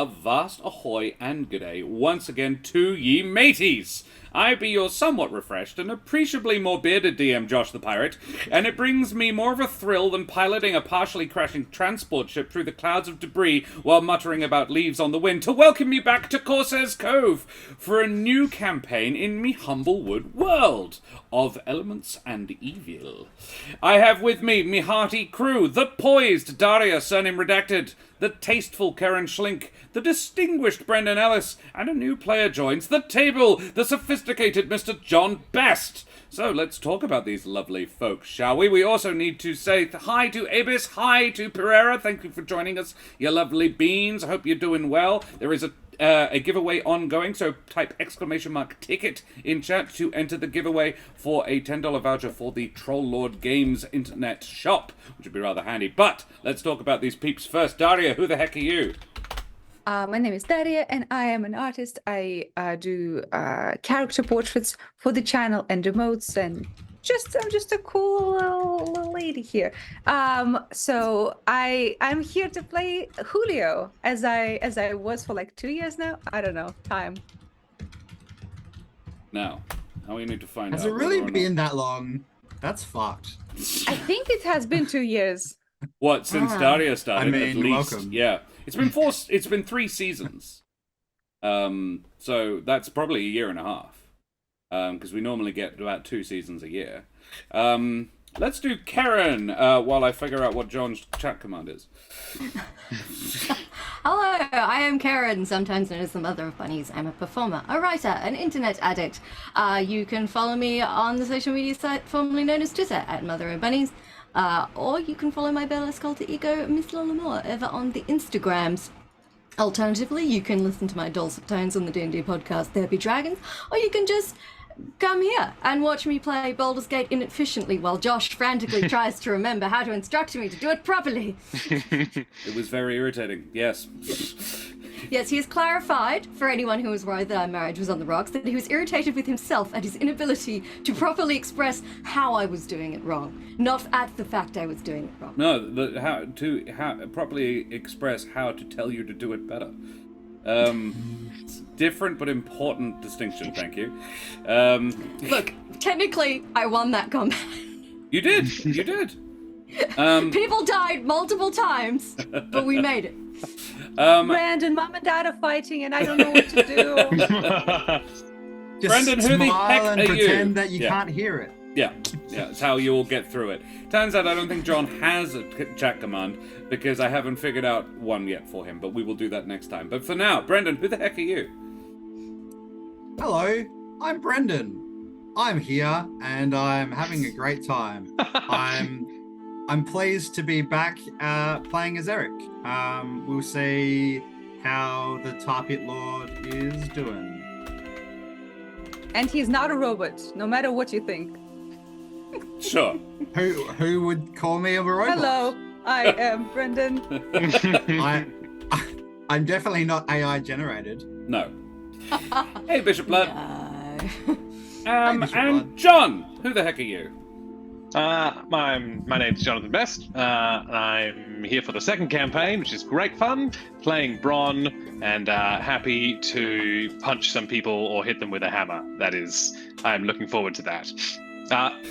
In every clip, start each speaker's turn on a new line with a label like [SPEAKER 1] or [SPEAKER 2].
[SPEAKER 1] vast ahoy and g'day once again to ye mateys. I be your somewhat refreshed and appreciably more bearded DM Josh the Pirate, and it brings me more of a thrill than piloting a partially crashing transport ship through the clouds of debris while muttering about leaves on the wind to welcome you back to Corsair's Cove for a new campaign in me Humblewood world of elements and evil. I have with me hearty crew, the poised Daria, surname redacted, the tasteful Karen Schlink, the distinguished Brendan Ellis, and a new player joins the table, the sophisticated Mr. John Best. So let's talk about these lovely folks, shall we? We also need to say hi to Abis, hi to Pereira. Thank you for joining us, you lovely beans. I hope you're doing well. There is a giveaway ongoing, so type !ticket in chat to enter the giveaway for a $10 voucher for the Troll Lord Games internet shop, which would be rather handy. But let's talk about these peeps first. Daria, who the heck are you?
[SPEAKER 2] My name is Daria, and I am an artist. I do character portraits for the channel and emotes, and I'm just a cool little lady here. So I'm here to play Julio, as I was for like 2 years now. I don't know, time.
[SPEAKER 1] Now we need to find out.
[SPEAKER 3] Has it really been that long? That's fucked.
[SPEAKER 2] I think it has been 2 years.
[SPEAKER 1] What, since Daria started?
[SPEAKER 3] I mean,
[SPEAKER 1] at least,
[SPEAKER 3] welcome.
[SPEAKER 1] Yeah. It's been 3 seasons. So that's probably a year and a half. Because we normally get about 2 seasons a year. Let's do Karen while I figure out what John's chat command is.
[SPEAKER 4] Hello, I am Karen, sometimes known as the Mother of Bunnies. I'm a performer, a writer, an internet addict. You can follow me on the social media site formerly known as Twitter at Mother of Bunnies. Or you can follow my burlesque alter ego, Miss Lolamore, over on the Instagrams. Alternatively, you can listen to my dulcet tones on the D&D podcast, There Be Dragons, or you can just come here and watch me play Baldur's Gate inefficiently while Josh frantically tries to remember how to instruct me to do it properly.
[SPEAKER 1] It was very irritating, yes.
[SPEAKER 4] Yes, he has clarified, for anyone who was worried that our marriage was on the rocks, that he was irritated with himself at his inability to properly express how I was doing it wrong, not at the fact I was doing it wrong.
[SPEAKER 1] No, how to properly express how to tell you to do it better. It's different but important distinction, thank you.
[SPEAKER 4] Look, technically, I won that combat.
[SPEAKER 1] You did.
[SPEAKER 4] People died multiple times, but we made it.
[SPEAKER 2] Brandon, Mom and Dad are fighting, and I don't know what to do.
[SPEAKER 3] Just
[SPEAKER 1] Brendan, who the
[SPEAKER 3] smile
[SPEAKER 1] heck
[SPEAKER 3] and
[SPEAKER 1] are
[SPEAKER 3] pretend
[SPEAKER 1] you?
[SPEAKER 3] that you
[SPEAKER 1] Yeah.
[SPEAKER 3] can't hear it.
[SPEAKER 1] Yeah, it's how you all get through it. Turns out I don't think John has a chat command because I haven't figured out one yet for him, but we will do that next time. But for now, Brendan, who the heck are you?
[SPEAKER 3] Hello, I'm Brendan. I'm here and I'm having a great time. I'm pleased to be back playing as Ereq. We'll see how the Tar Pit Lord is doing.
[SPEAKER 2] And he's not a robot, no matter what you think.
[SPEAKER 1] Sure.
[SPEAKER 3] Who would call me a robot?
[SPEAKER 2] Hello, I am Brendan.
[SPEAKER 3] I'm definitely not AI generated.
[SPEAKER 1] No. Hey, Bishop Blood.
[SPEAKER 4] No.
[SPEAKER 3] Bishop
[SPEAKER 1] And
[SPEAKER 3] Blood.
[SPEAKER 1] John, who the heck are you?
[SPEAKER 5] My name's Jonathan Best. I'm here for the second campaign, which is great fun, playing Bron, and happy to punch some people or hit them with a hammer. That is, I'm looking forward to that.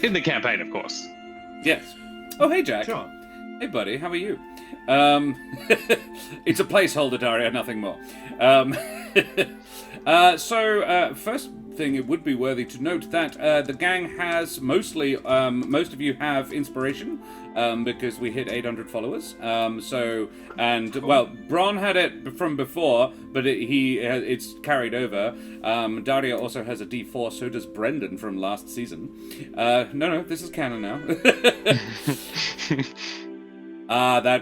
[SPEAKER 5] In the campaign, of course.
[SPEAKER 1] Yes. Oh, hey, Jack.
[SPEAKER 3] Sure.
[SPEAKER 1] Hey, buddy, how are you? It's a placeholder, Daria, nothing more. So, first thing, it would be worthy to note that the gang has most of you have inspiration, because we hit 800 followers. Well, Bron had it from before, but it's carried over. Daria also has a D4, so does Brendan from last season. No, this is canon now.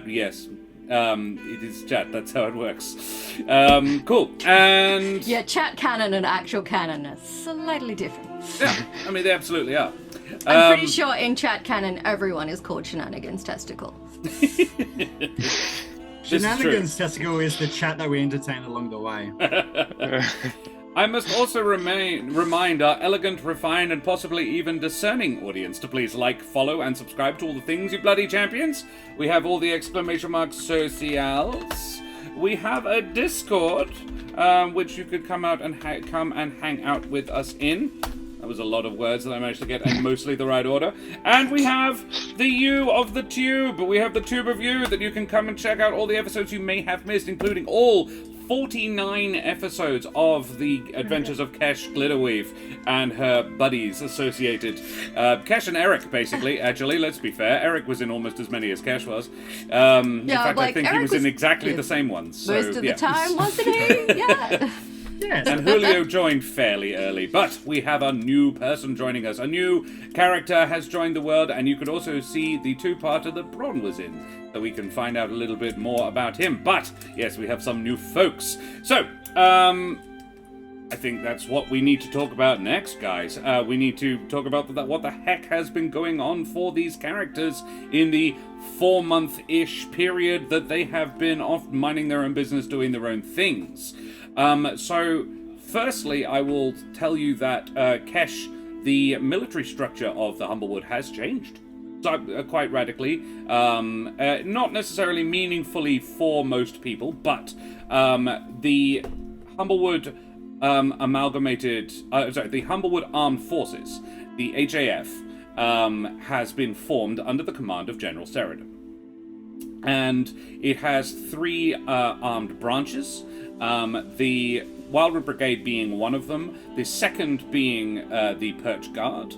[SPEAKER 1] Yes. It is chat, that's how it works. Cool. And
[SPEAKER 4] Yeah, chat canon and actual canon are slightly different.
[SPEAKER 1] yeah, I mean they absolutely are.
[SPEAKER 4] I'm pretty sure in chat canon everyone is called Shenanigans Testicle.
[SPEAKER 3] Shenanigans Testicle is the chat that we entertain along the way.
[SPEAKER 1] I must also remind our elegant, refined, and possibly even discerning audience to please like, follow, and subscribe to all the things, you bloody champions. We have all the exclamation mark socials. we have a Discord, which you could come out and come and hang out with us in. That was a lot of words that I managed to get in mostly the right order. And we have the U of the Tube. We have the Tube of You that you can come and check out all the episodes you may have missed, including all 49 episodes of the Adventures of Kesh Glitterweave and her buddies associated. Kesh and Ereq, basically, actually, let's be fair. Ereq was in almost as many as Kesh was. In fact, I think Ereq he was in exactly the same ones. So,
[SPEAKER 4] most of the time, wasn't he? Yeah.
[SPEAKER 3] Yes.
[SPEAKER 1] And Julio joined fairly early, but we have a new person joining us. A new character has joined the world, and you could also see the two-parter that Bron was in, so we can find out a little bit more about him. But, yes, we have some new folks. So, I think that's what we need to talk about next, guys. We need to talk about what the heck has been going on for these characters in the 4-month-ish period that they have been off minding their own business, doing their own things. So, firstly, I will tell you that, Kesh, the military structure of the Humblewood has changed. Quite radically. Not necessarily meaningfully for most people, but the Humblewood the Humblewood Armed Forces, the HAF, has been formed under the command of General Sheridan. And it has 3 armed branches. The Wildwood Brigade being one of them, the second being the Perch Guard.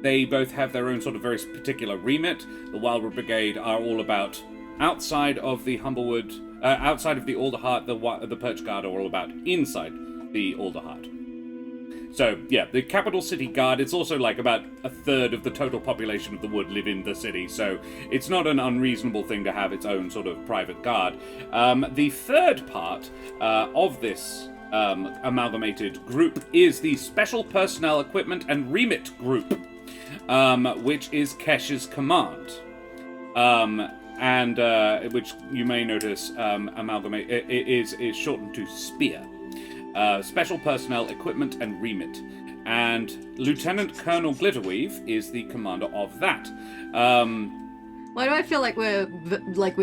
[SPEAKER 1] They both have their own sort of very particular remit. The Wildwood Brigade are all about outside of the Humblewood, outside of the Alderheart. The Perch Guard are all about inside the Alderheart. So, yeah, the Capital City Guard, it's also like about a third of the total population of the Wood live in the city, so it's not an unreasonable thing to have its own sort of private guard. The third part of this amalgamated group is the Special Personnel Equipment and Remit Group, which is Kesh's command. Which you may notice is shortened to SPEAR. Special Personnel Equipment and Remit. And Lieutenant Colonel Glitterweave is the commander of that.
[SPEAKER 4] Why do I feel like we're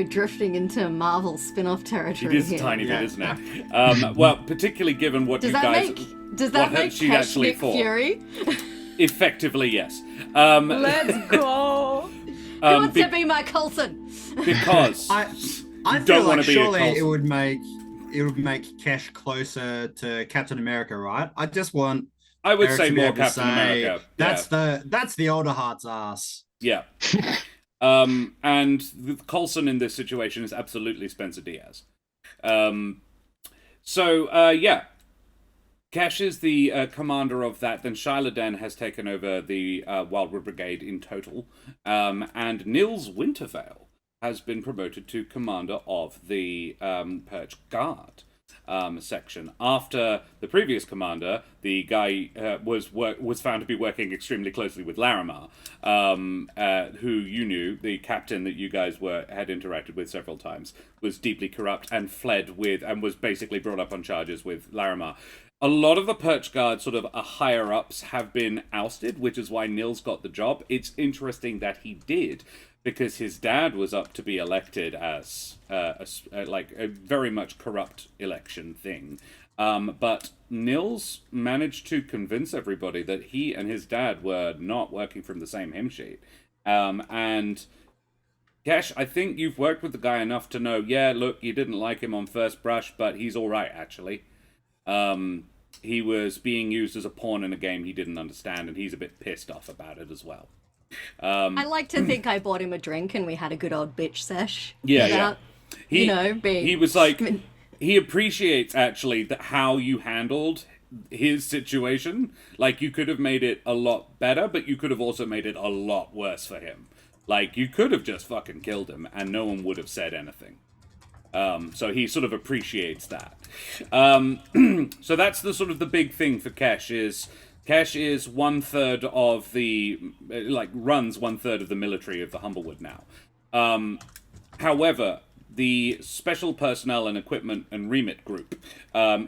[SPEAKER 4] drifting into Marvel spin-off territory?
[SPEAKER 1] It is
[SPEAKER 4] here?
[SPEAKER 1] a tiny bit, isn't it? Well, particularly given what
[SPEAKER 4] Does
[SPEAKER 1] you
[SPEAKER 4] that
[SPEAKER 1] guys...
[SPEAKER 4] Does that make
[SPEAKER 1] she's
[SPEAKER 4] Kesh
[SPEAKER 1] actually
[SPEAKER 4] Nick
[SPEAKER 1] for.
[SPEAKER 4] Fury?
[SPEAKER 1] Effectively, yes.
[SPEAKER 2] Let's go.
[SPEAKER 4] Who wants to be my Coulson?
[SPEAKER 1] Because
[SPEAKER 3] I
[SPEAKER 1] don't
[SPEAKER 3] feel
[SPEAKER 1] wanna
[SPEAKER 3] like
[SPEAKER 1] be a
[SPEAKER 3] surely
[SPEAKER 1] Coulson.
[SPEAKER 3] it would make Kesh closer to Captain America, right? I just want
[SPEAKER 1] I would
[SPEAKER 3] Eric
[SPEAKER 1] say
[SPEAKER 3] to be
[SPEAKER 1] more
[SPEAKER 3] able to
[SPEAKER 1] Captain
[SPEAKER 3] say,
[SPEAKER 1] America.
[SPEAKER 3] That's the older heart's ass.
[SPEAKER 1] Yeah. And Coulson in this situation is absolutely Spencer Diaz. Kesh is the commander of that. Then Shyla has taken over the Wildwood Brigade in total. And Nils Wintervale has been promoted to commander of the Perch Guard section. After the previous commander, the guy was found to be working extremely closely with Larimar, who you knew, the captain that you guys had interacted with several times, was deeply corrupt and fled with, and was basically brought up on charges with Larimar. A lot of the Perch Guard sort of higher-ups have been ousted, which is why Nils got the job. It's interesting that he did, because his dad was up to be elected as a very much corrupt election thing. But Nils managed to convince everybody that he and his dad were not working from the same hymn sheet. And Kesh, I think you've worked with the guy enough to know, yeah, look, you didn't like him on first brush, but he's all right, actually. He was being used as a pawn in a game he didn't understand, and he's a bit pissed off about it as well.
[SPEAKER 4] I like to think I bought him a drink and we had a good old bitch sesh.
[SPEAKER 1] Yeah.
[SPEAKER 4] Being...
[SPEAKER 1] He was like, he appreciates actually how you handled his situation. Like, you could have made it a lot better, but you could have also made it a lot worse for him. Like, you could have just fucking killed him and no one would have said anything. So he sort of appreciates that. So that's the sort of the big thing for Kesh is 1/3 of the, runs 1/3 of the military of the Humblewood now. However, the Special Personnel and Equipment and Remit group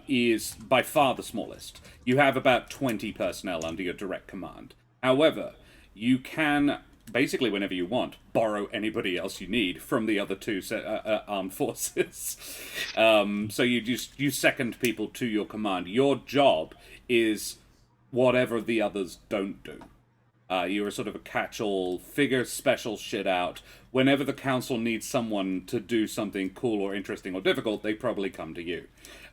[SPEAKER 1] is by far the smallest. You have about 20 personnel under your direct command. However, you can basically whenever you want, borrow anybody else you need from the other two armed forces. So you second people to your command. Your job is whatever the others don't do. You're sort of a catch-all, figure special shit out. Whenever the council needs someone to do something cool or interesting or difficult, they probably come to you.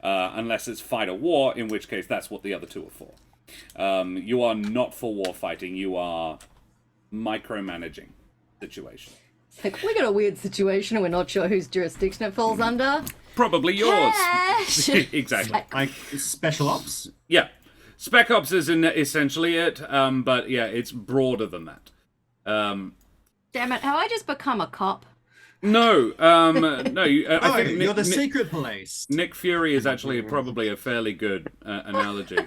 [SPEAKER 1] Unless it's fight a war, in which case that's what the other two are for. You are not for war fighting, you are micromanaging situation.
[SPEAKER 4] Like, we got a weird situation and we're not sure whose jurisdiction it falls under.
[SPEAKER 1] Probably yours.
[SPEAKER 4] Kesh!
[SPEAKER 1] Exactly.
[SPEAKER 3] Like special ops.
[SPEAKER 1] Yeah. Spec Ops is essentially it, but yeah, it's broader than that.
[SPEAKER 4] Damn it, have I just become a cop?
[SPEAKER 1] No, no. I think
[SPEAKER 3] you're the secret police.
[SPEAKER 1] Nick Fury is actually probably a fairly good analogy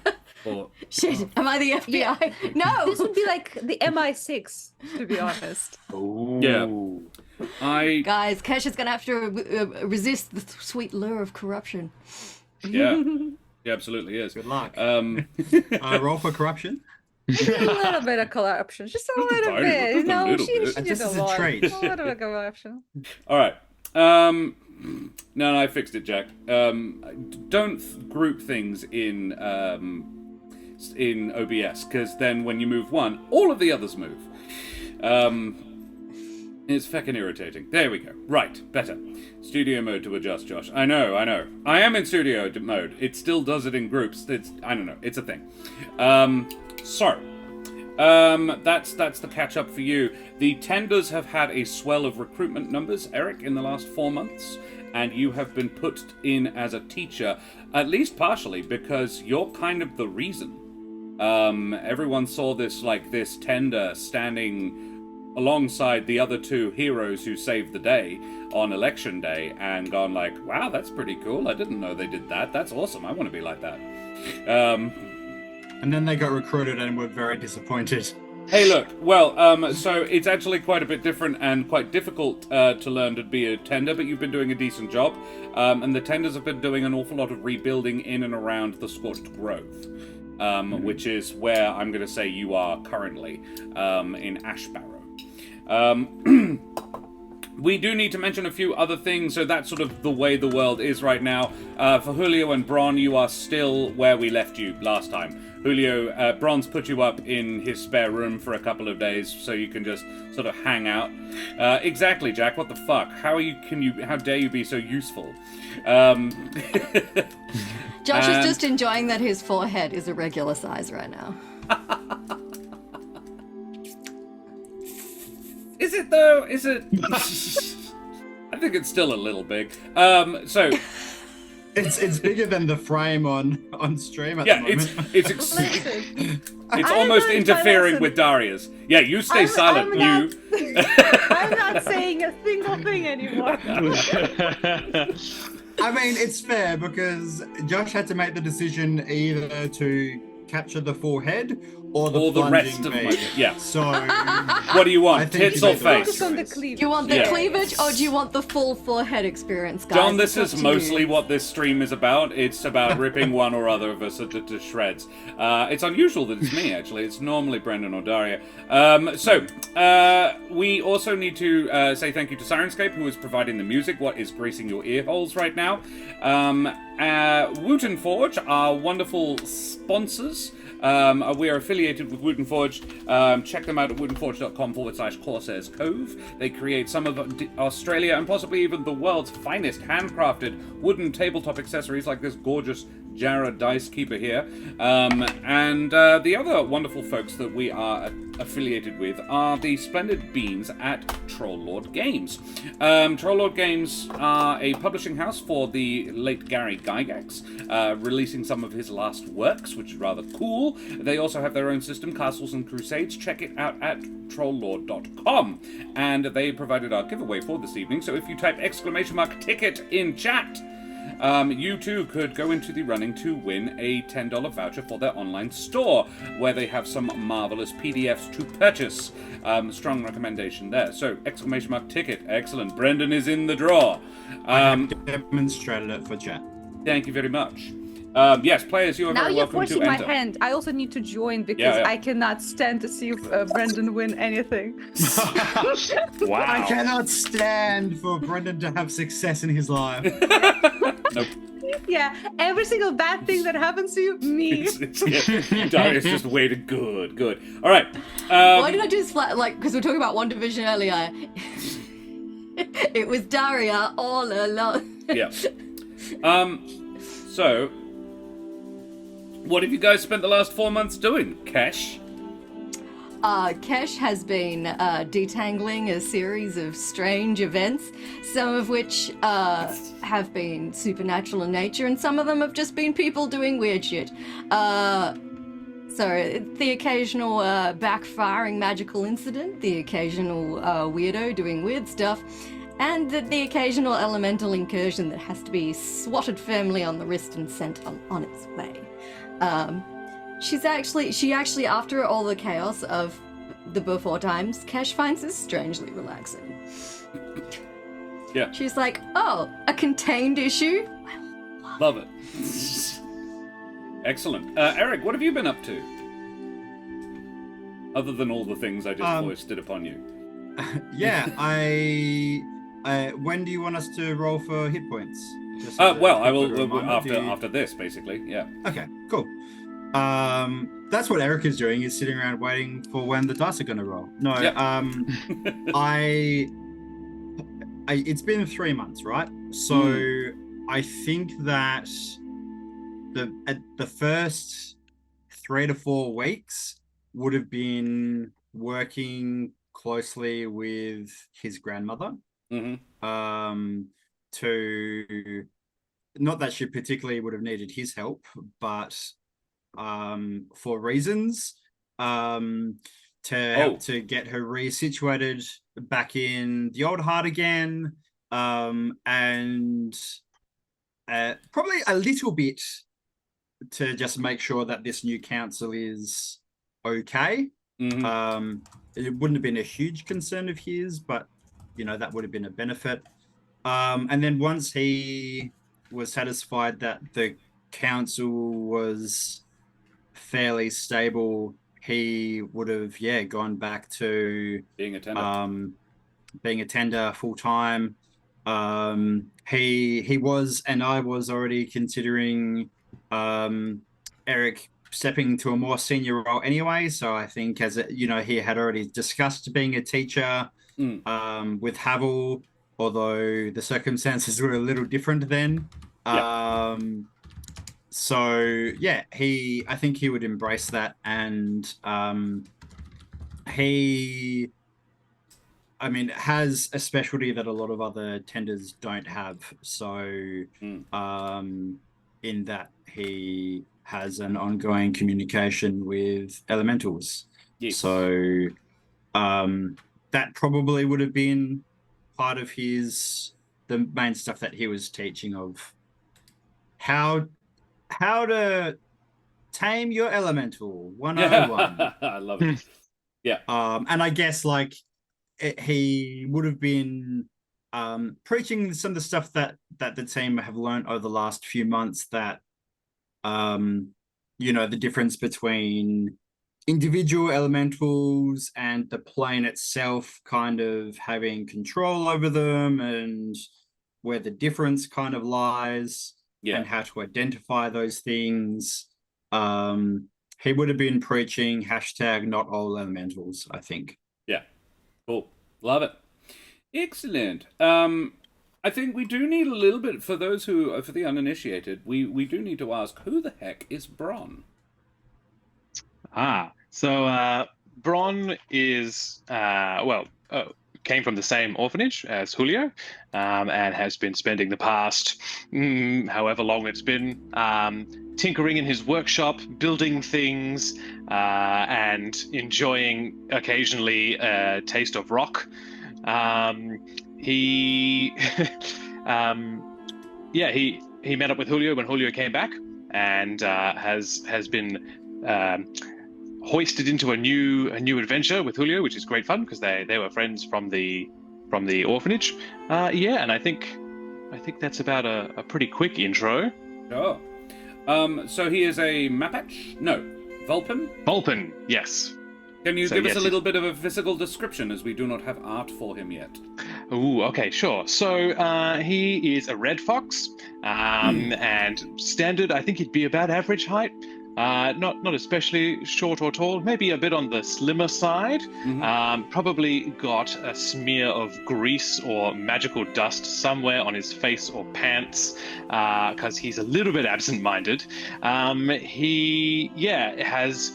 [SPEAKER 1] for.
[SPEAKER 4] Shit, am I the FBI? No!
[SPEAKER 2] This would be like the MI6, to be honest.
[SPEAKER 1] Yeah.
[SPEAKER 4] Guys, Kesh is gonna have to resist the sweet lure of corruption.
[SPEAKER 1] Yeah. He absolutely is.
[SPEAKER 3] Good luck. Roll for corruption.
[SPEAKER 2] A little bit of corruption, just a little
[SPEAKER 1] Tiny,
[SPEAKER 2] bit.
[SPEAKER 1] just a
[SPEAKER 2] No,
[SPEAKER 1] little
[SPEAKER 2] she
[SPEAKER 1] bit.
[SPEAKER 2] did
[SPEAKER 3] Just
[SPEAKER 2] a
[SPEAKER 3] as a
[SPEAKER 2] lot.
[SPEAKER 3] trait.
[SPEAKER 2] A little bit of corruption.
[SPEAKER 1] All right. No, I fixed it, Jack. Don't group things in OBS, because then when you move one, all of the others move. It's feckin' irritating. There we go. Right, better. Studio mode to adjust, Josh. I know. I am in studio mode. It still does it in groups. I don't know. It's a thing. That's the catch up for you. The tenders have had a swell of recruitment numbers, Ereq, in the last 4 months, and you have been put in as a teacher, at least partially, because you're kind of the reason. Everyone saw this tender standing alongside the other two heroes who saved the day on election day and gone like, wow, that's pretty cool. I didn't know they did that. That's awesome. I want to be like that.
[SPEAKER 3] And then they got recruited and were very disappointed.
[SPEAKER 1] Hey, look. Well, so it's actually quite a bit different and quite difficult to learn to be a tender, but you've been doing a decent job. And the tenders have been doing an awful lot of rebuilding in and around the Scorched Grove, which is where I'm going to say you are currently, in Ashbarrow. We do need to mention a few other things, so that's sort of the way the world is right now. For Julio and Bron, you are still where we left you last time. Julio, Bron's put you up in his spare room for a couple of days, so you can just sort of hang out. Exactly, Jack, what the fuck? How dare you be so useful?
[SPEAKER 4] Josh is just enjoying that his forehead is a regular size right now.
[SPEAKER 1] Is it though? Is it? I think it's still a little big. So
[SPEAKER 3] it's bigger than the frame on stream at the moment.
[SPEAKER 1] It's almost interfering with Daria's. Yeah, you stay silent.
[SPEAKER 2] I'm not saying a single thing anymore.
[SPEAKER 3] I mean, it's fair because Josh had to make the decision either to capture the full head or the
[SPEAKER 1] rest of
[SPEAKER 3] face.
[SPEAKER 1] Yeah.
[SPEAKER 3] So,
[SPEAKER 1] what do you want?
[SPEAKER 3] think
[SPEAKER 1] Tits
[SPEAKER 3] he
[SPEAKER 1] or
[SPEAKER 3] made the right
[SPEAKER 1] face?
[SPEAKER 2] Focus on the
[SPEAKER 3] choice.
[SPEAKER 2] cleavage.
[SPEAKER 4] Do you want the
[SPEAKER 1] Yeah.
[SPEAKER 4] cleavage or do you want the full forehead experience, guys?
[SPEAKER 1] John, this
[SPEAKER 4] It's
[SPEAKER 1] is
[SPEAKER 4] up to you.
[SPEAKER 1] mostly what this stream is about. It's about ripping one or other of us to shreds. It's unusual that it's me, actually. It's normally Brendan or Daria. We also need to say thank you to Sirenscape, who is providing the music, what is gracing your ear holes right now. Wooten Forge, our wonderful sponsors. We are affiliated with Wooten Forge. Check them out at wootenforge.com/Corsairs Cove. They create some of Australia and possibly even the world's finest handcrafted wooden tabletop accessories like this gorgeous Jarrah Dice Keeper here. And the other wonderful folks that we are affiliated with are the splendid beans at Troll Lord Games. Troll Lord Games are a publishing house for the late Gary Gygax, releasing some of his last works, which is rather cool. They also have their own system, Castles and Crusades. Check it out at trolllord.com. And they provided our giveaway for this evening, so if you type !ticket in chat, you too could go into the running to win a $10 voucher for their online store, where they have some marvelous PDFs to purchase. Strong recommendation there. So, !ticket, excellent. Brendan is in the draw.
[SPEAKER 3] I have demonstrated it for chat.
[SPEAKER 1] Thank you very much. Yes, players, you are
[SPEAKER 2] Now
[SPEAKER 1] very
[SPEAKER 2] you're
[SPEAKER 1] welcome to
[SPEAKER 2] forcing my
[SPEAKER 1] enter.
[SPEAKER 2] hand. I also need to join because
[SPEAKER 1] Yeah.
[SPEAKER 2] I cannot stand to see Brendan win anything.
[SPEAKER 5] Wow.
[SPEAKER 3] I cannot stand for Brendan to have success in his life.
[SPEAKER 1] Nope.
[SPEAKER 2] Yeah, every single bad thing that happens to you, me.
[SPEAKER 1] Darius just waited. Good. All right.
[SPEAKER 4] Why did I just because we were talking about One Division earlier? It was Daria all along.
[SPEAKER 1] Yeah. So, what have you guys spent the last 4 months doing, Kesh?
[SPEAKER 4] Kesh has been detangling a series of strange events, some of which have been supernatural in nature, and some of them have just been people doing weird shit. So the occasional backfiring magical incident, the occasional weirdo doing weird stuff, and the occasional elemental incursion that has to be swatted firmly on the wrist and sent on its way. She actually, after all the chaos of the before times, Kesh finds this strangely relaxing.
[SPEAKER 1] Yeah.
[SPEAKER 4] She's like, oh, a contained issue?
[SPEAKER 1] Love it. Excellent. Ereq, what have you been up to? Other than all the things I just foisted upon you.
[SPEAKER 3] Yeah, when do you want us to roll for hit points? Just
[SPEAKER 1] Well, I
[SPEAKER 3] a
[SPEAKER 1] will
[SPEAKER 3] reminder,
[SPEAKER 1] after this, basically. Yeah.
[SPEAKER 3] Okay, cool. That's what Eric is doing, is sitting around waiting for when the dice are going to roll. No,
[SPEAKER 1] Yep.
[SPEAKER 3] It's been 3 months, right? So I think that the first 3 to 4 weeks would have been working closely with his grandmother. To not that she particularly would have needed his help, but for reasons to help to get her resituated back in the old heart again, and probably a little bit to just make sure that this new council is okay. It wouldn't have been a huge concern of his, but that would have been a benefit. And then once he was satisfied that the council was fairly stable, he would have gone back to
[SPEAKER 1] Being a tender.
[SPEAKER 3] Being a tender full time. He was, and I was already considering Ereq stepping to a more senior role anyway. So I think, as he had already discussed being a teacher with Havel, although the circumstances were a little different then. So I think he would embrace that, and he, has a specialty that a lot of other tenders don't have. So in that he has an ongoing communication with elementals.
[SPEAKER 1] Yes.
[SPEAKER 3] So that probably would have been part of the main stuff that he was teaching, of how to tame your elemental 101.
[SPEAKER 1] I love it. Yeah.
[SPEAKER 3] And I guess he would have been preaching some of the stuff that the team have learned over the last few months, that the difference between individual elementals and the plane itself kind of having control over them, and where the difference kind of lies, and how to identify those things. He would have been preaching #not all elementals, I think.
[SPEAKER 1] Yeah. Cool. Love it. Excellent. I think we do need a little bit, for those for the uninitiated, we do need to ask, who the heck is Bron?
[SPEAKER 5] So Bron is, came from the same orphanage as Julio, and has been spending the past, however long it's been, tinkering in his workshop, building things, and enjoying occasionally a taste of rock. He met up with Julio when Julio came back, and has been hoisted into a new adventure with Julio, which is great fun because they were friends from the orphanage. And I think that's about a pretty quick intro.
[SPEAKER 1] Sure. So he is a Mapach? No. Vulpin?
[SPEAKER 5] Vulpin, yes.
[SPEAKER 1] Can you
[SPEAKER 5] So
[SPEAKER 1] give us
[SPEAKER 5] yes,
[SPEAKER 1] a
[SPEAKER 5] he's-
[SPEAKER 1] little bit of a physical description, as we do not have art for him yet?
[SPEAKER 5] Ooh, okay, sure. So he is a red fox, and standard, I think he'd be about average height. Not especially short or tall, maybe a bit on the slimmer side. Probably got a smear of grease or magical dust somewhere on his face or pants, because he's a little bit absent-minded. He has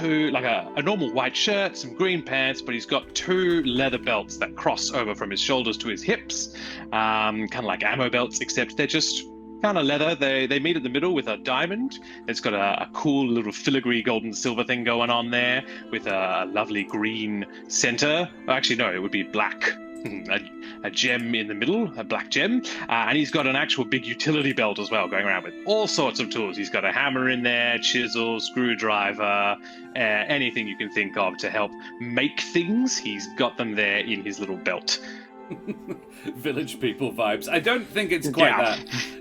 [SPEAKER 5] like a normal white shirt, some green pants, but he's got two leather belts that cross over from his shoulders to his hips, kind of like ammo belts, except they're just kind of leather. They meet at the middle with a diamond. It's got a cool little filigree gold and silver thing going on there with a lovely green center. Oh, actually, no, it would be black. A gem in the middle, a black gem, and he's got an actual big utility belt as well, going around with all sorts of tools. He's got a hammer in there, chisel, screwdriver, anything you can think of to help make things. He's got them there in his little belt.
[SPEAKER 1] Village people vibes. I don't think it's quite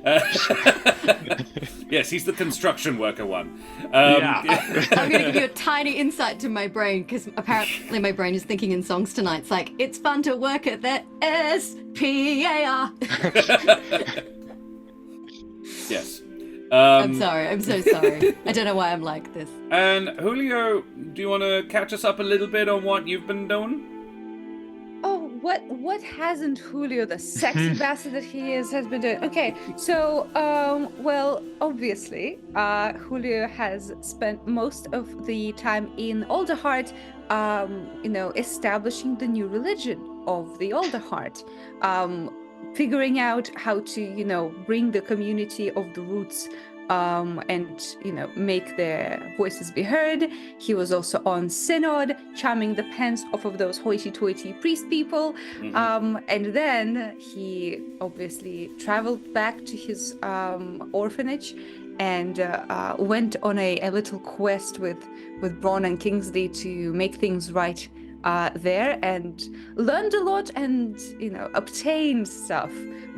[SPEAKER 1] that. Yes, he's the construction worker one.
[SPEAKER 4] I'm going to give you a tiny insight to my brain, because apparently my brain is thinking in songs tonight. It's like, it's fun to work at the SPAR.
[SPEAKER 1] Yes.
[SPEAKER 4] I'm sorry. I'm so sorry. I don't know why I'm like this.
[SPEAKER 1] And Julio, do you want to catch us up a little bit on what you've been doing?
[SPEAKER 2] Oh, what hasn't Julio, the sexy bastard that he is, has been doing? Okay, so well, obviously, Julio has spent most of the time in Alderheart, establishing the new religion of the Alderheart, figuring out how to, bring the community of the roots and make their voices be heard. He was also on Synod, charming the pants off of those hoity-toity priest people. And then he obviously traveled back to his orphanage and went on a little quest with Braun and Kingsley to make things right there, and learned a lot and obtained stuff,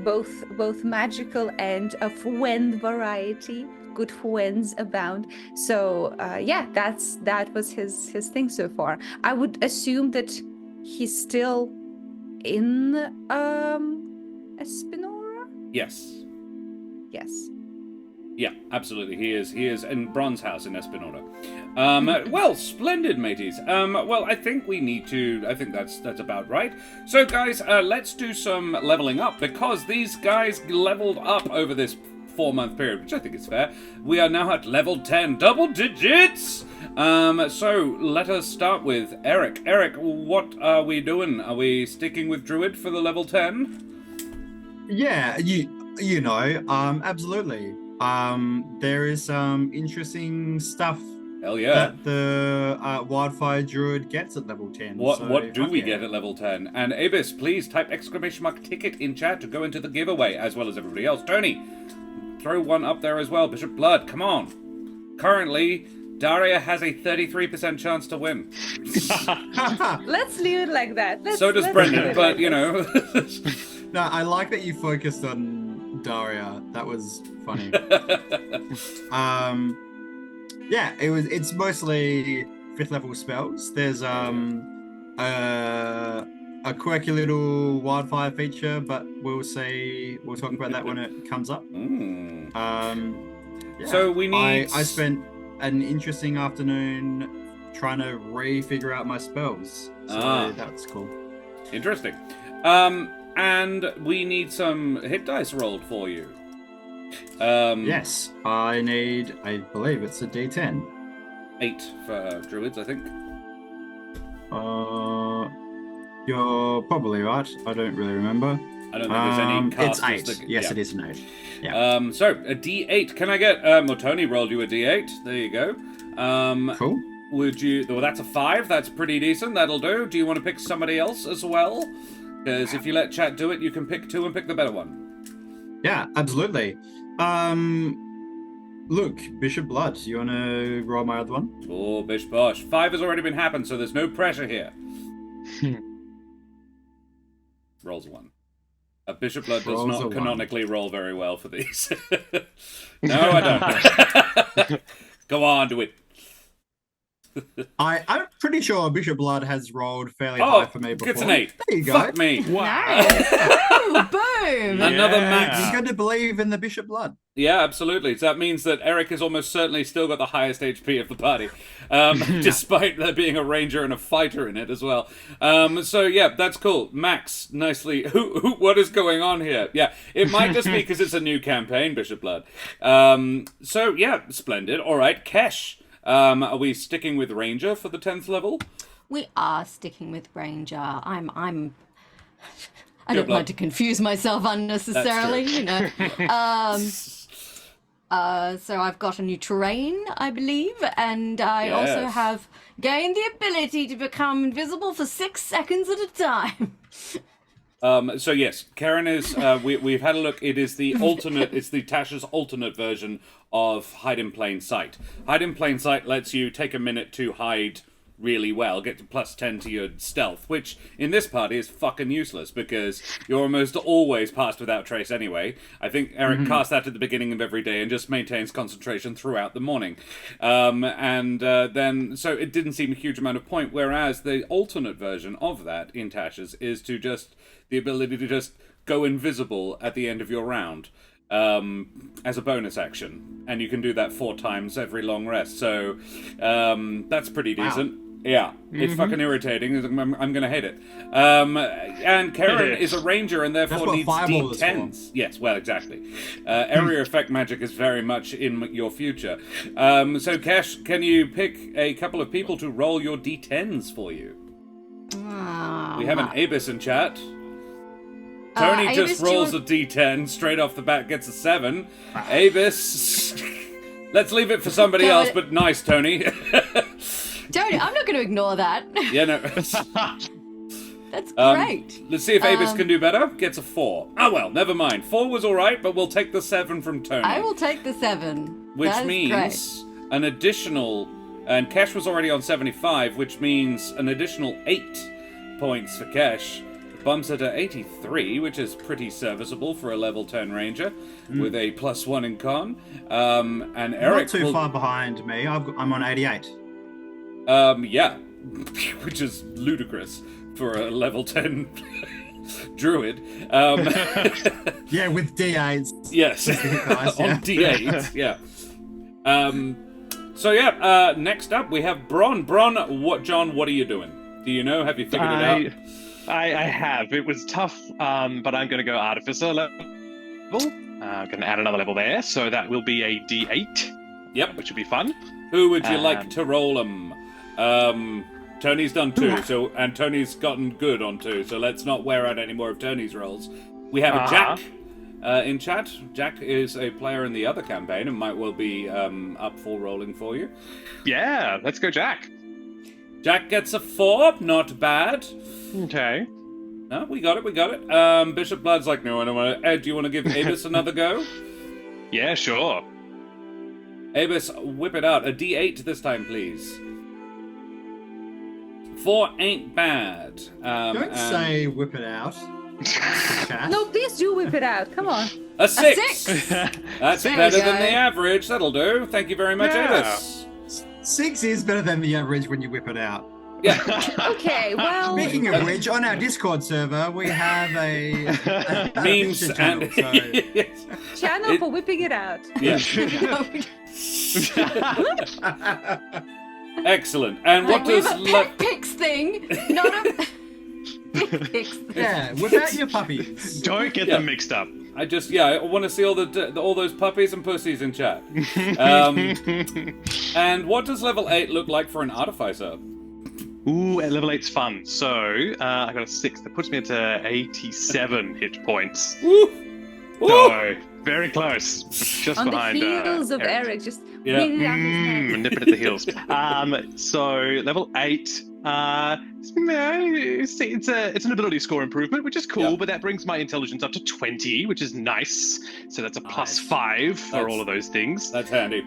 [SPEAKER 2] both magical and of Fuen variety. Good Fuens abound. So that was his thing so far. I would assume that he's still in Espinora.
[SPEAKER 1] Yes. Yeah, absolutely. He is in Bronze House in Espinora. Well, splendid, mateys. Well, I think that's about right. So, guys, let's do some leveling up, because these guys leveled up over this 4-month period, which I think is fair. We are now at level 10, double digits! So, let us start with Ereq. Ereq, what are we doing? Are we sticking with Druid for the level 10?
[SPEAKER 3] Yeah, absolutely. There is some interesting stuff
[SPEAKER 1] Hell yeah.
[SPEAKER 3] that the Wildfire Druid gets at level 10.
[SPEAKER 1] What do we get at level 10? And Abis, please type !ticket in chat to go into the giveaway, as well as everybody else. Tony, throw one up there as well. Bishop Blood, come on. Currently, Daria has a 33% chance to win.
[SPEAKER 2] Let's leave it like that.
[SPEAKER 1] So does Brendan, but,
[SPEAKER 3] No, I like that you focused on Daria. That was funny. It's mostly 5th level spells. There's a quirky little wildfire feature, but we'll talk about that when it comes up.
[SPEAKER 1] So we need...
[SPEAKER 3] I spent an interesting afternoon trying to re-figure out my spells. So that's cool.
[SPEAKER 1] Interesting. And we need some hit dice rolled for you.
[SPEAKER 3] Yes, I believe it's a D10.
[SPEAKER 1] 8 for druids, I think.
[SPEAKER 3] You're probably right. I don't really remember.
[SPEAKER 1] I don't think there's any casters.
[SPEAKER 3] It's 8. Yes, it is an 8.
[SPEAKER 1] Yeah. So a D8. Can I get? Tony rolled you a D8. There you go.
[SPEAKER 3] Cool.
[SPEAKER 1] Would you? Well, that's a 5. That's pretty decent. That'll do. Do you want to pick somebody else as well? Because if you let chat do it, you can pick 2 and pick the better one.
[SPEAKER 3] Yeah, absolutely. Look, Bishop Blood, you want to roll my other one?
[SPEAKER 1] Oh, bish bosh. 5 has already been happened, so there's no pressure here. Rolls 1. Bishop Blood does
[SPEAKER 3] Rolls a
[SPEAKER 1] not
[SPEAKER 3] one.
[SPEAKER 1] canonically roll very well for these. No, I don't. Go on, do it.
[SPEAKER 3] I'm pretty sure Bishop Blood has rolled fairly high for me before.
[SPEAKER 1] It's an 8.
[SPEAKER 3] There you go.
[SPEAKER 1] Fuck me.
[SPEAKER 4] Oh, boom!
[SPEAKER 1] Another
[SPEAKER 5] Yeah.
[SPEAKER 1] max.
[SPEAKER 3] You got to believe in the Bishop Blood.
[SPEAKER 1] Yeah, absolutely. So that means that Ereq has almost certainly still got the highest HP of the party, despite there being a ranger and a fighter in it as well. So yeah, that's cool. Max, nicely. What is going on here? Yeah, it might just be because it's a new campaign, Bishop Blood. So yeah, splendid. All right, Kesh. Are we sticking with ranger for the 10th level?
[SPEAKER 4] We are sticking with Ranger. I
[SPEAKER 1] Good
[SPEAKER 4] don't
[SPEAKER 1] luck.
[SPEAKER 4] want to confuse myself unnecessarily, you know. So I've got a new terrain, I believe, and I also
[SPEAKER 1] Yes.
[SPEAKER 4] have gained the ability to become invisible for 6 seconds at a time.
[SPEAKER 1] So yes, Karen is. We've had a look. It is the alternate. It's the Tasha's alternate version of hide in plain sight. Hide in plain sight lets you take a minute to hide really well, get to +10 to your stealth, which in this party is fucking useless because you're almost always passed without trace anyway. I think Ereq casts that at the beginning of every day and just maintains concentration throughout the morning. Then, so it didn't seem a huge amount of point, whereas the alternate version of that in Tasha's is to just the ability to just go invisible at the end of your round. As a bonus action, and you can do that 4 times every long rest. So that's pretty decent. Yeah, it's fucking irritating. I'm gonna hate it. And Karen is a ranger and therefore
[SPEAKER 3] what
[SPEAKER 1] needs
[SPEAKER 3] Fireball is for.
[SPEAKER 1] D10s. Yes, well, exactly. Area effect magic is very much in your future. So Kesh, can you pick a couple of people to roll your D10s for you? We have an Abus in chat. Tony just
[SPEAKER 4] Abus, do you
[SPEAKER 1] rolls a D10 straight off the bat, gets a 7. Abus, let's leave it for somebody
[SPEAKER 4] Go
[SPEAKER 1] else,
[SPEAKER 4] it.
[SPEAKER 1] but nice, Tony.
[SPEAKER 4] Tony, I'm not going to ignore that.
[SPEAKER 1] Yeah, no.
[SPEAKER 4] That's great.
[SPEAKER 1] Let's see if Abus can do better. Gets a 4. Oh well, never mind. 4 was all right, but we'll take the 7 from Tony.
[SPEAKER 4] I will take the 7.
[SPEAKER 1] Which
[SPEAKER 4] That is
[SPEAKER 1] means an additional, and Kesh was already on 75, which means an additional 8 points for Kesh. Bumps it to 83, which is pretty serviceable for a level 10 ranger, with a +1 in con. And Ereq
[SPEAKER 3] Not too far behind me. I'm on 88.
[SPEAKER 1] Yeah, which is ludicrous for a level 10 druid.
[SPEAKER 3] Yeah, with D8s.
[SPEAKER 1] Yes,
[SPEAKER 3] Nice,
[SPEAKER 1] on D8, yeah. So yeah, next up we have Bron. Bron, John, what are you doing? Do you know? Have you figured it out?
[SPEAKER 5] I have. It was tough, but I'm going to go Artificer level. I'm going to add another level there, so that will be a D8.
[SPEAKER 1] Yep.
[SPEAKER 5] Which will be fun.
[SPEAKER 1] Who would you like to roll them? Tony's done 2, and Tony's gotten good on 2, so let's not wear out any more of Tony's rolls. We have a Jack in chat. Jack is a player in the other campaign and might well be up for rolling for you.
[SPEAKER 5] Yeah, let's go Jack.
[SPEAKER 1] Jack gets a 4, not bad.
[SPEAKER 5] Okay.
[SPEAKER 1] No, we got it. Bishop Blood's like, no, I don't want to. Ed, do you want to give Abus another go?
[SPEAKER 5] Yeah, sure.
[SPEAKER 1] Abus, whip it out. A D8 this time, please. 4 ain't bad.
[SPEAKER 3] Don't say whip it out. Chat.
[SPEAKER 2] No, please do whip it out. Come on.
[SPEAKER 1] A 6.
[SPEAKER 4] 6.
[SPEAKER 1] That's
[SPEAKER 4] There
[SPEAKER 1] better
[SPEAKER 4] we
[SPEAKER 1] than
[SPEAKER 4] go.
[SPEAKER 1] the average. That'll do. Thank you very much,
[SPEAKER 5] Yeah.
[SPEAKER 1] Abus.
[SPEAKER 3] 6 is better than the average when you whip it out.
[SPEAKER 1] Yeah.
[SPEAKER 2] Okay, well,
[SPEAKER 3] Speaking of which, on our Discord server, we have a
[SPEAKER 1] Memes
[SPEAKER 3] picture channel,
[SPEAKER 1] and
[SPEAKER 3] so-
[SPEAKER 2] channel for whipping it out.
[SPEAKER 1] yeah. Excellent. And what
[SPEAKER 4] We have
[SPEAKER 1] does
[SPEAKER 4] a pet pics thing, not a dick pics thing.
[SPEAKER 3] Yeah, whip out your puppies.
[SPEAKER 5] Don't get
[SPEAKER 1] Yeah.
[SPEAKER 5] them mixed up.
[SPEAKER 1] I want to see all all those puppies and pussies in chat. And what does level 8 look like for an artificer?
[SPEAKER 5] Ooh, at level 8's fun. So, I got a 6. That puts me at 87 hit points.
[SPEAKER 1] Woo! Woo!
[SPEAKER 5] So, very close. Just
[SPEAKER 2] On the
[SPEAKER 5] behind
[SPEAKER 2] heels of
[SPEAKER 5] Ereq.
[SPEAKER 2] Ereq, just
[SPEAKER 1] Yeah.
[SPEAKER 2] leaning down his neck.
[SPEAKER 5] Nip it at the heels. So level 8. It's an ability score improvement, which is cool,
[SPEAKER 1] Yeah.
[SPEAKER 5] but that brings my intelligence up to 20, which is nice. So that's a
[SPEAKER 3] Nice.
[SPEAKER 5] +5 for
[SPEAKER 1] That's-
[SPEAKER 5] all of those things.
[SPEAKER 1] That's handy.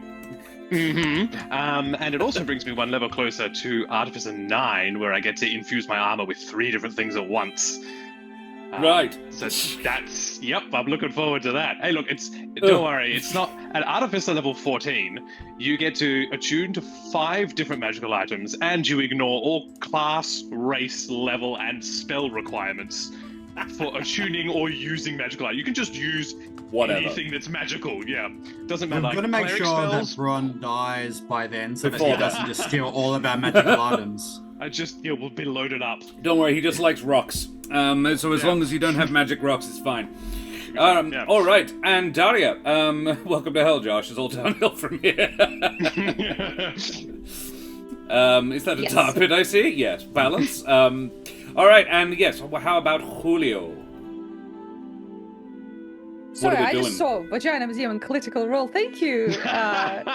[SPEAKER 5] And it also brings me one level closer to Artificer 9, where I get to infuse my armor with 3 different things at once.
[SPEAKER 1] Right.
[SPEAKER 5] So yep, I'm looking forward to that. Hey, look, don't worry, it's not at Artificer level 14. You get to attune to 5 different magical items, and you ignore all class, race, level, and spell requirements for attuning or using magical items. You can just use
[SPEAKER 1] Whatever.
[SPEAKER 5] anything that's magical. Yeah, doesn't matter.
[SPEAKER 3] We've got to make
[SPEAKER 5] Cleric
[SPEAKER 3] sure
[SPEAKER 5] spells,
[SPEAKER 3] that Bron dies by then, so that
[SPEAKER 1] Before
[SPEAKER 3] he doesn't just steal all of our magical items.
[SPEAKER 5] we'll be loaded up.
[SPEAKER 1] Don't worry, he just likes rocks. So as long as you don't have magic rocks, it's fine. All right, and Daria, welcome to hell, Josh. It's all downhill from here. Is that a
[SPEAKER 2] Yes.
[SPEAKER 1] tar pit I see? Yes. Balance. All right, and yes, how about Julio?
[SPEAKER 2] Sorry,
[SPEAKER 1] we
[SPEAKER 2] I
[SPEAKER 1] doing?
[SPEAKER 2] just saw Vagina Museum and Critical Role. Thank you,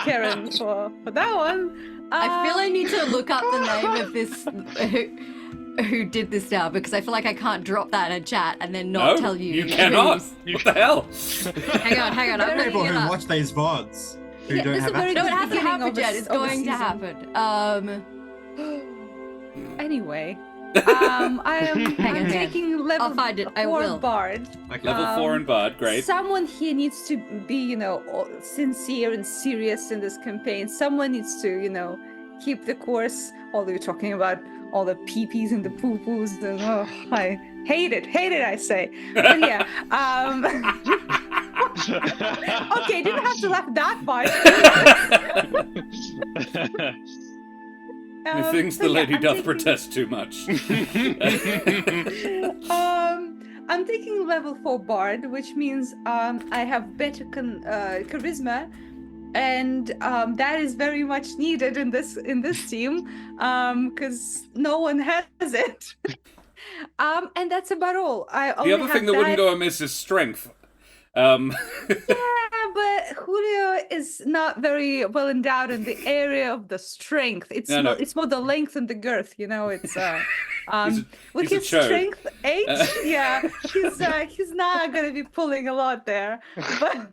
[SPEAKER 2] Karen, for that one.
[SPEAKER 4] I feel I need to look up the name of this who did this now, because I feel like I can't drop that in a chat and then not
[SPEAKER 1] No,
[SPEAKER 4] tell you.
[SPEAKER 1] you cannot. What the hell?
[SPEAKER 4] Hang on. I'm
[SPEAKER 3] There are
[SPEAKER 4] looking
[SPEAKER 3] people
[SPEAKER 4] it
[SPEAKER 3] who
[SPEAKER 4] up.
[SPEAKER 3] watch these VODs who
[SPEAKER 2] Yeah,
[SPEAKER 3] don't
[SPEAKER 2] this is
[SPEAKER 3] have
[SPEAKER 2] a very
[SPEAKER 3] access.
[SPEAKER 4] No, it hasn't
[SPEAKER 2] Beginning
[SPEAKER 4] happened
[SPEAKER 2] of the
[SPEAKER 4] yet.
[SPEAKER 2] s-
[SPEAKER 4] It's
[SPEAKER 2] of the
[SPEAKER 4] going to
[SPEAKER 2] season.
[SPEAKER 4] happen.
[SPEAKER 2] Anyway, I'm
[SPEAKER 4] Hang on.
[SPEAKER 2] taking level
[SPEAKER 4] I'll find it, I
[SPEAKER 2] 4
[SPEAKER 4] will.
[SPEAKER 2] Bard.
[SPEAKER 3] Okay.
[SPEAKER 1] Level 4 and Bard, great.
[SPEAKER 2] Someone here needs to be, sincere and serious in this campaign. Someone needs to, keep the course. Although you're talking about all the pee-pees and the poo-poos, and I hate it, I say. But yeah, okay, didn't have to laugh that much.
[SPEAKER 1] Methinks the lady doth protest too much.
[SPEAKER 2] I'm taking level 4 Bard, which means I have better charisma, and that is very much needed in this team, because no one has it. And that's about all.
[SPEAKER 1] The other thing that wouldn't go amiss is strength.
[SPEAKER 2] Yeah, but Julio is not very well endowed in the area of the strength. It's
[SPEAKER 1] No,
[SPEAKER 2] more,
[SPEAKER 1] no.
[SPEAKER 2] it's more the length and the girth. It's with
[SPEAKER 1] he's a
[SPEAKER 2] his
[SPEAKER 1] chode.
[SPEAKER 2] strength 8. Yeah, he's not gonna be pulling a lot there. But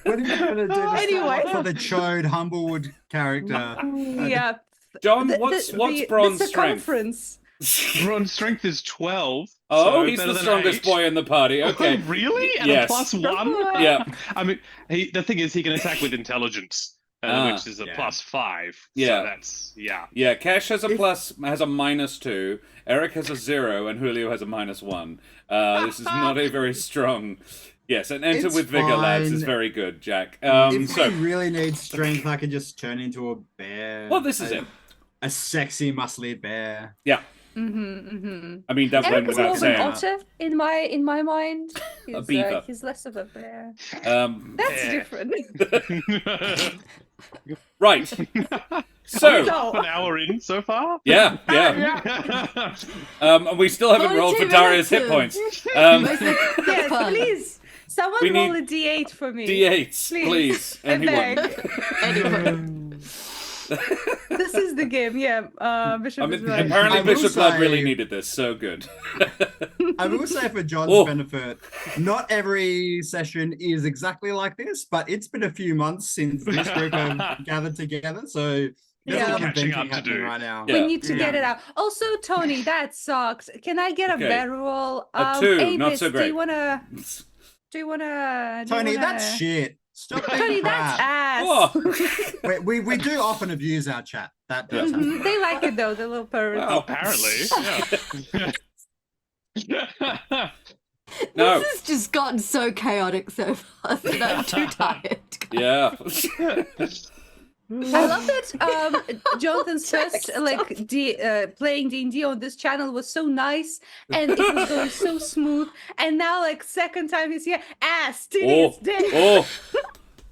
[SPEAKER 3] When are you going to do this
[SPEAKER 2] Anyway.
[SPEAKER 3] for the Chode Humblewood character?
[SPEAKER 2] yeah,
[SPEAKER 1] John,
[SPEAKER 2] the-
[SPEAKER 1] what's
[SPEAKER 2] the
[SPEAKER 1] Bron's strength?
[SPEAKER 2] circumference.
[SPEAKER 5] Bron's strength is 12.
[SPEAKER 1] Oh,
[SPEAKER 5] so
[SPEAKER 1] he's
[SPEAKER 5] better
[SPEAKER 1] the
[SPEAKER 5] than
[SPEAKER 1] strongest
[SPEAKER 5] 8.
[SPEAKER 1] boy in the party. Okay.
[SPEAKER 5] Oh, really? And
[SPEAKER 1] Yes.
[SPEAKER 5] a plus 1?
[SPEAKER 1] Yeah.
[SPEAKER 5] I mean, the thing is, he can attack with intelligence, which is a
[SPEAKER 3] Yeah.
[SPEAKER 5] plus 5.
[SPEAKER 1] Yeah.
[SPEAKER 5] So that's,
[SPEAKER 1] Yeah, Kesh has a -2, Ereq has a 0, and Julio has a -1. This is not a very strong. Yes, and enter
[SPEAKER 3] It's
[SPEAKER 1] with vigor, lads, is
[SPEAKER 3] fine.
[SPEAKER 1] very good, Jack.
[SPEAKER 3] If
[SPEAKER 1] So,
[SPEAKER 3] we really need strength, I could just turn into a bear.
[SPEAKER 1] well, this is it.
[SPEAKER 3] A sexy, muscly bear.
[SPEAKER 1] Yeah,
[SPEAKER 2] Mm-hmm.
[SPEAKER 1] I mean that went
[SPEAKER 2] Eric is more
[SPEAKER 1] without
[SPEAKER 2] of an
[SPEAKER 1] saying.
[SPEAKER 2] otter in my mind. He's,
[SPEAKER 1] beaver.
[SPEAKER 2] He's less of a bear.
[SPEAKER 1] Yeah.
[SPEAKER 2] That's different.
[SPEAKER 1] Right.
[SPEAKER 2] So-
[SPEAKER 1] So,
[SPEAKER 5] an hour in so far?
[SPEAKER 1] yeah. And we still haven't rolled for
[SPEAKER 4] 42
[SPEAKER 1] Daria's hit
[SPEAKER 4] minutes
[SPEAKER 1] points.
[SPEAKER 2] Yes,
[SPEAKER 4] Fun.
[SPEAKER 2] please. Someone
[SPEAKER 1] We
[SPEAKER 2] roll
[SPEAKER 1] need
[SPEAKER 2] a d8 for me.
[SPEAKER 1] D8s, please.
[SPEAKER 2] I
[SPEAKER 1] Anyone.
[SPEAKER 2] beg. This is the game, yeah. Bishop
[SPEAKER 1] I mean,
[SPEAKER 2] is right.
[SPEAKER 1] apparently
[SPEAKER 3] I will
[SPEAKER 1] Bishop Blood
[SPEAKER 3] say-
[SPEAKER 1] really needed this. So good.
[SPEAKER 3] I will say for John's
[SPEAKER 1] Oh.
[SPEAKER 3] benefit, not every session is exactly like this, but it's been a few months since this group have gathered together, so there's
[SPEAKER 2] Yeah.
[SPEAKER 3] a lot of
[SPEAKER 5] Catching
[SPEAKER 3] venting
[SPEAKER 5] up to
[SPEAKER 3] happening
[SPEAKER 5] do.
[SPEAKER 3] right now.
[SPEAKER 1] Yeah.
[SPEAKER 2] We need to get
[SPEAKER 3] Yeah.
[SPEAKER 2] it out. Also, Tony, that sucks. Can I get a
[SPEAKER 1] Okay.
[SPEAKER 2] better roll?
[SPEAKER 1] A 2,
[SPEAKER 2] Avis,
[SPEAKER 1] not so
[SPEAKER 2] Do
[SPEAKER 1] great.
[SPEAKER 2] you wanna?
[SPEAKER 3] Tony, that's shit. Stop being
[SPEAKER 2] Tony, that's
[SPEAKER 3] crap.
[SPEAKER 2] ass.
[SPEAKER 1] Oh.
[SPEAKER 3] We do often abuse our chat. That does happen.
[SPEAKER 2] Mhm, they like it though, the little perverts.
[SPEAKER 1] Wow.
[SPEAKER 5] Apparently. Yeah.
[SPEAKER 1] No.
[SPEAKER 4] This has just gotten so chaotic so fast that I'm too tired.
[SPEAKER 1] Yeah.
[SPEAKER 2] I love that Jonathan's first playing D&D on this channel was so nice and it was going so smooth, and now second time he's here, ass, titties, dick.
[SPEAKER 1] Oh.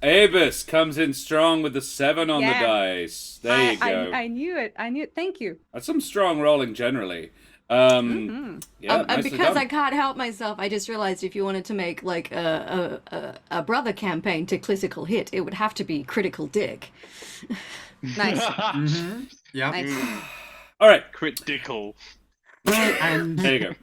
[SPEAKER 1] Avis comes in strong with the 7 on
[SPEAKER 2] Yeah.
[SPEAKER 1] the dice. There you go.
[SPEAKER 2] I knew it. Thank you.
[SPEAKER 1] That's some strong rolling generally.
[SPEAKER 2] Mm-hmm.
[SPEAKER 1] Yeah,
[SPEAKER 4] And
[SPEAKER 1] nicely
[SPEAKER 4] because
[SPEAKER 1] done.
[SPEAKER 4] I can't help myself, I just realized if you wanted to make a brother campaign to critical hit, it would have to be critical dick.
[SPEAKER 2] Nice.
[SPEAKER 3] Mm-hmm. Yeah.
[SPEAKER 2] Nice.
[SPEAKER 1] All right,
[SPEAKER 5] Critical.
[SPEAKER 3] And
[SPEAKER 1] there you go.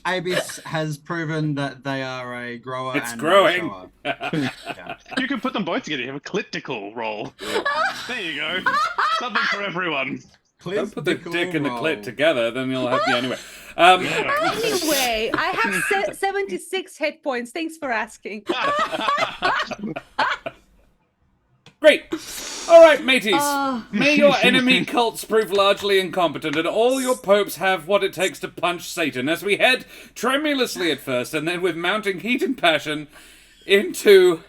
[SPEAKER 3] Abyss has proven that they are a grower.
[SPEAKER 1] It's
[SPEAKER 3] and
[SPEAKER 1] growing.
[SPEAKER 3] not a shower. Yeah.
[SPEAKER 5] You can put them both together. You have a critical roll. There you go. Something for everyone.
[SPEAKER 1] Don't put the dick and the clit together, then you'll have... Yeah, anyway.
[SPEAKER 2] Anyway, I have 76 hit points. Thanks for asking.
[SPEAKER 1] Great. All right, mateys. May your enemy cults prove largely incompetent, and all your popes have what it takes to punch Satan, as we head tremulously at first, and then with mounting heat and passion, into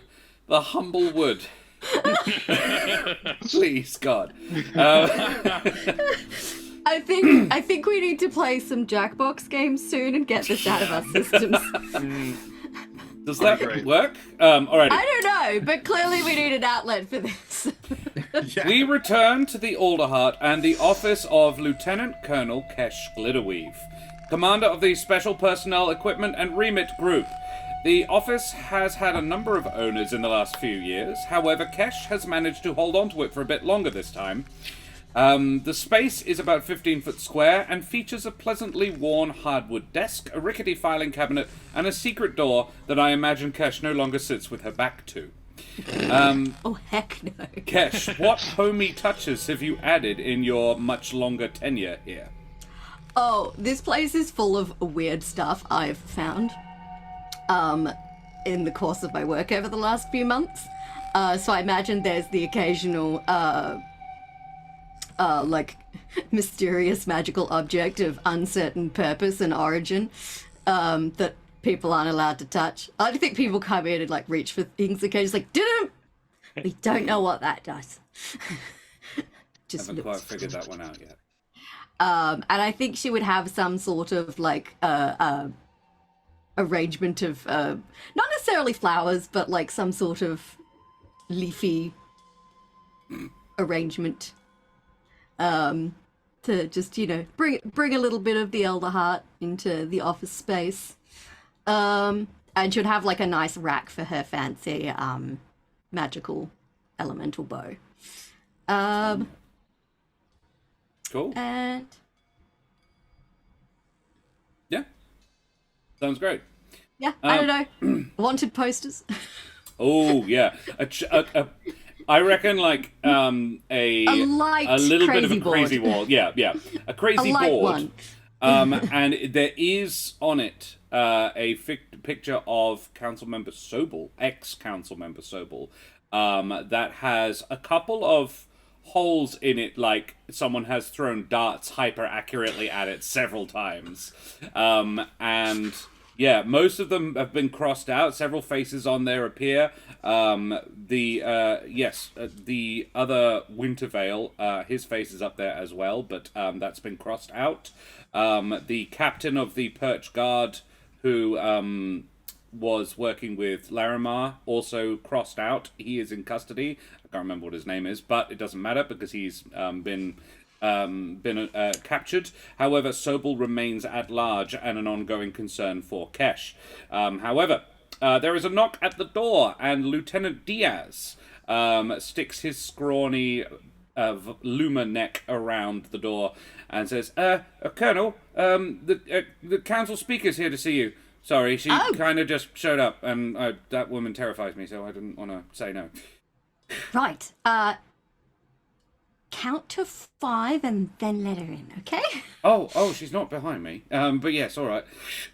[SPEAKER 1] the Humblewood. Please, God.
[SPEAKER 4] I think we need to play some Jackbox games soon and get this out of our systems.
[SPEAKER 1] Does that work? All right.
[SPEAKER 4] I don't know, but clearly we need an outlet for this.
[SPEAKER 3] Yeah.
[SPEAKER 1] We return to the Alderheart and the office of Lieutenant Colonel Kesh Glitterweave, commander of the Special Personnel Equipment and Remit Group. The office has had a number of owners in the last few years. However, Kesh has managed to hold on to it for a bit longer this time. The space is about 15 foot square and features a pleasantly worn hardwood desk, a rickety filing cabinet, and a secret door that I imagine Kesh no longer sits with her back to.
[SPEAKER 4] Oh, heck no.
[SPEAKER 1] Kesh, what homey touches have you added in your much longer tenure here?
[SPEAKER 4] Oh, this place is full of weird stuff I've found in the course of my work over the last few months. So I imagine there's the occasional like mysterious magical object of uncertain purpose and origin that people aren't allowed to touch. I think people come in and like reach for things occasionally, like, didn't we don't know what that does. Just
[SPEAKER 1] Haven't quite figured that one out yet.
[SPEAKER 4] And I think she would have some sort of like arrangement of not necessarily flowers, but like some sort of leafy arrangement to just, you know, bring a little bit of the Elder Heart into the office space. And she'd have like a nice rack for her fancy magical elemental bow.
[SPEAKER 1] Cool.
[SPEAKER 4] And
[SPEAKER 1] Yeah. Sounds great.
[SPEAKER 4] yeah, I don't know. Wanted posters.
[SPEAKER 1] Oh, yeah. I reckon like a
[SPEAKER 4] light
[SPEAKER 1] little bit of a
[SPEAKER 4] crazy
[SPEAKER 1] crazy
[SPEAKER 4] board.
[SPEAKER 1] wall. Yeah. A crazy
[SPEAKER 4] A light
[SPEAKER 1] board.
[SPEAKER 4] one.
[SPEAKER 1] And there is on it a picture of Council Member Sobel, ex-Council Member Sobel, that has a couple of holes in it, like someone has thrown darts hyper accurately at it several times. And yeah, most of them have been crossed out. Several faces on there appear. The other Wintervale, his face is up there as well, but that's been crossed out. The captain of the Perch Guard, who was working with Larimar, also crossed out. He is in custody. I can't remember what his name is, but it doesn't matter because he's been captured. However, Sobel remains at large and an ongoing concern for Kesh. However, there is a knock at the door, and Lieutenant Diaz sticks his scrawny luma neck around the door and says, Colonel, the council speaker's here to see you. Sorry, she kind of just showed up, and that woman terrifies me, so I didn't want to say no.
[SPEAKER 4] Right. Count to 5 and then let her in, okay?
[SPEAKER 1] Oh, she's not behind me. But yes, all right.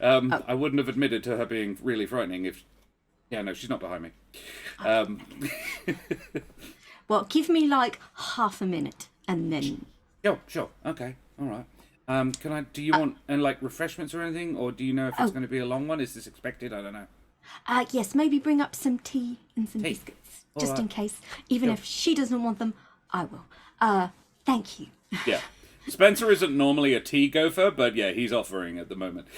[SPEAKER 1] I wouldn't have admitted to her being really frightening if... Yeah, no, she's not behind me.
[SPEAKER 4] Well, give me like half a minute and then...
[SPEAKER 1] Sure. Okay, all right. Do you want like refreshments or anything, or do you know if it's going to be a long one? Is this expected? I don't know.
[SPEAKER 4] Yes, maybe bring up some tea and some
[SPEAKER 1] Tea.
[SPEAKER 4] biscuits,
[SPEAKER 1] All
[SPEAKER 4] just
[SPEAKER 1] right.
[SPEAKER 4] in case. Even
[SPEAKER 1] Sure.
[SPEAKER 4] if she doesn't want them, I will. Thank you.
[SPEAKER 1] Yeah. Spencer isn't normally a tea gopher, but yeah, he's offering at the moment.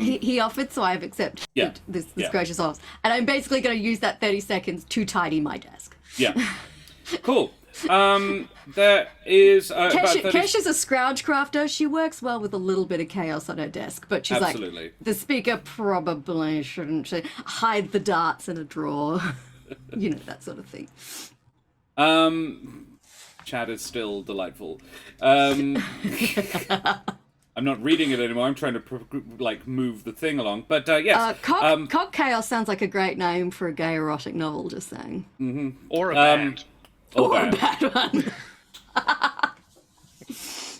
[SPEAKER 4] He offered, so I have accepted this
[SPEAKER 1] Yeah.
[SPEAKER 4] gracious offer. And I'm basically going to use that 30 seconds to tidy my desk.
[SPEAKER 1] Yeah. Cool. There is about 30...
[SPEAKER 4] Kesh is a scrouge crafter. She works well with a little bit of chaos on her desk, but she's
[SPEAKER 1] Absolutely.
[SPEAKER 4] like, the speaker probably shouldn't hide the darts in a drawer. You know, that sort of thing.
[SPEAKER 1] Chat is still delightful. I'm not reading it anymore. I'm trying to move the thing along. But yes.
[SPEAKER 4] Cock Chaos sounds like a great name for a gay erotic novel, just saying.
[SPEAKER 5] Or a band.
[SPEAKER 1] Or
[SPEAKER 4] Or a
[SPEAKER 1] bad.
[SPEAKER 4] bad one.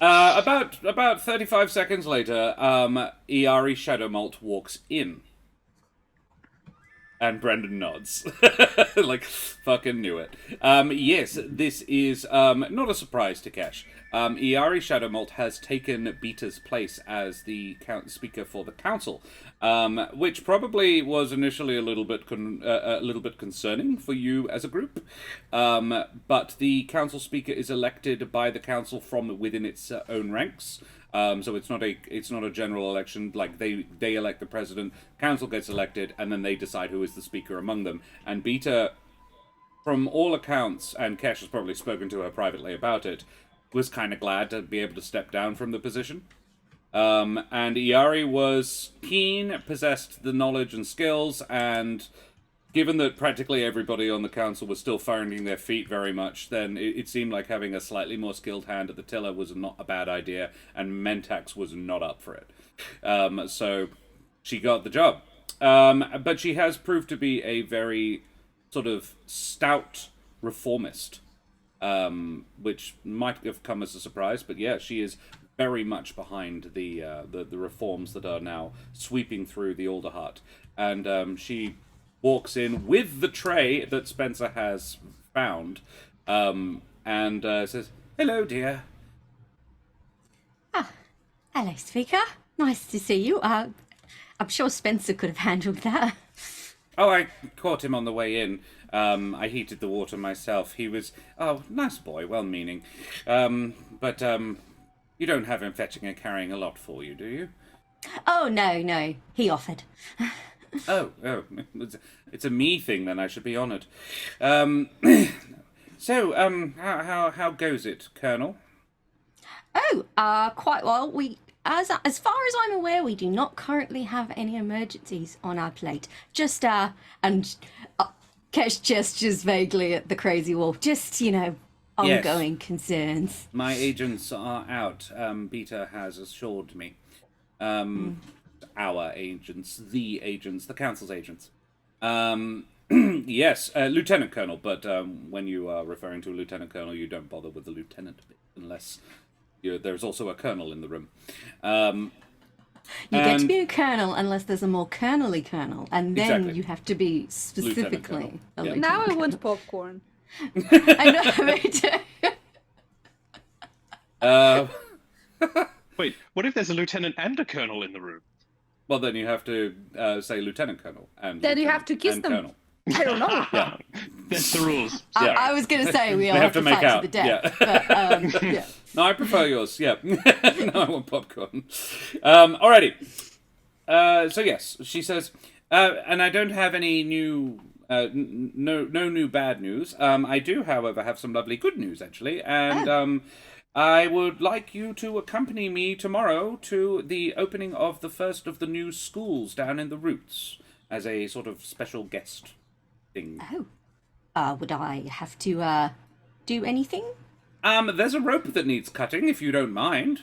[SPEAKER 1] About 35 seconds later, Iari Shadowmalt walks in. And Brendan nods. Like, fucking knew it. Yes, this is not a surprise to Kesh. Iari Shadowmalt has taken Beta's place as the speaker for the council, which probably was initially a little bit concerning for you as a group. But the council speaker is elected by the council from within its own ranks. So it's not a general election. Like they elect the president, council gets elected, and then they decide who is the speaker among them. And Beta, from all accounts, and Kesh has probably spoken to her privately about it, was kind of glad to be able to step down from the position. And Iari was keen, possessed the knowledge and skills, and given that practically everybody on the council was still finding their feet very much, then it seemed like having a slightly more skilled hand at the tiller was not a bad idea, and Mentax was not up for it. So she got the job. But she has proved to be a very sort of stout reformist, which might have come as a surprise, but yeah, she is very much behind the reforms that are now sweeping through the Alderheart. And she walks in with the tray that Spencer has found, and says, "Hello, dear."
[SPEAKER 4] Hello, Speaker. Nice to see you. I'm sure Spencer could have handled that.
[SPEAKER 1] Oh, I caught him on the way in. I heated the water myself. He was, nice boy, well-meaning. But you don't have him fetching and carrying a lot for you, do you?
[SPEAKER 4] Oh, no. He offered.
[SPEAKER 1] Oh, it's a me thing, then. I should be honoured. So, how goes it, Colonel?
[SPEAKER 4] Oh, quite well. As far as I'm aware, we do not currently have any emergencies on our plate. Just, and Kesh gestures vaguely at the crazy wolf. Just, ongoing concerns.
[SPEAKER 1] My agents are out. Beta has assured me. Our agents, the council's agents. Yes, Lieutenant Colonel, but when you are referring to a Lieutenant Colonel, you don't bother with the lieutenant bit, unless there's also a colonel in the room.
[SPEAKER 4] You get to be a colonel unless there's a more colonel-y colonel, and then
[SPEAKER 1] Exactly.
[SPEAKER 4] you have to be specifically a lieutenant.
[SPEAKER 2] Now I want popcorn.
[SPEAKER 4] I know, me too.
[SPEAKER 5] Wait, what if there's a lieutenant and a colonel in the room?
[SPEAKER 1] Well, then you have to say Lieutenant Colonel. And
[SPEAKER 2] Then you
[SPEAKER 1] Lieutenant
[SPEAKER 2] have to kiss
[SPEAKER 1] and
[SPEAKER 2] them.
[SPEAKER 1] Colonel.
[SPEAKER 2] I don't know.
[SPEAKER 1] Yeah.
[SPEAKER 5] That's the rules.
[SPEAKER 1] Yeah.
[SPEAKER 4] I was going to say we all
[SPEAKER 1] They
[SPEAKER 4] have to
[SPEAKER 1] make
[SPEAKER 4] fight
[SPEAKER 1] out.
[SPEAKER 4] to the death.
[SPEAKER 1] Yeah.
[SPEAKER 4] But, yeah.
[SPEAKER 1] No, I prefer yours. Yeah. No, I want popcorn. Alrighty. So yes, she says, and I don't have any new, no new bad news. I do, however, have some lovely good news actually, and I would like you to accompany me tomorrow to the opening of the first of the new schools down in the Roots as a sort of special guest thing.
[SPEAKER 4] Oh. Would I have to do anything?
[SPEAKER 1] There's a rope that needs cutting, if you don't mind.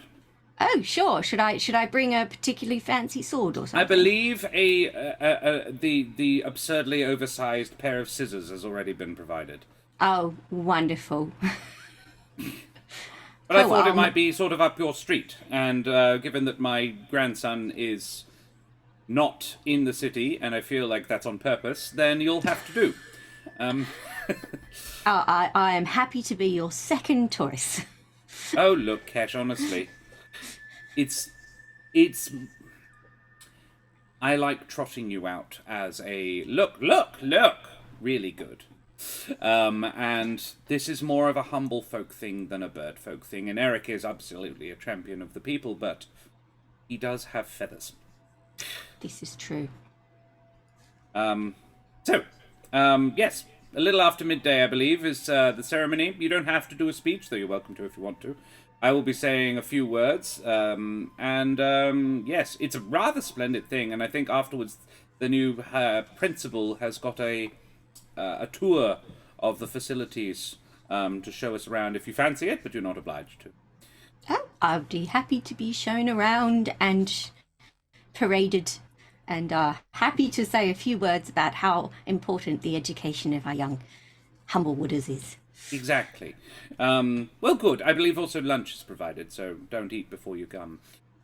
[SPEAKER 4] Oh, sure. Should I bring a particularly fancy sword or something?
[SPEAKER 1] I believe the absurdly oversized pair of scissors has already been provided.
[SPEAKER 4] Oh, wonderful.
[SPEAKER 1] But I thought it might be sort of up your street, and given that my grandson is not in the city, and I feel like that's on purpose, then you'll have to do.
[SPEAKER 4] I am happy to be your second choice.
[SPEAKER 1] Oh, look, Kesh, honestly. It's... I like trotting you out as a... Look! Really good. And this is more of a humble folk thing than a bird folk thing. And Ereq is absolutely a champion of the people, but he does have feathers.
[SPEAKER 4] This is true.
[SPEAKER 1] Yes, a little after midday, I believe, is the ceremony. You don't have to do a speech, though you're welcome to if you want to. I will be saying a few words, yes, it's a rather splendid thing, and I think afterwards the new principal has got a tour of the facilities to show us around if you fancy it, but you're not obliged to.
[SPEAKER 4] Oh, I'd be happy to be shown around and paraded, and happy to say a few words about how important the education of our young Humblewooders is.
[SPEAKER 1] Exactly. Well, good. I believe also lunch is provided, so don't eat before you come.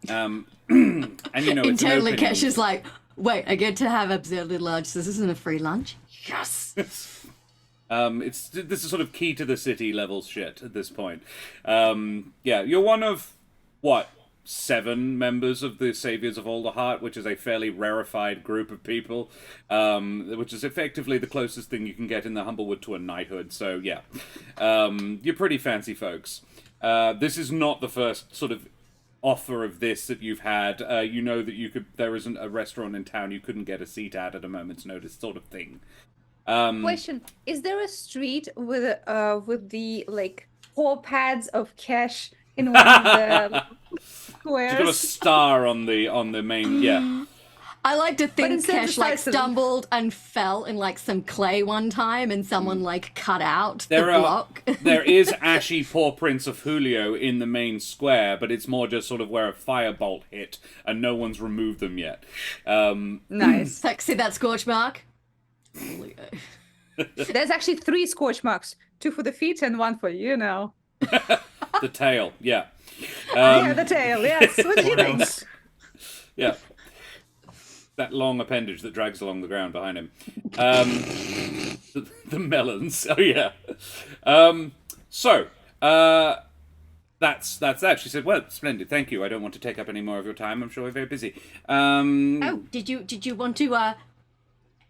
[SPEAKER 1] And you know, it's an
[SPEAKER 4] Internally,
[SPEAKER 1] opening.
[SPEAKER 4] Kesh is like, wait, I get to have absurdly large. This isn't a free lunch. Yes.
[SPEAKER 1] This is sort of key to the city level shit at this point. Yeah, you're one of what 7 members of the Saviors of Alderheart, which is a fairly rarefied group of people, which is effectively the closest thing you can get in the Humblewood to a knighthood. So yeah, you're pretty fancy folks. This is not the first sort of offer of this that you've had. You know that there isn't a restaurant in town you couldn't get a seat at a moment's notice, sort of thing.
[SPEAKER 2] Question: is there a street with the like 4 pads of Kesh in one of the squares?
[SPEAKER 1] You've got a star on the main. Yeah.
[SPEAKER 4] I like to think
[SPEAKER 2] instead of
[SPEAKER 4] Kesh like
[SPEAKER 2] slices-
[SPEAKER 4] stumbled and fell in like some clay one time, and someone like cut out the block.
[SPEAKER 1] There is ashy paw prints of Julio in the main square, but it's more just sort of where a firebolt hit, and no one's removed them yet.
[SPEAKER 2] Nice.
[SPEAKER 4] Like, see that scorch mark? Julio.
[SPEAKER 2] There's actually 3 scorch marks, 2 for the feet and 1 for you now.
[SPEAKER 1] The tail, yeah.
[SPEAKER 2] Yeah, the tail. Yes. What did you
[SPEAKER 3] What
[SPEAKER 2] think?
[SPEAKER 3] else?
[SPEAKER 1] Yeah. That long appendage that drags along the ground behind him. The melons. Oh, yeah. That's that. She said, well, splendid, thank you. I don't want to take up any more of your time. I'm sure you're very busy.
[SPEAKER 4] Oh, did you want to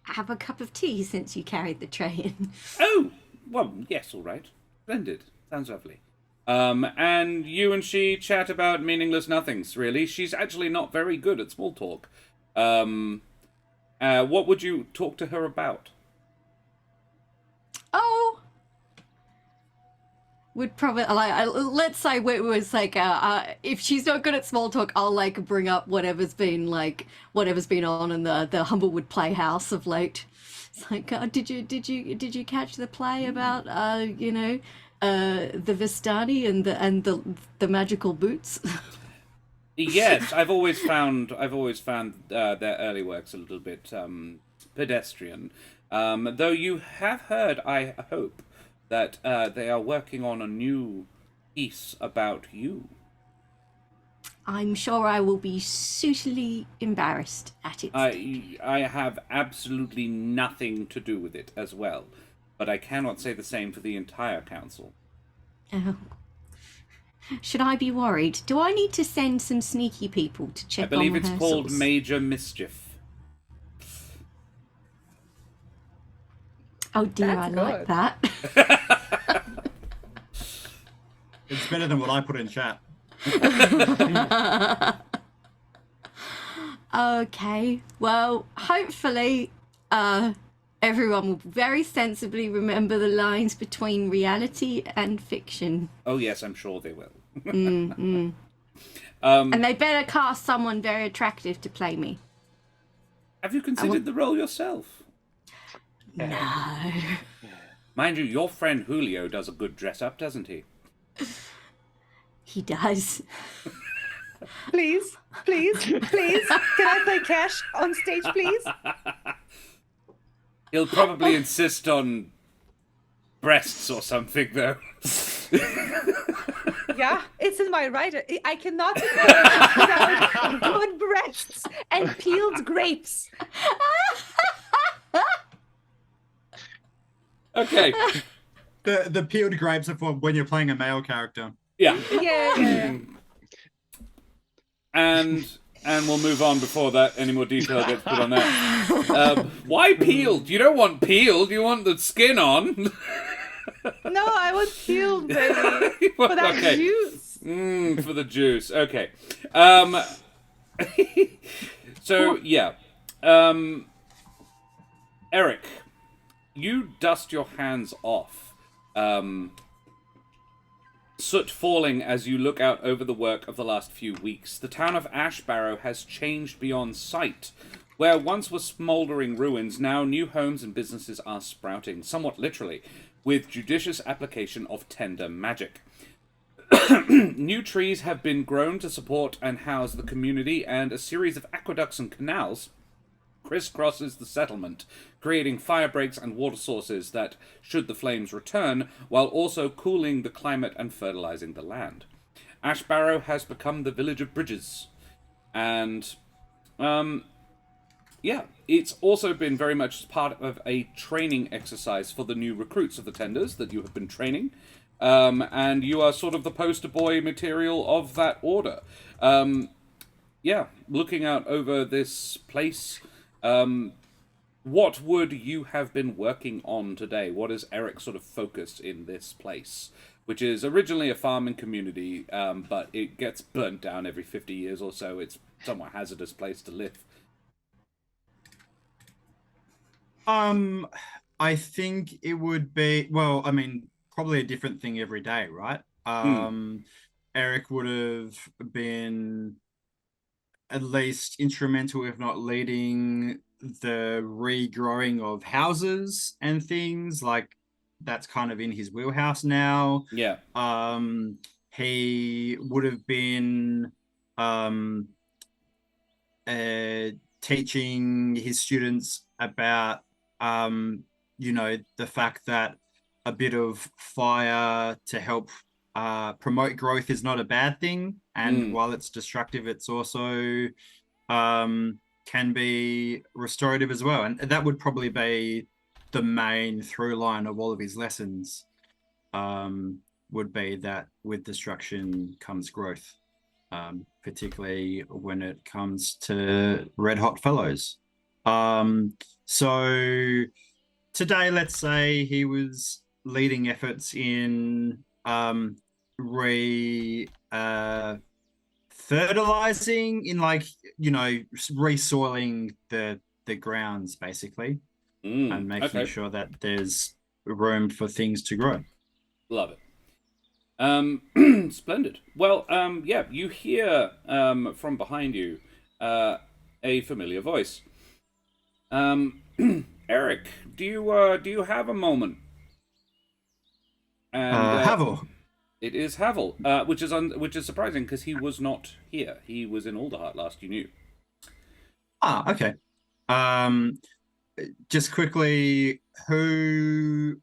[SPEAKER 4] have a cup of tea since you carried the tray in?
[SPEAKER 1] Oh, well, yes, all right. Splendid. Sounds lovely. And you and she chat about meaningless nothings, really. She's actually not very good at small talk. What would you talk to her about?
[SPEAKER 4] Oh, would probably like let's say it was like if she's not good at small talk, I'll like bring up whatever's been on in the Humblewood Playhouse of late. It's like, did you catch the play about the Vistani and the magical boots?
[SPEAKER 1] Yes, I've always found their early works a little bit pedestrian. Though you have heard, I hope, that they are working on a new piece about you.
[SPEAKER 4] I'm sure I will be suitably embarrassed at it.
[SPEAKER 1] I have absolutely nothing to do with it as well, but I cannot say the same for the entire council.
[SPEAKER 4] Oh. Should I be worried? Do I need to send some sneaky people to check on
[SPEAKER 1] I believe
[SPEAKER 4] rehearsals?
[SPEAKER 1] it's called Major Mischief.
[SPEAKER 4] Oh dear,
[SPEAKER 2] That's
[SPEAKER 4] I like
[SPEAKER 2] good.
[SPEAKER 4] that.
[SPEAKER 3] It's better than what I put in chat.
[SPEAKER 4] Okay, well, hopefully everyone will very sensibly remember the lines between reality and fiction.
[SPEAKER 1] Oh yes, I'm sure they will.
[SPEAKER 4] And they better cast someone very attractive to play me.
[SPEAKER 1] Have you considered the role yourself?
[SPEAKER 4] No.
[SPEAKER 1] Mind you, your friend Julio does a good dress-up, doesn't he?
[SPEAKER 4] He does.
[SPEAKER 2] Please. Can I play Kesh on stage, please?
[SPEAKER 1] He'll probably insist on breasts or something, though.
[SPEAKER 2] Yeah, it's in my writer. I cannot play without good breasts and peeled grapes.
[SPEAKER 1] Okay.
[SPEAKER 3] The peeled grapes are for when you're playing a male character.
[SPEAKER 1] Yeah.
[SPEAKER 2] Yeah.
[SPEAKER 1] And we'll move on before that any more detail gets put on that. Why peeled? You don't want peeled. You want the skin on.
[SPEAKER 2] No, I want peeled, baby. For that
[SPEAKER 1] Okay.
[SPEAKER 2] juice.
[SPEAKER 1] For the juice. Okay. So, yeah. Ereq, you dust your hands off. Soot falling as you look out over the work of the last few weeks. The town of Ashbarrow has changed beyond sight. Where once were smouldering ruins, now new homes and businesses are sprouting, somewhat literally, with judicious application of tender magic. New trees have been grown to support and house the community, and a series of aqueducts and canals crisscrosses the settlement, creating fire breaks and water sources that, should the flames return, while also cooling the climate and fertilizing the land. Ash Barrow has become the village of bridges. And, yeah, it's also been very much part of a training exercise for the new recruits of the Tenders that you have been training. And you are sort of the poster boy material of that order. Yeah, looking out over this place, what would you have been working on today? What is Ereq sort of focused in this place? Which is originally a farming community, but it gets burnt down every 50 years or so. It's a somewhat hazardous place to live.
[SPEAKER 3] I think it would be, well, I mean, probably a different thing every day, right? Ereq would have been at least instrumental, if not leading, the regrowing of houses and things. Like, that's kind of in his wheelhouse now.
[SPEAKER 1] Yeah.
[SPEAKER 3] He would have been teaching his students about the fact that a bit of fire to help promote growth is not a bad thing, and while it's destructive, it's also can be restorative as well. And that would probably be the main through line of all of his lessons, would be that with destruction comes growth, particularly when it comes to red hot fellows. So today, let's say he was leading efforts in fertilizing, in resoiling the grounds, basically, and making sure that there's room for things to grow.
[SPEAKER 1] Love it. Splendid. Well, yeah, you hear from behind you a familiar voice. Ereq, do you have a moment? And
[SPEAKER 3] Havel.
[SPEAKER 1] It is Havel, which is surprising because he was not here. He was in Alderheart last you knew.
[SPEAKER 3] Okay. Just quickly, who's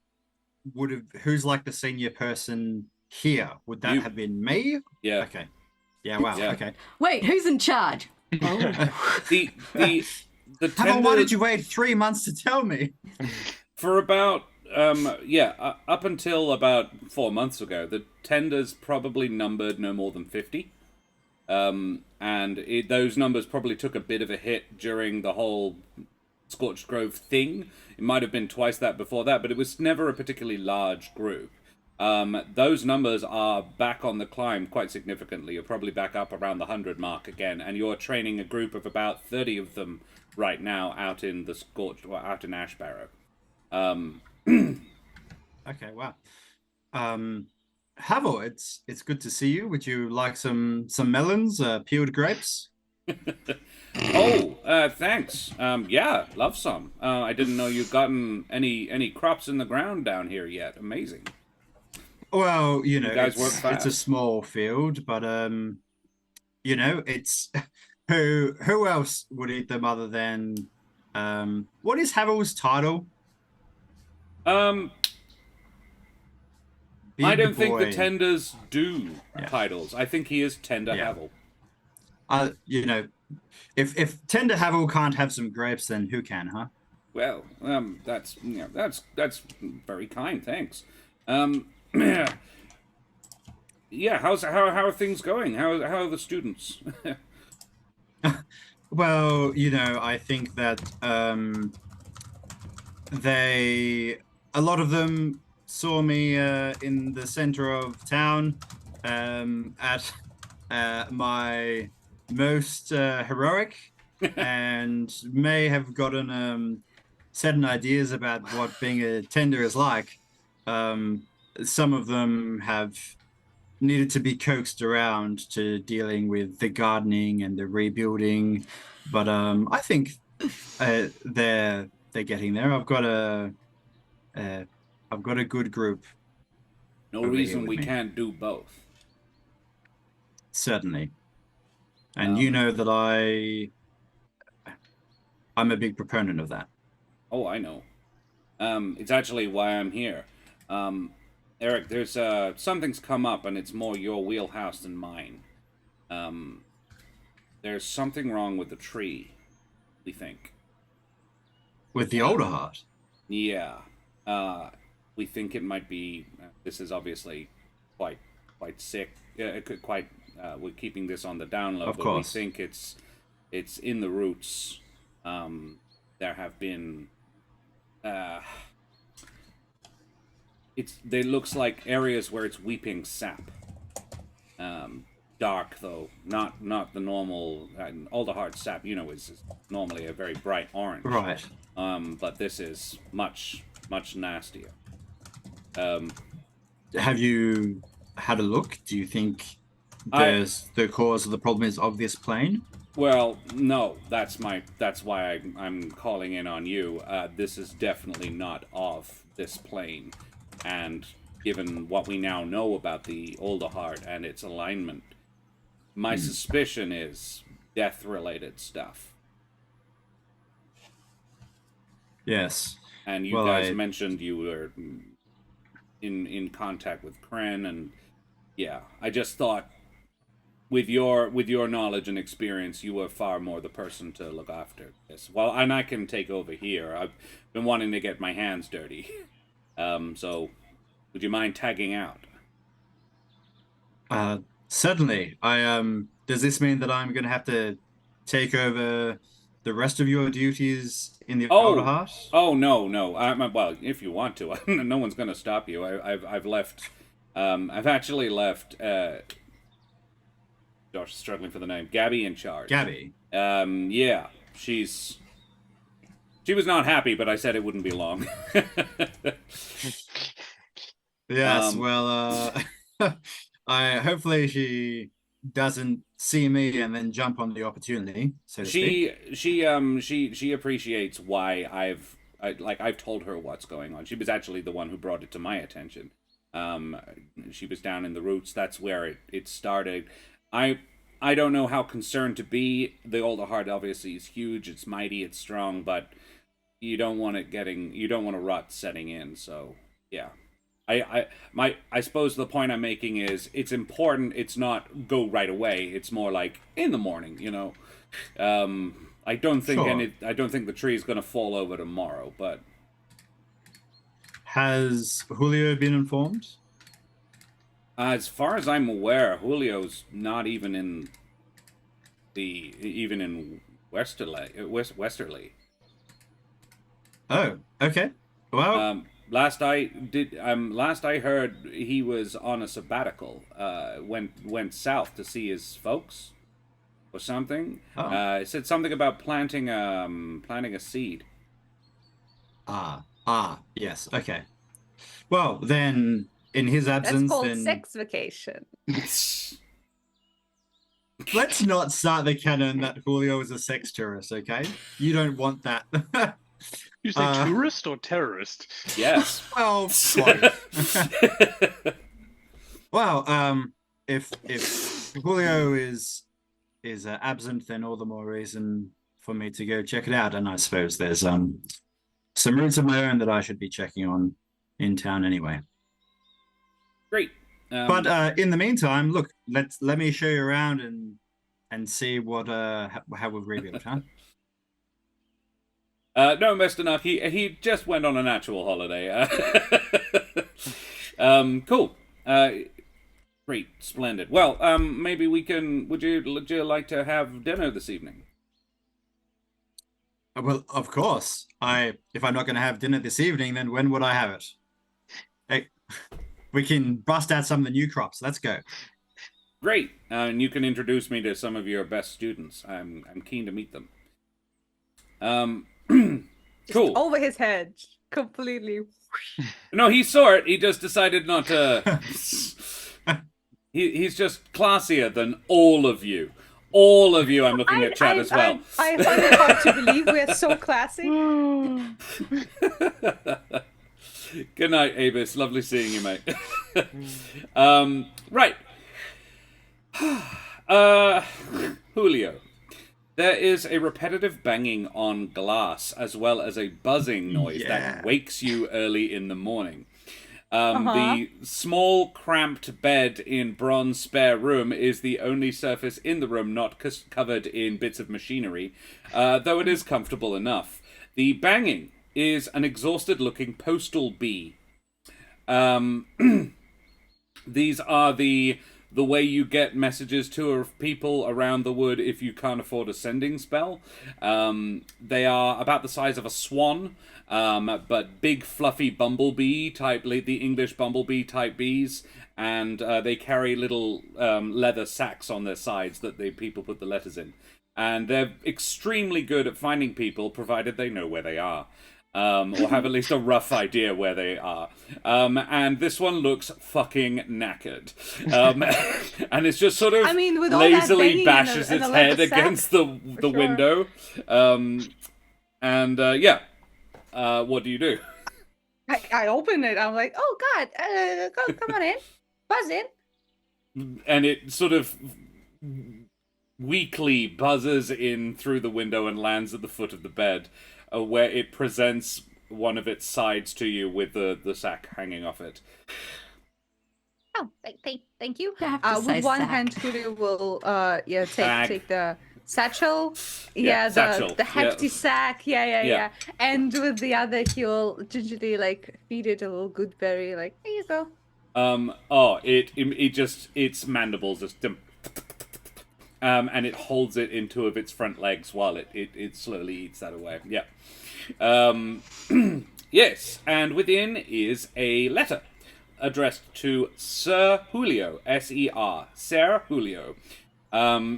[SPEAKER 3] like the senior person here? Would that have been me?
[SPEAKER 1] Yeah.
[SPEAKER 3] Okay. Yeah. Wow. Yeah. Okay.
[SPEAKER 4] Wait, who's in charge?
[SPEAKER 1] Oh. the
[SPEAKER 3] Havel, why did you wait 3 months to tell me?
[SPEAKER 1] For about up until about 4 months ago, the tenders probably numbered no more than 50. And those numbers probably took a bit of a hit during the whole Scorched Grove thing. It might have been twice that before that, but it was never a particularly large group. Those numbers are back on the climb quite significantly. You're probably back up around the 100 mark again, and you're training a group of about 30 of them right now out in the out in Ash Barrow.
[SPEAKER 3] Okay, wow. Havel, it's good to see you. Would you like some melons, peeled grapes?
[SPEAKER 1] Thanks. Yeah, love some. I didn't know you'd gotten any crops in the ground down here yet. Amazing.
[SPEAKER 3] Well,
[SPEAKER 1] you guys work fast.
[SPEAKER 3] It's a small field, but it's who else would eat them other than what is Havel's title?
[SPEAKER 1] I don't think the tenders do titles. I think he is Tender Havel.
[SPEAKER 3] If Tender Havel can't have some grapes, then who can, huh?
[SPEAKER 1] Well, that's very kind. Thanks. Yeah, how are things going? How are the students?
[SPEAKER 3] Well, I think that a lot of them saw me in the center of town at my most heroic, and may have gotten certain ideas about what being a tender is like. Some of them have needed to be coaxed around to dealing with the gardening and the rebuilding, but I think they're getting there. I've got a good group.
[SPEAKER 1] No reason we can't do both.
[SPEAKER 3] Certainly. And you know that I'm a big proponent of that.
[SPEAKER 1] Oh, I know. It's actually why I'm here. Ereq, there's something's come up, and it's more your wheelhouse than mine. There's something wrong with the tree, we think.
[SPEAKER 3] With the older heart.
[SPEAKER 1] Yeah. We think it might be. This is obviously quite sick. Quite. We're keeping this on the down low,
[SPEAKER 3] Of
[SPEAKER 1] but
[SPEAKER 3] course.
[SPEAKER 1] we think it's in the roots. There have been. It looks like areas where it's weeping sap. Dark though, not the normal. Aldehyde sap, is normally a very bright orange.
[SPEAKER 3] Right.
[SPEAKER 1] But this is much nastier.
[SPEAKER 3] Have you had a look? Do you think the cause of the problem is of this plane?
[SPEAKER 1] Well, no. That's why I'm calling in on you. This is definitely not of this plane, and given what we now know about the Aldehyde and its alignment, my suspicion is death-related stuff.
[SPEAKER 3] Yes.
[SPEAKER 1] And you guys mentioned you were in contact with Kren, and yeah, I just thought with your knowledge and experience, you were far more the person to look after this. Well, and I can take over here. I've been wanting to get my hands dirty. So would you mind tagging out?
[SPEAKER 3] Certainly. Does this mean that I'm going to have to take over the rest of your duties in the Older Heart?
[SPEAKER 1] Oh no. Well, if you want to, no one's going to stop you. I've left. I've actually left. Josh is struggling for the name. Gabby in charge.
[SPEAKER 3] Gabby.
[SPEAKER 1] Yeah, she was not happy, but I said it wouldn't be long.
[SPEAKER 3] Yes. Well, hopefully she doesn't see me and then jump on the opportunity. So to speak.
[SPEAKER 1] She appreciates why I've told her what's going on. She was actually the one who brought it to my attention. She was down in the roots. That's where it started. I don't know how concerned to be. The Older Heart obviously is huge. It's mighty. It's strong, but you don't want a rut setting in. So yeah. I suppose the point I'm making is it's important. It's not go right away. It's more like in the morning, I don't think I don't think the tree is going to fall over tomorrow. But
[SPEAKER 3] has Julio been informed?
[SPEAKER 1] As far as I'm aware, Julio's not even in Westerly.
[SPEAKER 3] Oh, okay. Well,
[SPEAKER 1] last I heard, he was on a sabbatical. Went south to see his folks, or something.
[SPEAKER 3] Oh.
[SPEAKER 1] It said something about planting a seed.
[SPEAKER 3] Yes. Okay. Well, then, in his absence,
[SPEAKER 2] That's called
[SPEAKER 3] then
[SPEAKER 2] sex vacation.
[SPEAKER 3] let's not start the canon that Julio is a sex tourist. Okay, you don't want that.
[SPEAKER 5] You say tourist or terrorist?
[SPEAKER 1] Yes.
[SPEAKER 3] Well, well, if Julio is absent, then all the more reason for me to go check it out. And I suppose there's some routes of my own that I should be checking on in town anyway.
[SPEAKER 1] Great.
[SPEAKER 3] But in the meantime, look, let me show you around and see what how we've rebuilt, huh?
[SPEAKER 1] No, Mr. Nuck, he just went on a natural holiday. Cool. Great, splendid. Well, maybe we can. Would you like to have dinner this evening?
[SPEAKER 3] Well, of course. If I'm not going to have dinner this evening, then when would I have it? Hey, we can bust out some of the new crops. Let's go.
[SPEAKER 1] Great, and you can introduce me to some of your best students. I'm keen to meet them. Cool.
[SPEAKER 2] Just over his head, completely.
[SPEAKER 1] No, he saw it. He just decided not to. He's just classier than all of you. All of you. I'm looking at chat as well.
[SPEAKER 2] I find it hard to believe we are so classy.
[SPEAKER 1] Good night, Avis. Lovely seeing you, mate. Right. Julio. There is a repetitive banging on glass, as well as a buzzing noise that wakes you early in the morning. The small, cramped bed in Bron's spare room is the only surface in the room not covered in bits of machinery, though it is comfortable enough. The banging is an exhausted-looking postal bee. These are the way you get messages to people around the wood if you can't afford a sending spell. They are about the size of a swan, but big fluffy bumblebee type, the English bumblebee type bees, and they carry little leather sacks on their sides that the people put the letters in. And they're extremely good at finding people, provided they know where they are. Or have at least a rough idea where they are. And this one looks fucking knackered. And it's just sort of
[SPEAKER 2] with all that
[SPEAKER 1] lazily
[SPEAKER 2] banging
[SPEAKER 1] bashes
[SPEAKER 2] and
[SPEAKER 1] its
[SPEAKER 2] the
[SPEAKER 1] head
[SPEAKER 2] leather sack,
[SPEAKER 1] against the
[SPEAKER 2] sure.
[SPEAKER 1] window. What do you do?
[SPEAKER 2] I open it. I'm like, oh God, come on in, buzz in.
[SPEAKER 1] And it sort of weakly buzzes in through the window and lands at the foot of the bed, where it presents one of its sides to you with the sack hanging off it.
[SPEAKER 2] Oh, thank you.
[SPEAKER 4] You have to say
[SPEAKER 2] With one
[SPEAKER 4] sack.
[SPEAKER 2] hand, Julio will
[SPEAKER 1] Bag.
[SPEAKER 2] take the satchel.
[SPEAKER 1] Yeah,
[SPEAKER 2] the
[SPEAKER 1] satchel,
[SPEAKER 2] hefty
[SPEAKER 1] yeah.
[SPEAKER 2] sack. Yeah. And with the other, he'll gingerly feed it a little good berry. Like, here you go.
[SPEAKER 1] Its mandibles just and it holds it in two of its front legs while it slowly eats that away. Yeah. Yes, and within is a letter addressed to Sir Julio, S-E-R, Sir Julio. In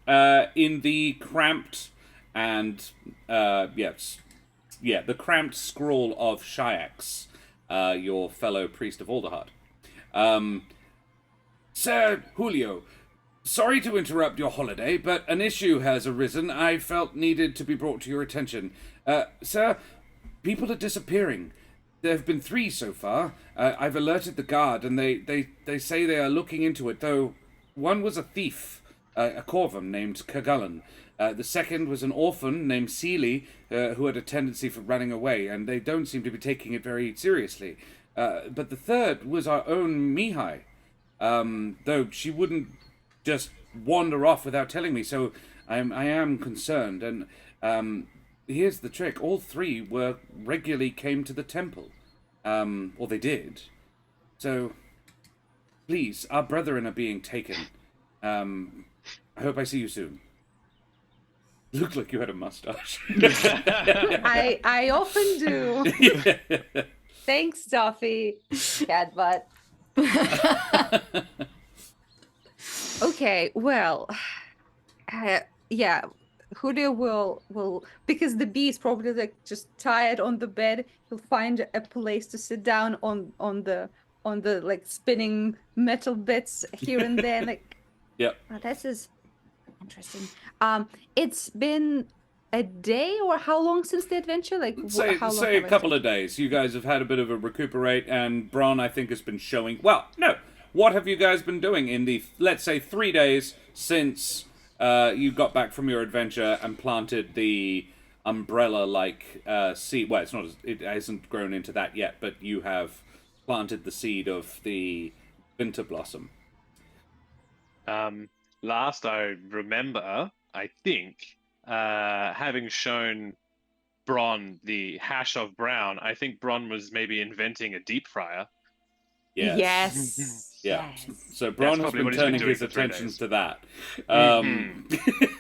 [SPEAKER 1] the cramped and the cramped scrawl of Shayax, your fellow priest of Alderheart. Sir Julio, sorry to interrupt your holiday, but an issue has arisen I felt needed to be brought to your attention. Sir, people are disappearing. There have been 3 so far. I've alerted the guard, and they say they are looking into it, though one was a thief, a Corvum named Kergullen. The second was an orphan named Seeley, who had a tendency for running away, and they don't seem to be taking it very seriously. But the third was our own Mihai, though she wouldn't just wander off without telling me, so I am concerned. And here's the trick: all 3 regularly came to the temple, or they did. So, please, our brethren are being taken. I hope I see you soon. Looked like you had a mustache.
[SPEAKER 2] I often do. Thanks, Duffy. Cat butt. Okay, well, Julio will because the bee is probably just tired on the bed. He'll find a place to sit down on the spinning metal bits here and there.
[SPEAKER 1] Yep.
[SPEAKER 2] Oh, this is interesting. It's been a day, or how long since the adventure? How long
[SPEAKER 1] Say a couple of days. You guys have had a bit of a recuperate, and Bron, I think, has been showing. Well, no. What have you guys been doing in the, let's say, 3 days since you got back from your adventure and planted the umbrella-like seed? Well, it hasn't grown into that yet, but you have planted the seed of the winter blossom.
[SPEAKER 5] Last I remember, I think, having shown Bron the hash of brown, I think Bron was maybe inventing a deep fryer.
[SPEAKER 2] Yes.
[SPEAKER 1] Yeah.
[SPEAKER 2] Yes.
[SPEAKER 1] So Bron has
[SPEAKER 5] probably
[SPEAKER 1] been
[SPEAKER 5] what he's been
[SPEAKER 1] turning
[SPEAKER 5] doing
[SPEAKER 1] his
[SPEAKER 5] for 3
[SPEAKER 1] attention
[SPEAKER 5] days.
[SPEAKER 1] to that.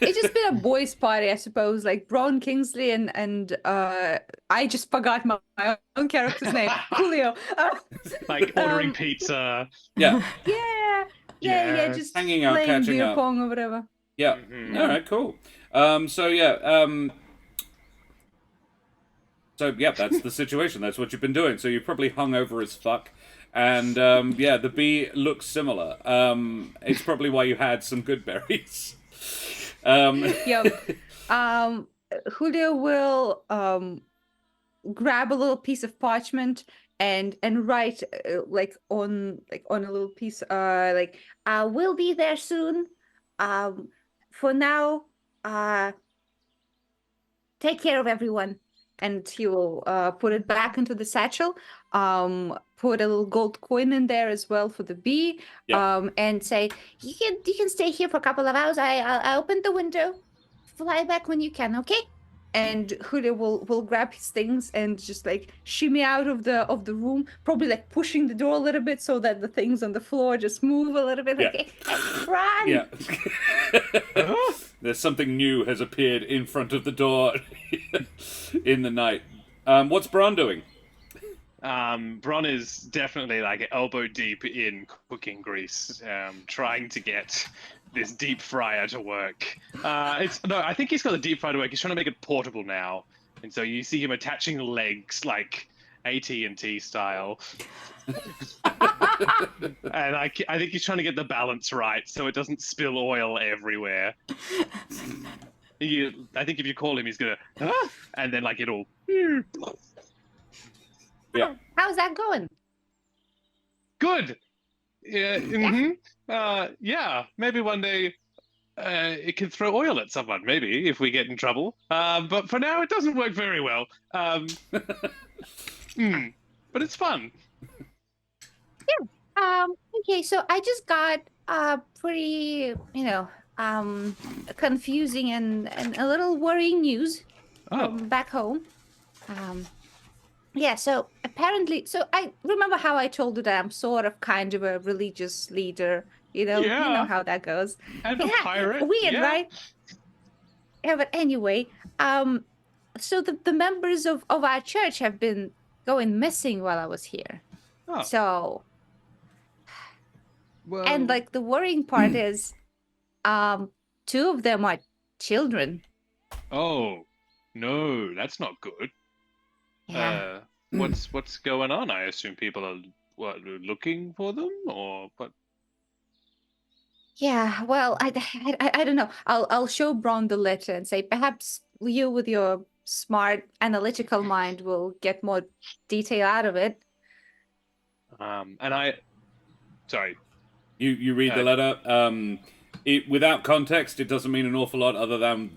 [SPEAKER 2] It's just been a boys' party, I suppose. Like Bron, Kingsley, and I just forgot my own character's name, Julio.
[SPEAKER 5] Like ordering pizza.
[SPEAKER 1] Yeah.
[SPEAKER 2] Yeah. Just
[SPEAKER 1] Hanging out,
[SPEAKER 2] playing
[SPEAKER 1] catching
[SPEAKER 2] beer
[SPEAKER 1] up.
[SPEAKER 2] pong or whatever.
[SPEAKER 1] Yeah. All right. Cool. So that's the situation. That's what you've been doing. So you're probably hungover as fuck. And the bee looks similar. It's probably why you had some good berries.
[SPEAKER 2] Yep. Julio will grab a little piece of parchment and write on a little piece we'll be there soon. For now, take care of everyone. And he will put it back into the satchel, put a little gold coin in there as well for the bee, and say, you can stay here for a couple of hours. I open the window, fly back when you can, okay? And Julio will grab his things and just like shimmy out of the room, probably like pushing the door a little bit so that the things on the floor just move a little bit.
[SPEAKER 1] Yeah.
[SPEAKER 2] Okay, and run.
[SPEAKER 1] Yeah. There's something new has appeared in front of the door in the night. What's Bron doing?
[SPEAKER 5] Bron is definitely like elbow deep in cooking grease, trying to get this deep fryer to work. I think he's got the deep fryer to work. He's trying to make it portable now, and so you see him attaching legs like AT&T style. And I think he's trying to get the balance right so it doesn't spill oil everywhere. I think if you call him, he's gonna, and then like it'll.
[SPEAKER 1] Yeah.
[SPEAKER 2] How's that going?
[SPEAKER 5] Good. Yeah. Mm-hmm. Yeah. Maybe one day it can throw oil at someone. Maybe if we get in trouble. But for now, it doesn't work very well. But it's fun.
[SPEAKER 2] Okay, so I just got pretty, confusing and a little worrying news from back home. Yeah, so apparently, so I remember how I told you that I'm sort of kind of a religious leader, you know how that goes.
[SPEAKER 5] And a pirate.
[SPEAKER 2] Weird,
[SPEAKER 5] yeah.
[SPEAKER 2] right? Yeah, but anyway, so the members of our church have been going missing while I was here.
[SPEAKER 5] Oh.
[SPEAKER 2] So,
[SPEAKER 5] Well,
[SPEAKER 2] and like the worrying part is, 2 of them are children.
[SPEAKER 5] Oh, no, that's not good.
[SPEAKER 2] Yeah.
[SPEAKER 5] What's going on? I assume people are looking for them, or what?
[SPEAKER 2] Yeah, well, I don't know. I'll show Bron the letter and say perhaps you, with your smart analytical mind, will get more detail out of it.
[SPEAKER 5] Sorry.
[SPEAKER 1] You read the letter. Without context, it doesn't mean an awful lot other than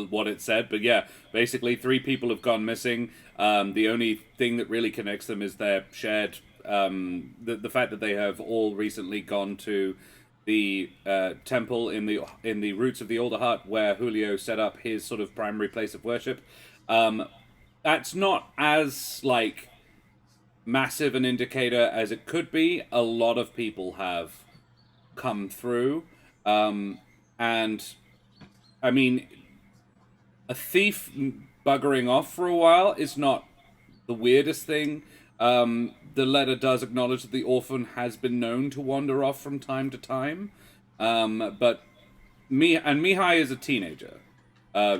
[SPEAKER 1] what it said. But yeah, basically 3 people have gone missing. The only thing that really connects them is their shared the fact that they have all recently gone to the temple in the roots of the Older Heart, where Julio set up his sort of primary place of worship. That's not as like massive an indicator as it could be. A lot of people have come through, and I mean, a thief buggering off for a while is not the weirdest thing. The letter does acknowledge that the orphan has been known to wander off from time to time, but Mihai is a teenager.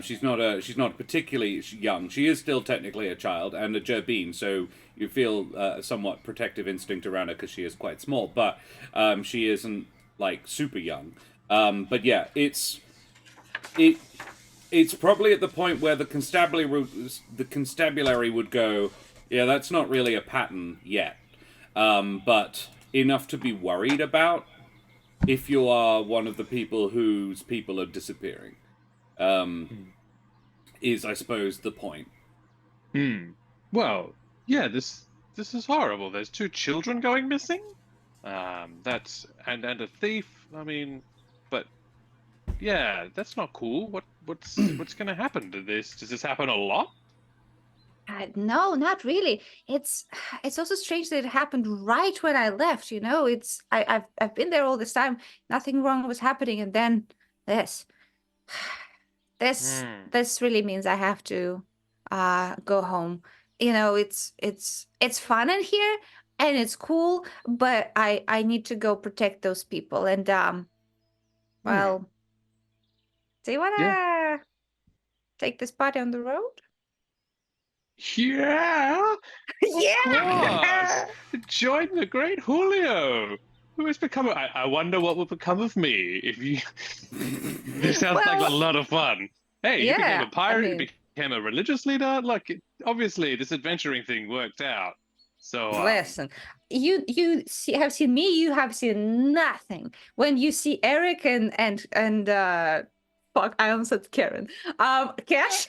[SPEAKER 1] She's not particularly young. She is still technically a child and a gerbine, so you feel a somewhat protective instinct around her because she is quite small, but she isn't like super young. But yeah, it's probably at the point where the constabulary would go, yeah, that's not really a pattern yet, but enough to be worried about if you are one of the people whose people are disappearing. Is, I suppose, the point.
[SPEAKER 5] Well, yeah, this is horrible. There's 2 children going missing. That's and a thief. I mean, but yeah, that's not cool. What's going to happen to this? Does this happen a lot?
[SPEAKER 2] No, not really. It's also strange that it happened right when I left. I've been there all this time. Nothing wrong was happening, and then this. This really means I have to go home. It's fun in here and it's cool, but I need to go protect those people. And well, do you wanna take this party on the road?
[SPEAKER 5] Yeah.
[SPEAKER 2] Yeah.
[SPEAKER 5] Join the great Julio, who has become. I wonder what will become of me if you. This sounds like a lot of fun. Hey, you became a pirate, you became a religious leader. Look, obviously, this adventuring thing worked out. So
[SPEAKER 2] listen, you have seen me. You have seen nothing. When you see Ereq and Fuck, I almost said Karen. Kesh,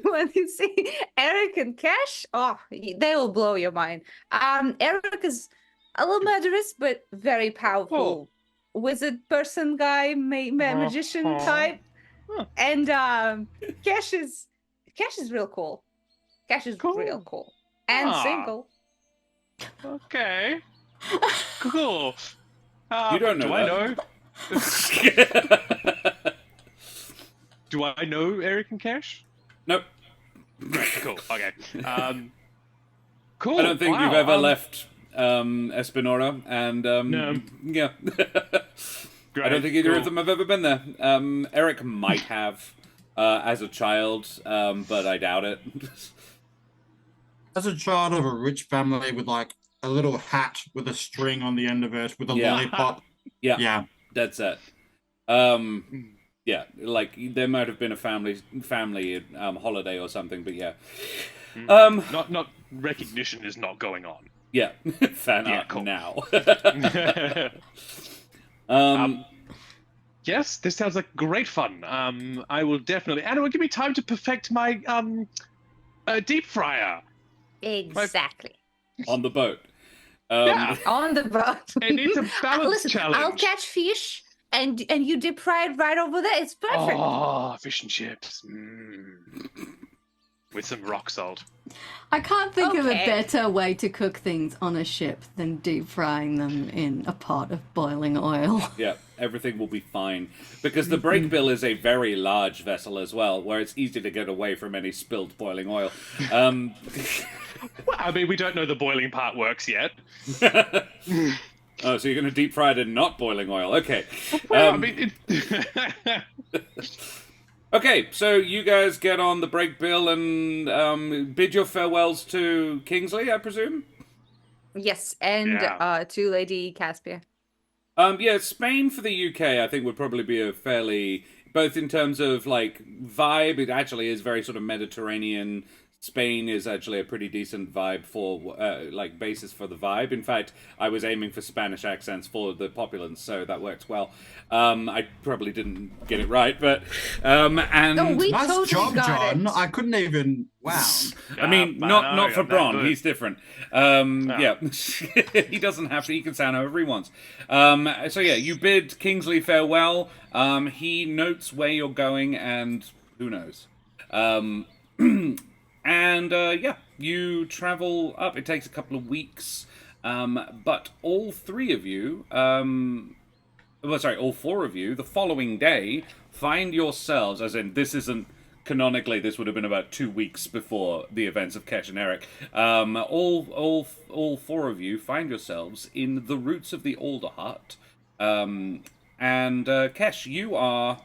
[SPEAKER 2] when you see Ereq and Kesh, they will blow your mind. Ereq is a little murderous, but very powerful wizard person guy, magician type,
[SPEAKER 5] Huh.
[SPEAKER 2] and Kesh is real cool. Kesh is real cool and single.
[SPEAKER 5] Okay. Cool.
[SPEAKER 1] You don't know
[SPEAKER 5] Do I
[SPEAKER 1] that.
[SPEAKER 5] know? Do I know Ereq and Kesh?
[SPEAKER 1] Nope.
[SPEAKER 5] Great. Cool. Okay. Cool.
[SPEAKER 1] I don't think
[SPEAKER 5] wow,
[SPEAKER 1] you've ever left Espinora, and
[SPEAKER 5] No.
[SPEAKER 1] yeah.
[SPEAKER 5] Great,
[SPEAKER 1] I don't think either
[SPEAKER 5] cool.
[SPEAKER 1] of them have ever been there. Ereq might have as a child, but I doubt it.
[SPEAKER 3] As a child of a rich family with like a little hat with a string on the end of it with a
[SPEAKER 1] Yeah.
[SPEAKER 3] lollipop.
[SPEAKER 1] Yeah,
[SPEAKER 3] Yeah.
[SPEAKER 1] dead set. Yeah, like there might have been a family holiday or something, but yeah.
[SPEAKER 5] Not recognition is not going on.
[SPEAKER 1] Yeah, fan
[SPEAKER 5] Yeah,
[SPEAKER 1] art
[SPEAKER 5] cool.
[SPEAKER 1] now.
[SPEAKER 5] Yes, this sounds like great fun. I will definitely, and it will give me time to perfect my deep fryer.
[SPEAKER 2] Exactly.
[SPEAKER 1] On the boat.
[SPEAKER 5] Yeah.
[SPEAKER 2] On the boat.
[SPEAKER 5] It needs a balance
[SPEAKER 2] Listen,
[SPEAKER 5] challenge.
[SPEAKER 2] I'll catch fish and you deep fry it right over there. It's perfect.
[SPEAKER 5] Oh, fish and chips. With some rock salt.
[SPEAKER 4] I can't think of a
[SPEAKER 2] Okay.
[SPEAKER 4] better way to cook things on a ship than deep frying them in a pot of boiling oil.
[SPEAKER 1] Yeah, everything will be fine. Because the break bill is a very large vessel as well, where it's easy to get away from any spilled boiling oil.
[SPEAKER 5] Well, I mean, we don't know the boiling part works yet.
[SPEAKER 1] Oh, so you're going to deep fry it in not boiling oil. Okay.
[SPEAKER 5] Well, I mean,
[SPEAKER 1] Okay, so you guys get on the break bill and bid your farewells to Kingsley, I presume?
[SPEAKER 2] Yes, and
[SPEAKER 5] Yeah.
[SPEAKER 2] to Lady Caspia.
[SPEAKER 1] Yeah, Spain for the UK, I think would probably be a fairly, both in terms of like vibe, it actually is very sort of Mediterranean. Spain is actually a pretty decent vibe for like basis for the vibe. In fact, I was aiming for Spanish accents for the populace, so that works well. I probably didn't get it right, but and
[SPEAKER 2] No, we
[SPEAKER 3] Nice
[SPEAKER 2] totally
[SPEAKER 3] job,
[SPEAKER 2] got
[SPEAKER 3] John.
[SPEAKER 2] it.
[SPEAKER 3] I couldn't even. Wow.
[SPEAKER 1] I mean, not for Bron. He's different. Yeah, he doesn't have to. He can sound however he wants. So yeah, you bid Kingsley farewell. He notes where you're going, and who knows. And yeah, you travel up. It takes a couple of weeks, but all three of you, all four of you, the following day find yourselves. As in, this isn't. Canonically, this would have been about 2 weeks before the events of Kesh and Ereq. All four of you find yourselves in the roots of the Alderheart. And Kesh, you are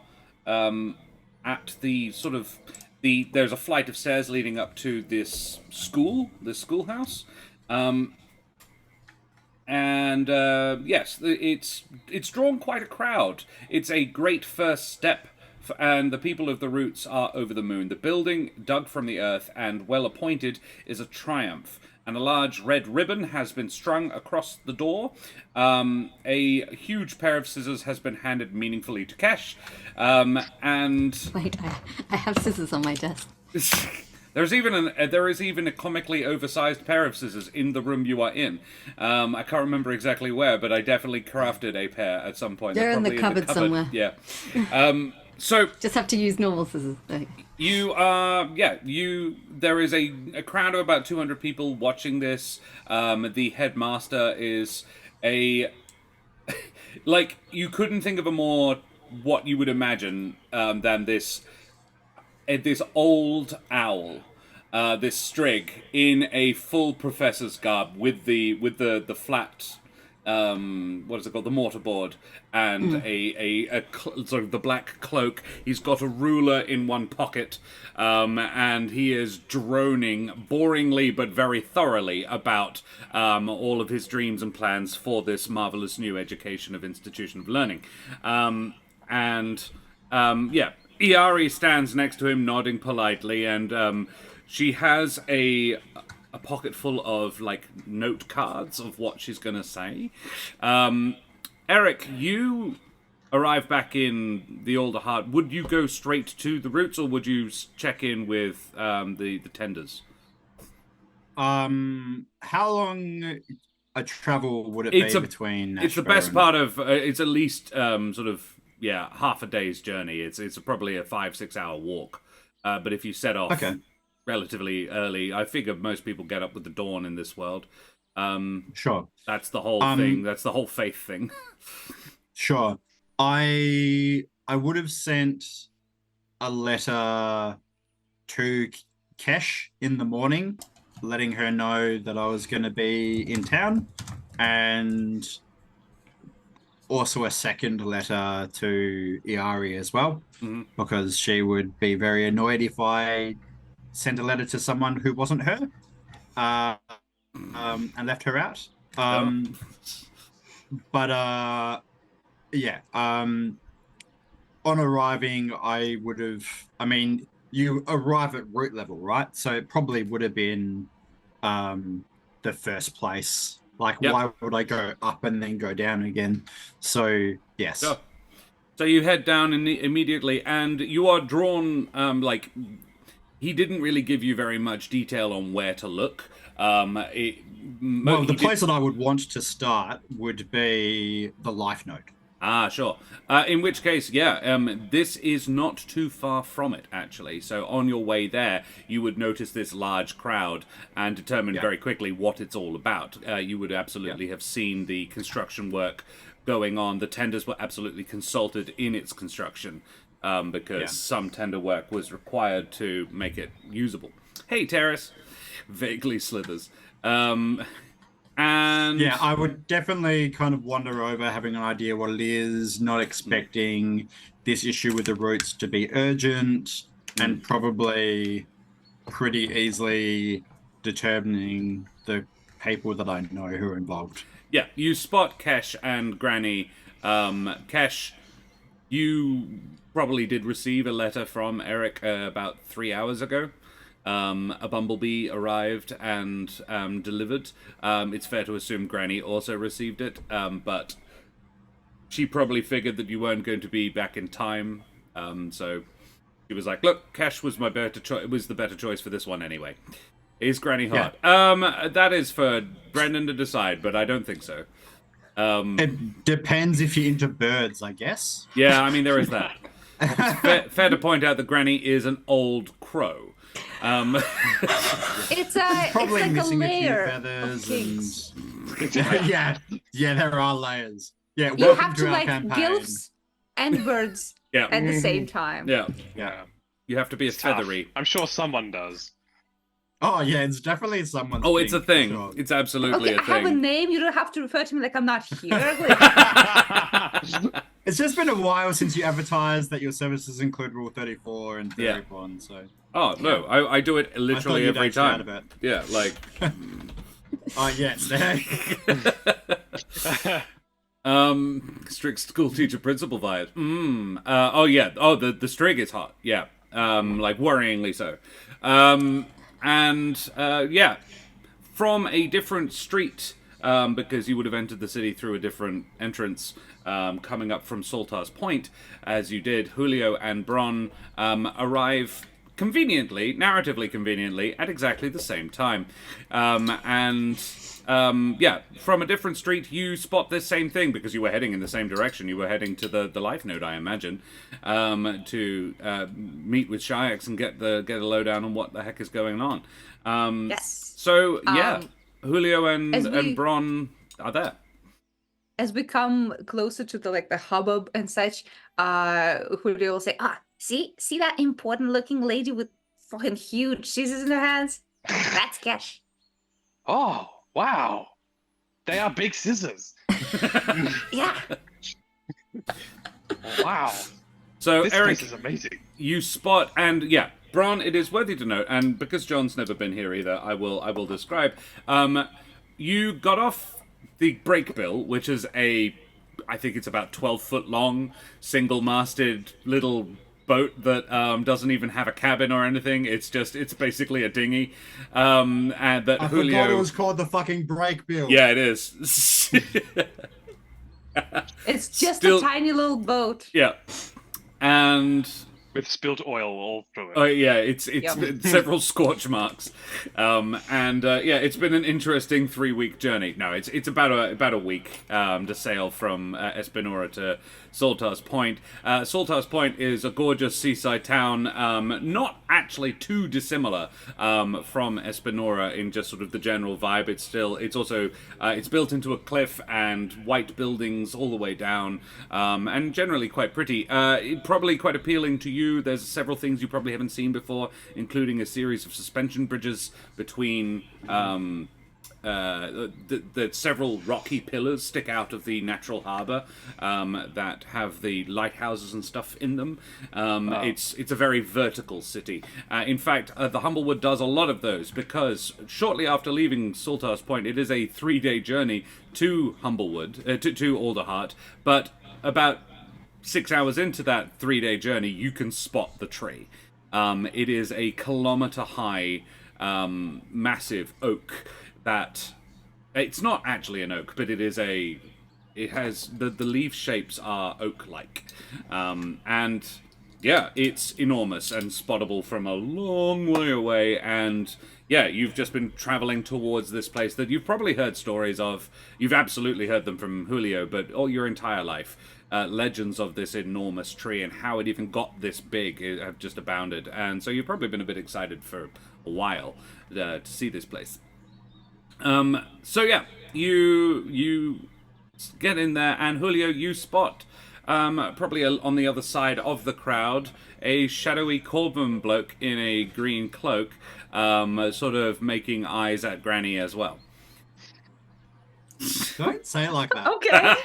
[SPEAKER 1] at the sort of there's a flight of stairs leading up to this schoolhouse. Yes, it's drawn quite a crowd. It's a great first step. And the people of the roots are over the moon. The building, dug from the earth and well appointed, is a triumph. And a large red ribbon has been strung across the door. A huge pair of scissors has been handed meaningfully to Kesh. And
[SPEAKER 4] Wait, I have scissors on my desk.
[SPEAKER 1] there is even a comically oversized pair of scissors in the room you are in. I can't remember exactly where, but I definitely crafted a pair at some point.
[SPEAKER 4] They're in the
[SPEAKER 1] probably
[SPEAKER 4] cupboard somewhere.
[SPEAKER 1] Yeah. So
[SPEAKER 4] Just have to use normal scissors.
[SPEAKER 1] you there is a crowd of about 200 people watching this. The headmaster is like, you couldn't think of a more what you would imagine than this old owl, this Strig in a full professor's garb with the flat what is it called, the mortarboard, and sort of the black cloak. He's got a ruler in one pocket, and he is droning boringly but very thoroughly about all of his dreams and plans for this marvelous new education of institution of learning. Iari stands next to him, nodding politely, and she has a pocket full of like note cards of what she's gonna say. Ereq, you arrive back in the Older Heart, would you go straight to the routes, or would you check in with the tenders?
[SPEAKER 3] How long a travel would it be between Nashville
[SPEAKER 1] It's the best
[SPEAKER 3] and...
[SPEAKER 1] part of... it's at least sort of, half a day's journey. It's probably a 5-6 hour walk. But if you set off relatively early, I figure most people get up with the dawn in this world.
[SPEAKER 3] Sure.
[SPEAKER 1] That's the whole thing. That's the whole faith thing.
[SPEAKER 3] Sure. I would have sent a letter to Kesh in the morning, letting her know that I was going to be in town, and also a second letter to Iari as well, because she would be very annoyed if I sent a letter to someone who wasn't her, and left her out. But yeah. On arriving, I would have... I mean, you arrive at route level, right? So it probably would have been the first place. Like, why would I go up and then go down again? So, yes.
[SPEAKER 1] So you head down immediately, and you are drawn, he didn't really give you very much detail on where to look.
[SPEAKER 3] Well, the place that I would want to start would be the life node.
[SPEAKER 1] Ah, sure. In which case, this is not too far from it, actually. So on your way there, you would notice this large crowd and determine very quickly what it's all about. You would absolutely have seen the construction work going on. The tenders were absolutely consulted in its construction, because some tender work was required to make it usable. Hey, Terrace. Vaguely slithers. And
[SPEAKER 3] yeah, I would definitely kind of wander over, having an idea what it is, not expecting this issue with the routes to be urgent, and probably pretty easily determining the people that I know who are involved.
[SPEAKER 1] Yeah, you spot Kesh and Granny. Kesh, you probably did receive a letter from Ereq about 3 hours ago. A bumblebee arrived and delivered. It's fair to assume Granny also received it, but she probably figured that you weren't going to be back in time. So she was like, "Look, Kesh was my better choice. It was the better choice for this one anyway." Is Granny hot? That is for Brendan to decide, but I don't think so.
[SPEAKER 3] It depends if you're into birds, I guess.
[SPEAKER 1] Yeah, I mean there is that. It's fair to point out that Granny is an old crow.
[SPEAKER 2] It's
[SPEAKER 3] probably
[SPEAKER 2] like
[SPEAKER 3] missing
[SPEAKER 2] a layer
[SPEAKER 3] few feathers
[SPEAKER 2] of
[SPEAKER 3] and yeah, there are layers. Yeah,
[SPEAKER 2] you
[SPEAKER 3] welcome
[SPEAKER 2] have
[SPEAKER 3] to
[SPEAKER 2] to
[SPEAKER 3] our
[SPEAKER 2] like
[SPEAKER 3] campaign.
[SPEAKER 2] gilfs and birds at the same time.
[SPEAKER 1] Yeah,
[SPEAKER 3] Yeah.
[SPEAKER 1] you have to be
[SPEAKER 5] It's tough.
[SPEAKER 1] feathery.
[SPEAKER 5] I'm sure someone does.
[SPEAKER 3] Oh yeah, it's definitely someone's
[SPEAKER 1] Oh, it's a thing.
[SPEAKER 3] Sure.
[SPEAKER 1] It's absolutely
[SPEAKER 2] Okay,
[SPEAKER 1] a
[SPEAKER 2] I have a
[SPEAKER 1] thing.
[SPEAKER 2] name. You don't have to refer to me like I'm not here. Like,
[SPEAKER 3] It's just been a while since you advertised that your services include Rule 34 and 31, so...
[SPEAKER 1] Oh, no, I do it literally
[SPEAKER 3] I thought you'd
[SPEAKER 1] every
[SPEAKER 3] aged out
[SPEAKER 1] time.
[SPEAKER 3] a bit.
[SPEAKER 1] Yeah, like...
[SPEAKER 3] Oh, yes.
[SPEAKER 1] Strict school teacher principal vibes. Oh, yeah. Oh, the strig is hot. Yeah. Like, worryingly so. Yeah. From a different street, because you would have entered the city through a different entrance, coming up from Saltar's Point, as you did, Julio and Bron arrive narratively conveniently, at exactly the same time. From a different street, you spot this same thing, because you were heading in the same direction. You were heading to the life node, I imagine, to meet with Shayax and get a lowdown on what the heck is going on.
[SPEAKER 2] yes.
[SPEAKER 1] So, Julio and Bron are there.
[SPEAKER 2] As we come closer to the hubbub and such, Julio will say, see that important looking lady with fucking huge scissors in her hands? That's Kesh.
[SPEAKER 5] Oh, wow. They are big scissors.
[SPEAKER 2] Yeah.
[SPEAKER 5] Wow.
[SPEAKER 1] So,
[SPEAKER 5] This
[SPEAKER 1] Ereq,
[SPEAKER 5] place is amazing.
[SPEAKER 1] you spot, and Bron, it is worthy to note, and because John's never been here either, I will describe. You got off the brake bill, which is I think it's about 12-foot long, single-masted little boat that doesn't even have a cabin or anything. It's basically a dinghy. And that
[SPEAKER 3] I
[SPEAKER 1] Julio...
[SPEAKER 3] forgot it was called the fucking brake bill.
[SPEAKER 1] Yeah, it is.
[SPEAKER 2] It's just
[SPEAKER 1] Still-
[SPEAKER 2] a tiny little boat.
[SPEAKER 1] Yeah. And
[SPEAKER 5] With spilt oil all through it.
[SPEAKER 1] oh yeah, it's
[SPEAKER 2] Yep.
[SPEAKER 1] several scorch marks, it's been an interesting 3-week journey. No, it's about a week to sail from Espinora to Saltar's Point. Saltar's Point is a gorgeous seaside town, not actually too dissimilar from Espinora in just sort of the general vibe. It's also built into a cliff and white buildings all the way down, and generally quite pretty. Probably quite appealing to you. There's several things you probably haven't seen before, including a series of suspension bridges between the several rocky pillars stick out of the natural harbour that have the lighthouses and stuff in them. It's a very vertical city. In fact, the Humblewood does a lot of those because shortly after leaving Saltar's Point, it is a 3-day journey to Humblewood, to Alderheart, but about 6 hours into that 3-day journey, you can spot the tree. It is a kilometre-high, massive oak that... It's not actually an oak, but it has... The leaf shapes are oak-like. And, yeah, it's enormous and spottable from a long way away, and... Yeah, you've just been traveling towards this place that you've probably heard stories of. You've absolutely heard them from Julio, but all your entire life. Legends of this enormous tree and how it even got this big have just abounded. And so you've probably been a bit excited for a while to see this place. So yeah, you get in there, and Julio, you spot, probably on the other side of the crowd, a shadowy Corbin bloke in a green cloak, sort of making eyes at Granny as well.
[SPEAKER 3] Don't say it like that.
[SPEAKER 2] Okay.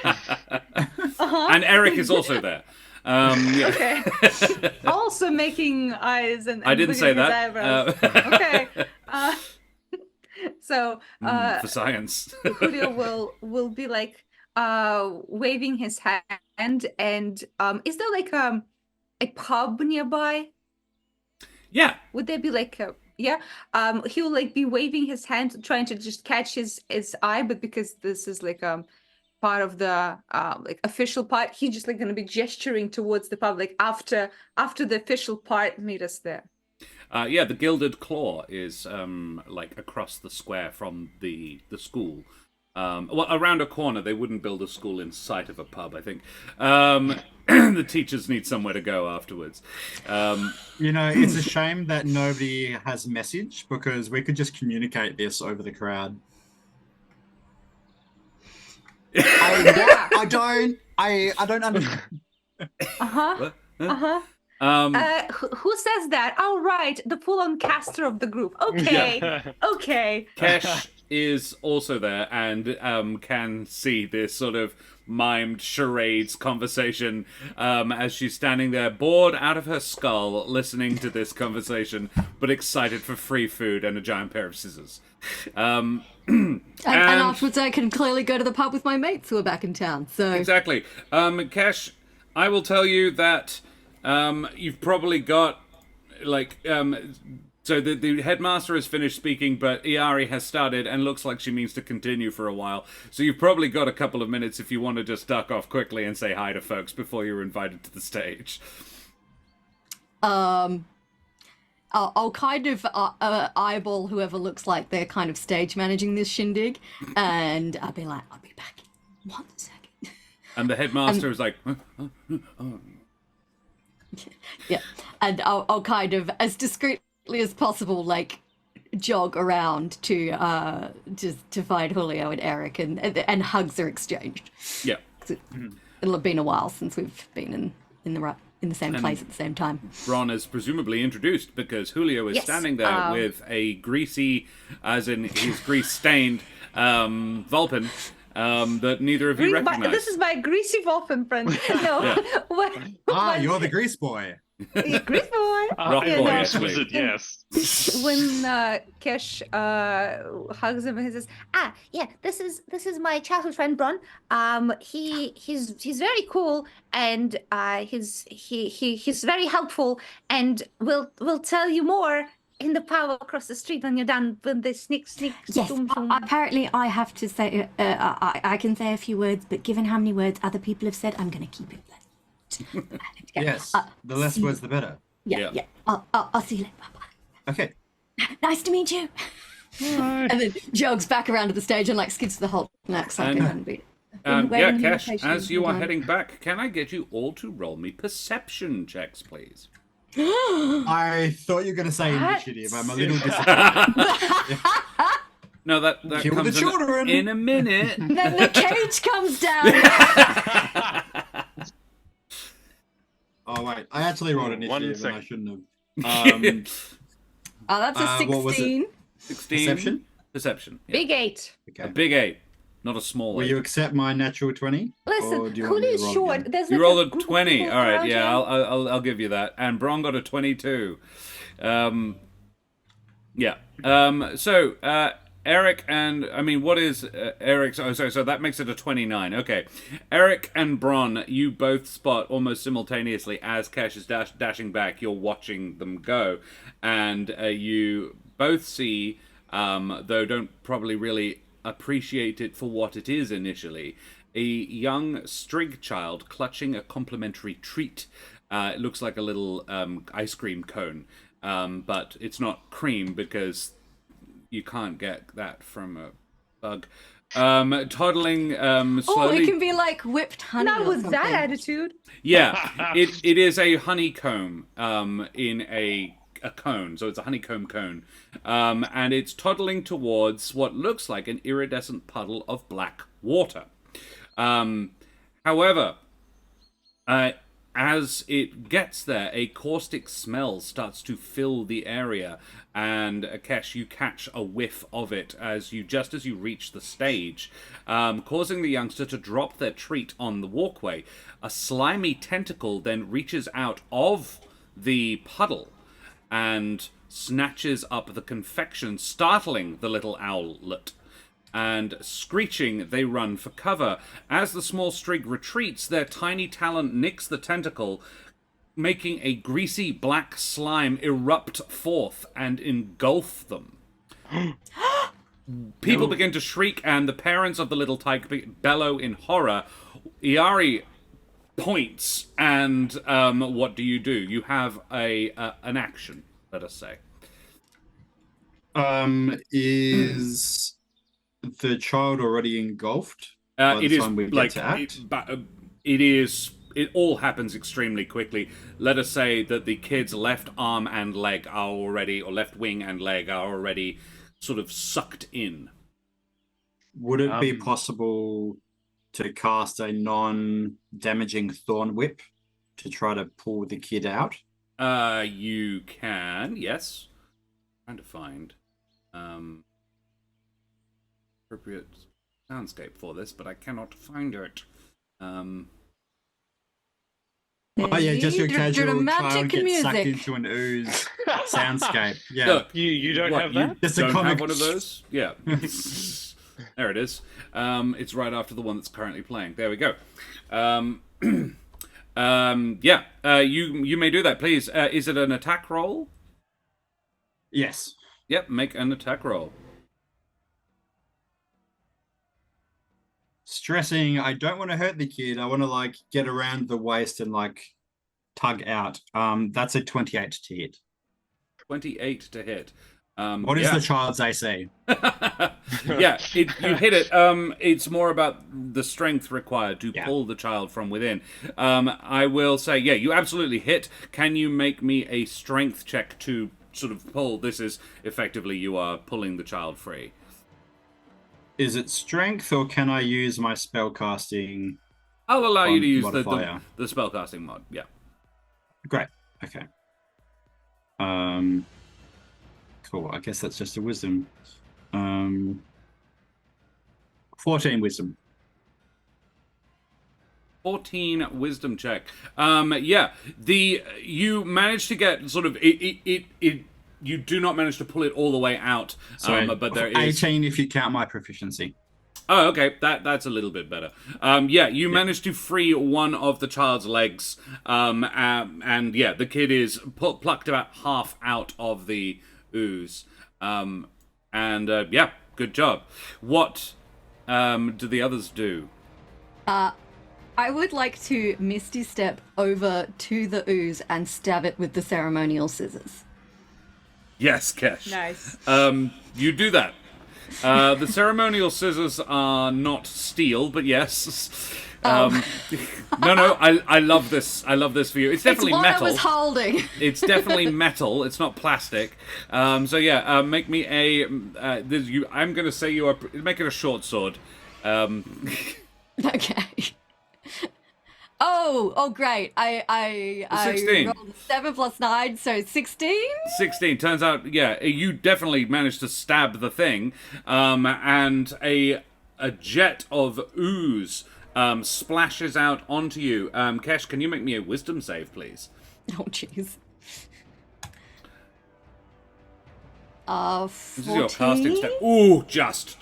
[SPEAKER 1] And Ereq is also there. Yeah.
[SPEAKER 2] Okay. Also making eyes and
[SPEAKER 1] I didn't say
[SPEAKER 2] looking
[SPEAKER 1] that.
[SPEAKER 2] at his eyebrows. Okay. So
[SPEAKER 1] For science.
[SPEAKER 2] Julio will be like waving his hand, and is there like a pub nearby?
[SPEAKER 1] Yeah.
[SPEAKER 2] Would there be like a he'll like be waving his hand, trying to just catch his eye, but because this is like part of the like official part, he's just like gonna be gesturing towards the pub, like after the official part, meet us there.
[SPEAKER 1] Yeah, the Gilded Claw is like across the square from the school. Well, around a corner. They wouldn't build a school in sight of a pub, I think. The teachers need somewhere to go afterwards.
[SPEAKER 3] You know, it's a shame that nobody has message, because we could just communicate this over the crowd. I don't understand.
[SPEAKER 2] Uh-huh. Uh-huh. Who says that? Oh, right, the full-on caster of the group. Okay.
[SPEAKER 5] Yeah.
[SPEAKER 2] Okay.
[SPEAKER 1] Kesh is also there and can see this sort of mimed charades conversation as she's standing there, bored out of her skull, listening to this conversation, but excited for free food and a giant pair of scissors.
[SPEAKER 4] And afterwards I can clearly go to the pub with my mates who are back in town, so...
[SPEAKER 1] Exactly. Kesh, I will tell you that you've probably got, like, so the headmaster has finished speaking, but Iari has started and looks like she means to continue for a while. So you've probably got a couple of minutes if you want to just duck off quickly and say hi to folks before you're invited to the stage.
[SPEAKER 4] I'll kind of eyeball whoever looks like they're kind of stage managing this shindig, and I'll be like, I'll be back in 1 second.
[SPEAKER 1] And the headmaster is like,
[SPEAKER 4] Yeah, and I'll kind of, as discreetly as possible, like, jog around to find Julio and Ereq, and hugs are exchanged.
[SPEAKER 1] yeah.
[SPEAKER 4] It'll have been a while since we've been in the same place at the same time.
[SPEAKER 1] Ron is presumably introduced because Julio is standing there with a greasy, as in he's grease-stained, Vulpin that neither of you recognize.
[SPEAKER 2] This is my greasy Vulpin friend. No,
[SPEAKER 3] You're the grease boy.
[SPEAKER 2] Grease boy.
[SPEAKER 1] Rock
[SPEAKER 2] Yeah,
[SPEAKER 1] boy,
[SPEAKER 2] no.
[SPEAKER 1] actually.
[SPEAKER 5] Wizard, yes.
[SPEAKER 2] When Kesh hugs him and he says, yeah, this is my childhood friend Bron. He's very cool, and he's very helpful, and will tell you more in the power across the street when you're done when they sneak,
[SPEAKER 4] Yes,
[SPEAKER 2] zoom, zoom.
[SPEAKER 4] apparently I have to say, I can say a few words, but given how many words other people have said, I'm going to keep it less.
[SPEAKER 3] Yes, the less words, the better.
[SPEAKER 4] Yeah. I'll see you later. Bye-bye.
[SPEAKER 3] Okay.
[SPEAKER 4] Nice to meet you. And then jogs back around to the stage and like skids to the Hulk next. Like
[SPEAKER 1] And- Kesh, as you are heading back, can I get you all to roll me perception checks, please?
[SPEAKER 3] I thought you were going to say
[SPEAKER 2] What?
[SPEAKER 3] initiative. I'm a little disappointed.
[SPEAKER 1] No, that
[SPEAKER 3] Kill the
[SPEAKER 1] comes
[SPEAKER 3] children.
[SPEAKER 1] in a minute.
[SPEAKER 4] Then the cage comes down.
[SPEAKER 3] Oh, wait. I actually rolled
[SPEAKER 5] One
[SPEAKER 3] initiative and I
[SPEAKER 5] second.
[SPEAKER 3] shouldn't have.
[SPEAKER 4] Oh, that's a
[SPEAKER 3] what was it?
[SPEAKER 4] 16.
[SPEAKER 1] 16.
[SPEAKER 3] Perception?
[SPEAKER 1] Perception. Yeah.
[SPEAKER 2] Big 8.
[SPEAKER 1] A
[SPEAKER 3] Okay.
[SPEAKER 1] big 8, not a small
[SPEAKER 3] Will
[SPEAKER 1] 8.
[SPEAKER 3] you accept my natural 20?
[SPEAKER 2] Listen,
[SPEAKER 3] Or do you want me to
[SPEAKER 2] Julio's
[SPEAKER 3] roll
[SPEAKER 2] short.
[SPEAKER 3] again?
[SPEAKER 2] There's
[SPEAKER 1] You
[SPEAKER 2] like
[SPEAKER 1] rolled a
[SPEAKER 2] group of
[SPEAKER 1] 20.
[SPEAKER 2] people
[SPEAKER 1] All right,
[SPEAKER 2] around
[SPEAKER 1] yeah,
[SPEAKER 2] him.
[SPEAKER 1] I'll give you that. And Bron got a 22. Yeah. So Ereq and what is Ereq? Oh, sorry. So that makes it a 29. Okay. Ereq and Bron, you both spot almost simultaneously as Kesh is dashing back. You're watching them go, and you both see, though don't probably really appreciate it for what it is initially, a young Strig child clutching a complimentary treat. It looks like a little ice cream cone, but it's not cream because you can't get that from a bug. Toddling
[SPEAKER 4] Oh,
[SPEAKER 1] slowly.
[SPEAKER 4] it can be like whipped honey.
[SPEAKER 2] Not
[SPEAKER 4] or
[SPEAKER 2] with that
[SPEAKER 4] something.
[SPEAKER 2] attitude.
[SPEAKER 1] Yeah, it is a honeycomb in a cone, so it's a honeycomb cone, and it's toddling towards what looks like an iridescent puddle of black water. However, as it gets there, a caustic smell starts to fill the area, and Kesh, you catch a whiff of it just as you reach the stage, causing the youngster to drop their treat on the walkway. A slimy tentacle then reaches out of the puddle and snatches up the confection, startling the little owlet. And screeching, they run for cover. As the small Strig retreats, their tiny talon nicks the tentacle, making a greasy black slime erupt forth and engulf them. People begin to shriek, and the parents of the little tyke bellow in horror. Iari points, and what do? You have an action, let us say.
[SPEAKER 3] Is the child already engulfed by
[SPEAKER 1] It
[SPEAKER 3] the
[SPEAKER 1] is
[SPEAKER 3] time we get
[SPEAKER 1] like
[SPEAKER 3] to act?
[SPEAKER 1] it is. It all happens extremely quickly. Let us say that the kid's left arm and leg are already, or left wing and leg are already, sort of sucked in.
[SPEAKER 3] Would it be possible to cast a non-damaging thorn whip to try to pull the kid out?
[SPEAKER 1] You can, yes. Trying to find appropriate soundscape for this, but I cannot find it.
[SPEAKER 3] Oh yeah, just your casual
[SPEAKER 4] Dramatic
[SPEAKER 3] child gets sucked
[SPEAKER 4] music.
[SPEAKER 3] into an ooze soundscape. Yeah.
[SPEAKER 1] Look,
[SPEAKER 5] You don't
[SPEAKER 1] what,
[SPEAKER 5] have
[SPEAKER 1] you
[SPEAKER 5] that?
[SPEAKER 3] Just a
[SPEAKER 1] don't
[SPEAKER 3] comic-
[SPEAKER 1] have one of those? Yeah. There it is. It's right after the one that's currently playing. There we go. You may do that, please. Is it an attack roll?
[SPEAKER 3] Yes.
[SPEAKER 1] Yep, make an attack roll.
[SPEAKER 3] Stressing, I don't want to hurt the kid. I want to get around the waist and tug out. That's a 28 to hit.
[SPEAKER 1] 28 to hit.
[SPEAKER 3] What is the child's AC?
[SPEAKER 1] Yeah, you hit it. It's more about the strength required to pull the child from within. I will say, yeah, you absolutely hit. Can you make me a strength check to sort of pull? This is effectively you are pulling the child free.
[SPEAKER 3] Is it strength or can I use my spellcasting?
[SPEAKER 1] I'll allow you to use
[SPEAKER 3] modifier?
[SPEAKER 1] the spellcasting mod. Yeah.
[SPEAKER 3] Great. Okay. Cool. I guess that's just a wisdom. 14 wisdom.
[SPEAKER 1] 14 wisdom check. Yeah, you manage to get sort of it. You do not manage to pull it all the way out.
[SPEAKER 3] So
[SPEAKER 1] but there is
[SPEAKER 3] 18 if you count my proficiency.
[SPEAKER 1] Oh, okay. That's a little bit better. Yeah, you managed to free one of the child's legs, and yeah, the kid is plucked about half out of the ooze. Yeah, good job. What do the others do?
[SPEAKER 4] I would like to Misty Step over to the ooze and stab it with the ceremonial scissors.
[SPEAKER 1] Yes, Kesh.
[SPEAKER 2] Nice.
[SPEAKER 1] You do that. The ceremonial scissors are not steel, but yes. No, I love this. I love this for you. It's definitely
[SPEAKER 4] it's what
[SPEAKER 1] metal.
[SPEAKER 4] I was holding.
[SPEAKER 1] It's definitely metal. It's not plastic. Make me a. I'm going to say you are. Make it a short sword.
[SPEAKER 4] Okay. Oh, great. I
[SPEAKER 1] 16.
[SPEAKER 4] rolled 7 plus 9, so 16?
[SPEAKER 1] 16. Turns out, yeah, you definitely managed to stab the thing, and a jet of ooze splashes out onto you. Kesh, can you make me a wisdom save, please?
[SPEAKER 4] Oh, jeez. 14?
[SPEAKER 1] This is your casting step. Ooh, just.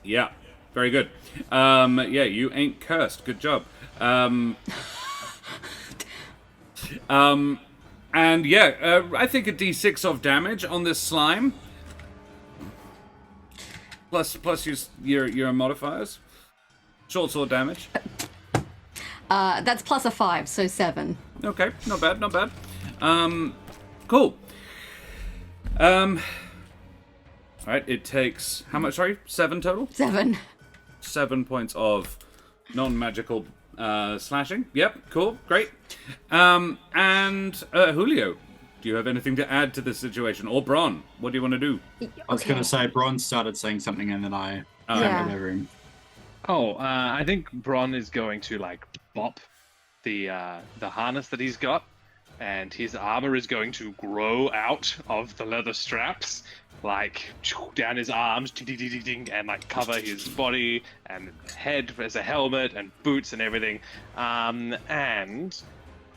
[SPEAKER 1] Yeah, very good. You ain't cursed. Good job. I think a d6 of damage on this slime. Plus your modifiers. Short sword damage.
[SPEAKER 4] That's plus a 5, so 7.
[SPEAKER 1] Okay, not bad. Cool. Alright, it takes how much, sorry? 7 total?
[SPEAKER 4] 7.
[SPEAKER 1] 7 points of non-magical slashing. Yep, cool, great. Julio, do you have anything to add to this situation? Or Bron, what do you want to do?
[SPEAKER 3] I was going to say, Bron started saying something and then I
[SPEAKER 2] Yeah.
[SPEAKER 3] over him.
[SPEAKER 5] I think Bron is going to bop the harness that he's got, and his armor is going to grow out of the leather straps, down his arms, and cover his body and head as a helmet and boots and everything. And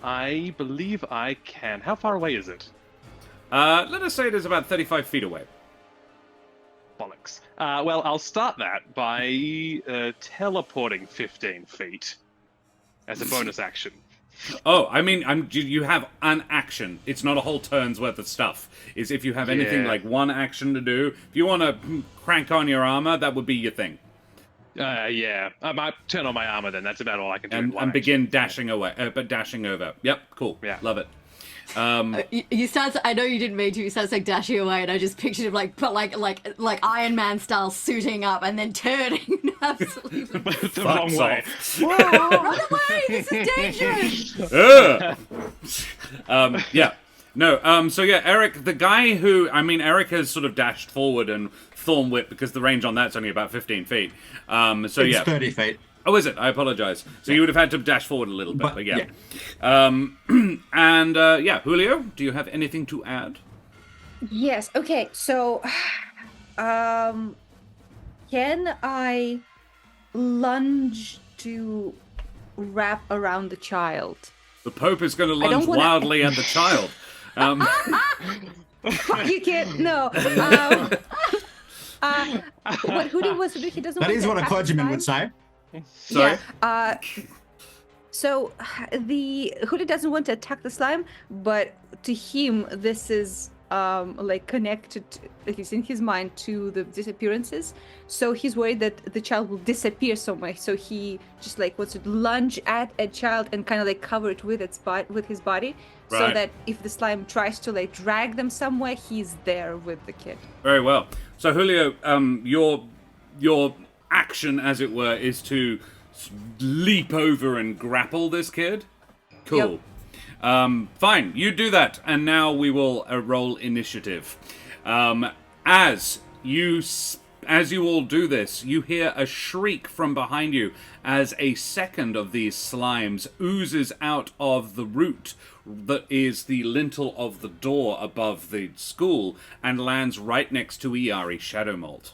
[SPEAKER 5] I believe I can. How far away is it?
[SPEAKER 1] Let us say it is about 35 feet away.
[SPEAKER 5] Bollocks. Well, I'll start that by teleporting 15 feet as a bonus action.
[SPEAKER 1] Oh, I mean, you have an action. It's not a whole turn's worth of stuff. Is if you have anything like one action to do. If you want to crank on your armor, that would be your thing.
[SPEAKER 5] I might turn on my armor then. That's about all I can do.
[SPEAKER 1] And begin dashing away, dashing over. Yep, cool.
[SPEAKER 5] Yeah.
[SPEAKER 1] Love it.
[SPEAKER 4] You start. I know you didn't mean to. You started dashing away, and I just pictured him like Iron Man style, suiting up and then turning absolutely
[SPEAKER 5] the wrong way.
[SPEAKER 4] Whoa, run away! This is dangerous.
[SPEAKER 1] Ereq, the guy who, Ereq has sort of dashed forward and thorn whip because the range on that's only about 15 feet.
[SPEAKER 3] It's 30 feet.
[SPEAKER 1] Oh, is it? I apologize. So you would have had to dash forward a little bit, but yeah. Julio, do you have anything to add?
[SPEAKER 2] Yes. Okay. So, can I lunge to wrap around the child?
[SPEAKER 1] The Pope is going to lunge wildly at the child.
[SPEAKER 2] You can't. No. What Julio was to do, he doesn't.
[SPEAKER 3] That
[SPEAKER 2] want
[SPEAKER 3] is
[SPEAKER 2] to
[SPEAKER 3] what a
[SPEAKER 2] attack
[SPEAKER 3] clergyman
[SPEAKER 2] the
[SPEAKER 3] would say.
[SPEAKER 1] Sorry?
[SPEAKER 2] Yeah. So the Julio doesn't want to attack the slime, but to him this is connected, at least in his mind, to the disappearances. So he's worried that the child will disappear somewhere. So he just wants to lunge at a child and kind of cover it with his body, so
[SPEAKER 1] Right.
[SPEAKER 2] that if the slime tries to drag them somewhere, he's there with the kid.
[SPEAKER 1] Very well. So Julio, your action, as it were, is to leap over and grapple this kid. Cool. Fine, you do that, and now we will roll initiative. As you all do this, you hear a shriek from behind you as a second of these slimes oozes out of the root that is the lintel of the door above the school and lands right next to Iari Shadowmold.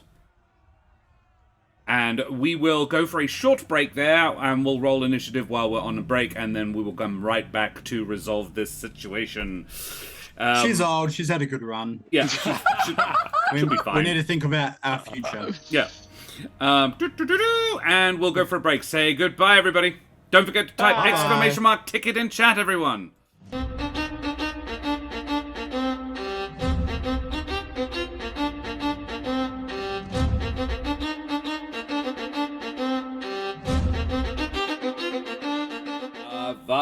[SPEAKER 1] And we will go for a short break there, and we'll roll initiative while we're on a break, and then we will come right back to resolve this situation.
[SPEAKER 3] She's old. She's had a good run.
[SPEAKER 1] Yeah, should be fine.
[SPEAKER 3] We need to think about our future.
[SPEAKER 1] Yeah. And we'll go for a break. Say goodbye, everybody. Don't forget to type !ticket in chat, everyone.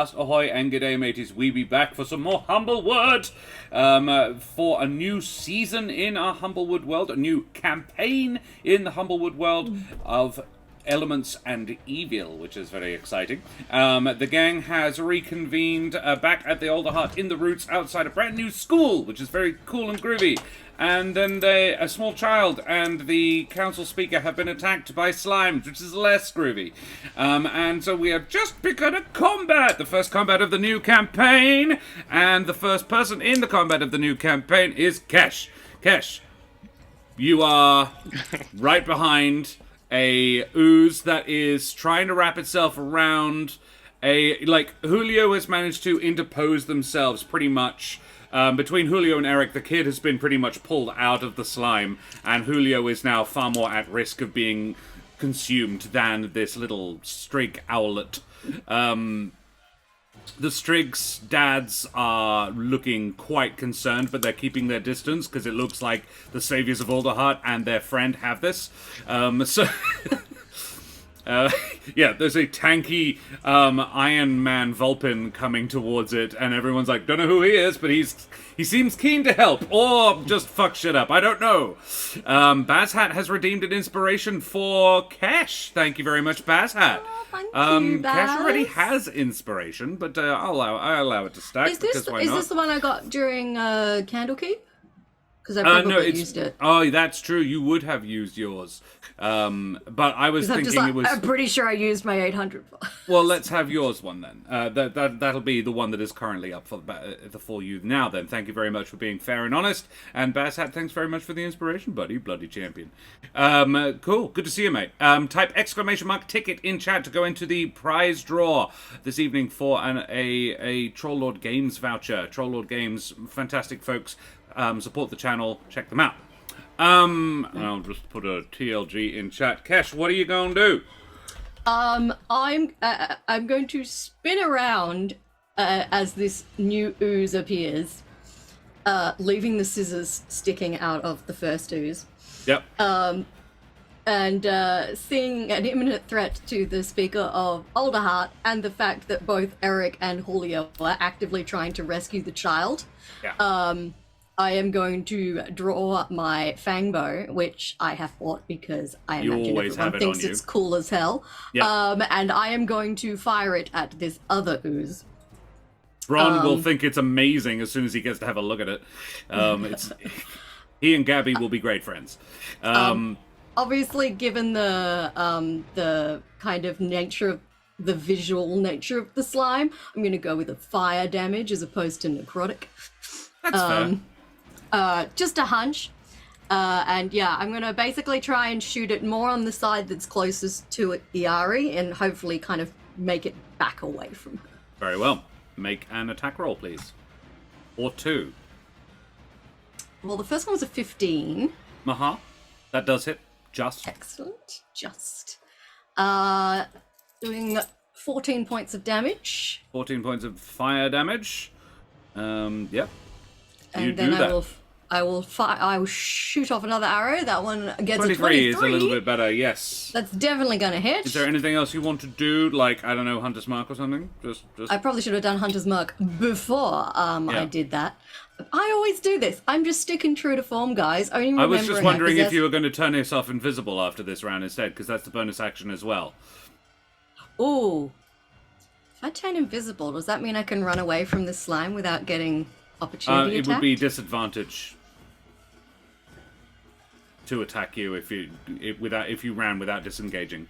[SPEAKER 1] podcast. Ahoy and g'day, mateys. We be back for some more Humblewood. For a new season in our Humblewood world, a new campaign in the Humblewood world of Elements and Evil, which is very exciting. The gang has reconvened back at the Older Heart in the Roots outside a brand new school, which is very cool and groovy. And then a small child and the council speaker have been attacked by slimes, which is less groovy. And so we have just begun a combat, the first combat of the new campaign. And the first person in the combat of the new campaign is Kesh. Kesh, you are right behind a ooze that is trying to wrap itself around Julio has managed to interpose themselves pretty much. Between Julio and Ereq, the kid has been pretty much pulled out of the slime, and Julio is now far more at risk of being consumed than this little strig owlet. The Strig's dads are looking quite concerned, but they're keeping their distance because it looks like the Saviors of Alderheart and their friend have this. There's a tanky Iron Man Vulpin coming towards it, and everyone's like, don't know who he is, but he seems keen to help, or just fuck shit up. I don't know. Bazhat has redeemed an inspiration for Kesh. Thank you very much, Bazhat.
[SPEAKER 4] Thank you, Baz.
[SPEAKER 1] Kesh already has inspiration, but I'll allow it to stack.
[SPEAKER 4] Is this
[SPEAKER 1] why not?
[SPEAKER 4] this the one I got during Candlekeep? Because I probably used it.
[SPEAKER 1] Oh, that's true. You would have used yours. But I was thinking it was...
[SPEAKER 4] I'm pretty sure I used my 800.
[SPEAKER 1] Well, let's have yours one then. That'll be the one that is currently up for you now then. Thank you very much for being fair and honest. And Bazhat, thanks very much for the inspiration, buddy. Bloody champion. Cool. Good to see you, mate. Type !ticket in chat to go into the prize draw this evening for a Troll Lord Games voucher. Troll Lord Games, fantastic folks. Support the channel. Check them out. I'll just put a TLG in chat. Kesh, what are you going to do?
[SPEAKER 4] I'm going to spin around as this new ooze appears, leaving the scissors sticking out of the first ooze.
[SPEAKER 1] Yep.
[SPEAKER 4] And seeing an imminent threat to the Speaker of Alderheart and the fact that both Ereq and Julio are actively trying to rescue the child.
[SPEAKER 1] Yeah.
[SPEAKER 4] I am going to draw my fangbow, which I have bought because I imagine everyone thinks it's cool as hell.
[SPEAKER 1] Yeah.
[SPEAKER 4] And I am going to fire it at this other ooze.
[SPEAKER 1] Ron will think it's amazing as soon as he gets to have a look at it. He and Gabby will be great friends.
[SPEAKER 4] Obviously, given the kind of nature of the visual nature of the slime, I'm going to go with a fire damage as opposed to necrotic.
[SPEAKER 1] That's fair.
[SPEAKER 4] Just a hunch. And yeah, I'm going to basically try and shoot it more on the side that's closest to Iari and hopefully kind of make it back away from her.
[SPEAKER 1] Very well. Make an attack roll, please. Or two.
[SPEAKER 4] Well, the first one was a 15.
[SPEAKER 1] Uh-huh. That does hit. Just.
[SPEAKER 4] Excellent. Just. Doing 14 points of damage.
[SPEAKER 1] 14 points of fire damage. Yep.
[SPEAKER 4] And then I will shoot off another arrow. That one gets
[SPEAKER 1] 23
[SPEAKER 4] a 23.
[SPEAKER 1] Is a little bit better, yes.
[SPEAKER 4] That's definitely going to hit.
[SPEAKER 1] Is there anything else you want to do? Like, I don't know, Hunter's Mark or something? Just...
[SPEAKER 4] I probably should have done Hunter's Mark before I did that. I always do this. I'm just sticking true to form, guys.
[SPEAKER 1] I was just wondering if you were going to turn yourself invisible after this round instead, because that's the bonus action as well.
[SPEAKER 4] Ooh. If I turn invisible, does that mean I can run away from the slime without getting opportunity attacked?
[SPEAKER 1] It would be disadvantage to attack you if you ran without disengaging,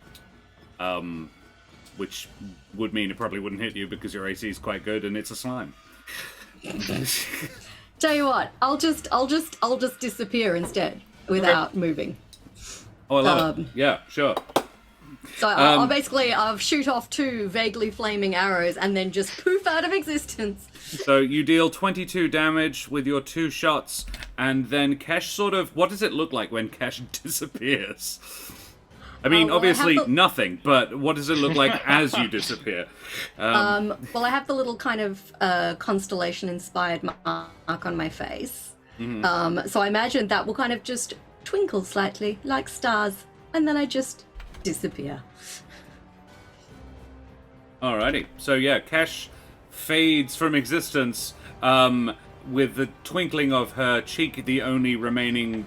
[SPEAKER 1] which would mean it probably wouldn't hit you because your AC is quite good and it's a slime.
[SPEAKER 4] Tell you what, I'll just disappear instead without moving.
[SPEAKER 1] Oh, I love it. Yeah, sure.
[SPEAKER 4] So I'll shoot off 2 vaguely flaming arrows and then just poof out of existence.
[SPEAKER 1] So you deal 22 damage with your 2 shots, and then Kesh sort of... What does it look like when Kesh disappears? I mean, obviously nothing, but what does it look like as you disappear?
[SPEAKER 4] Well, I have the little kind of constellation-inspired mark on my face. Mm-hmm. So I imagine that will kind of just twinkle slightly, like stars, and then I just disappear.
[SPEAKER 1] Alrighty. So yeah, Kesh fades from existence with the twinkling of her cheek, the only remaining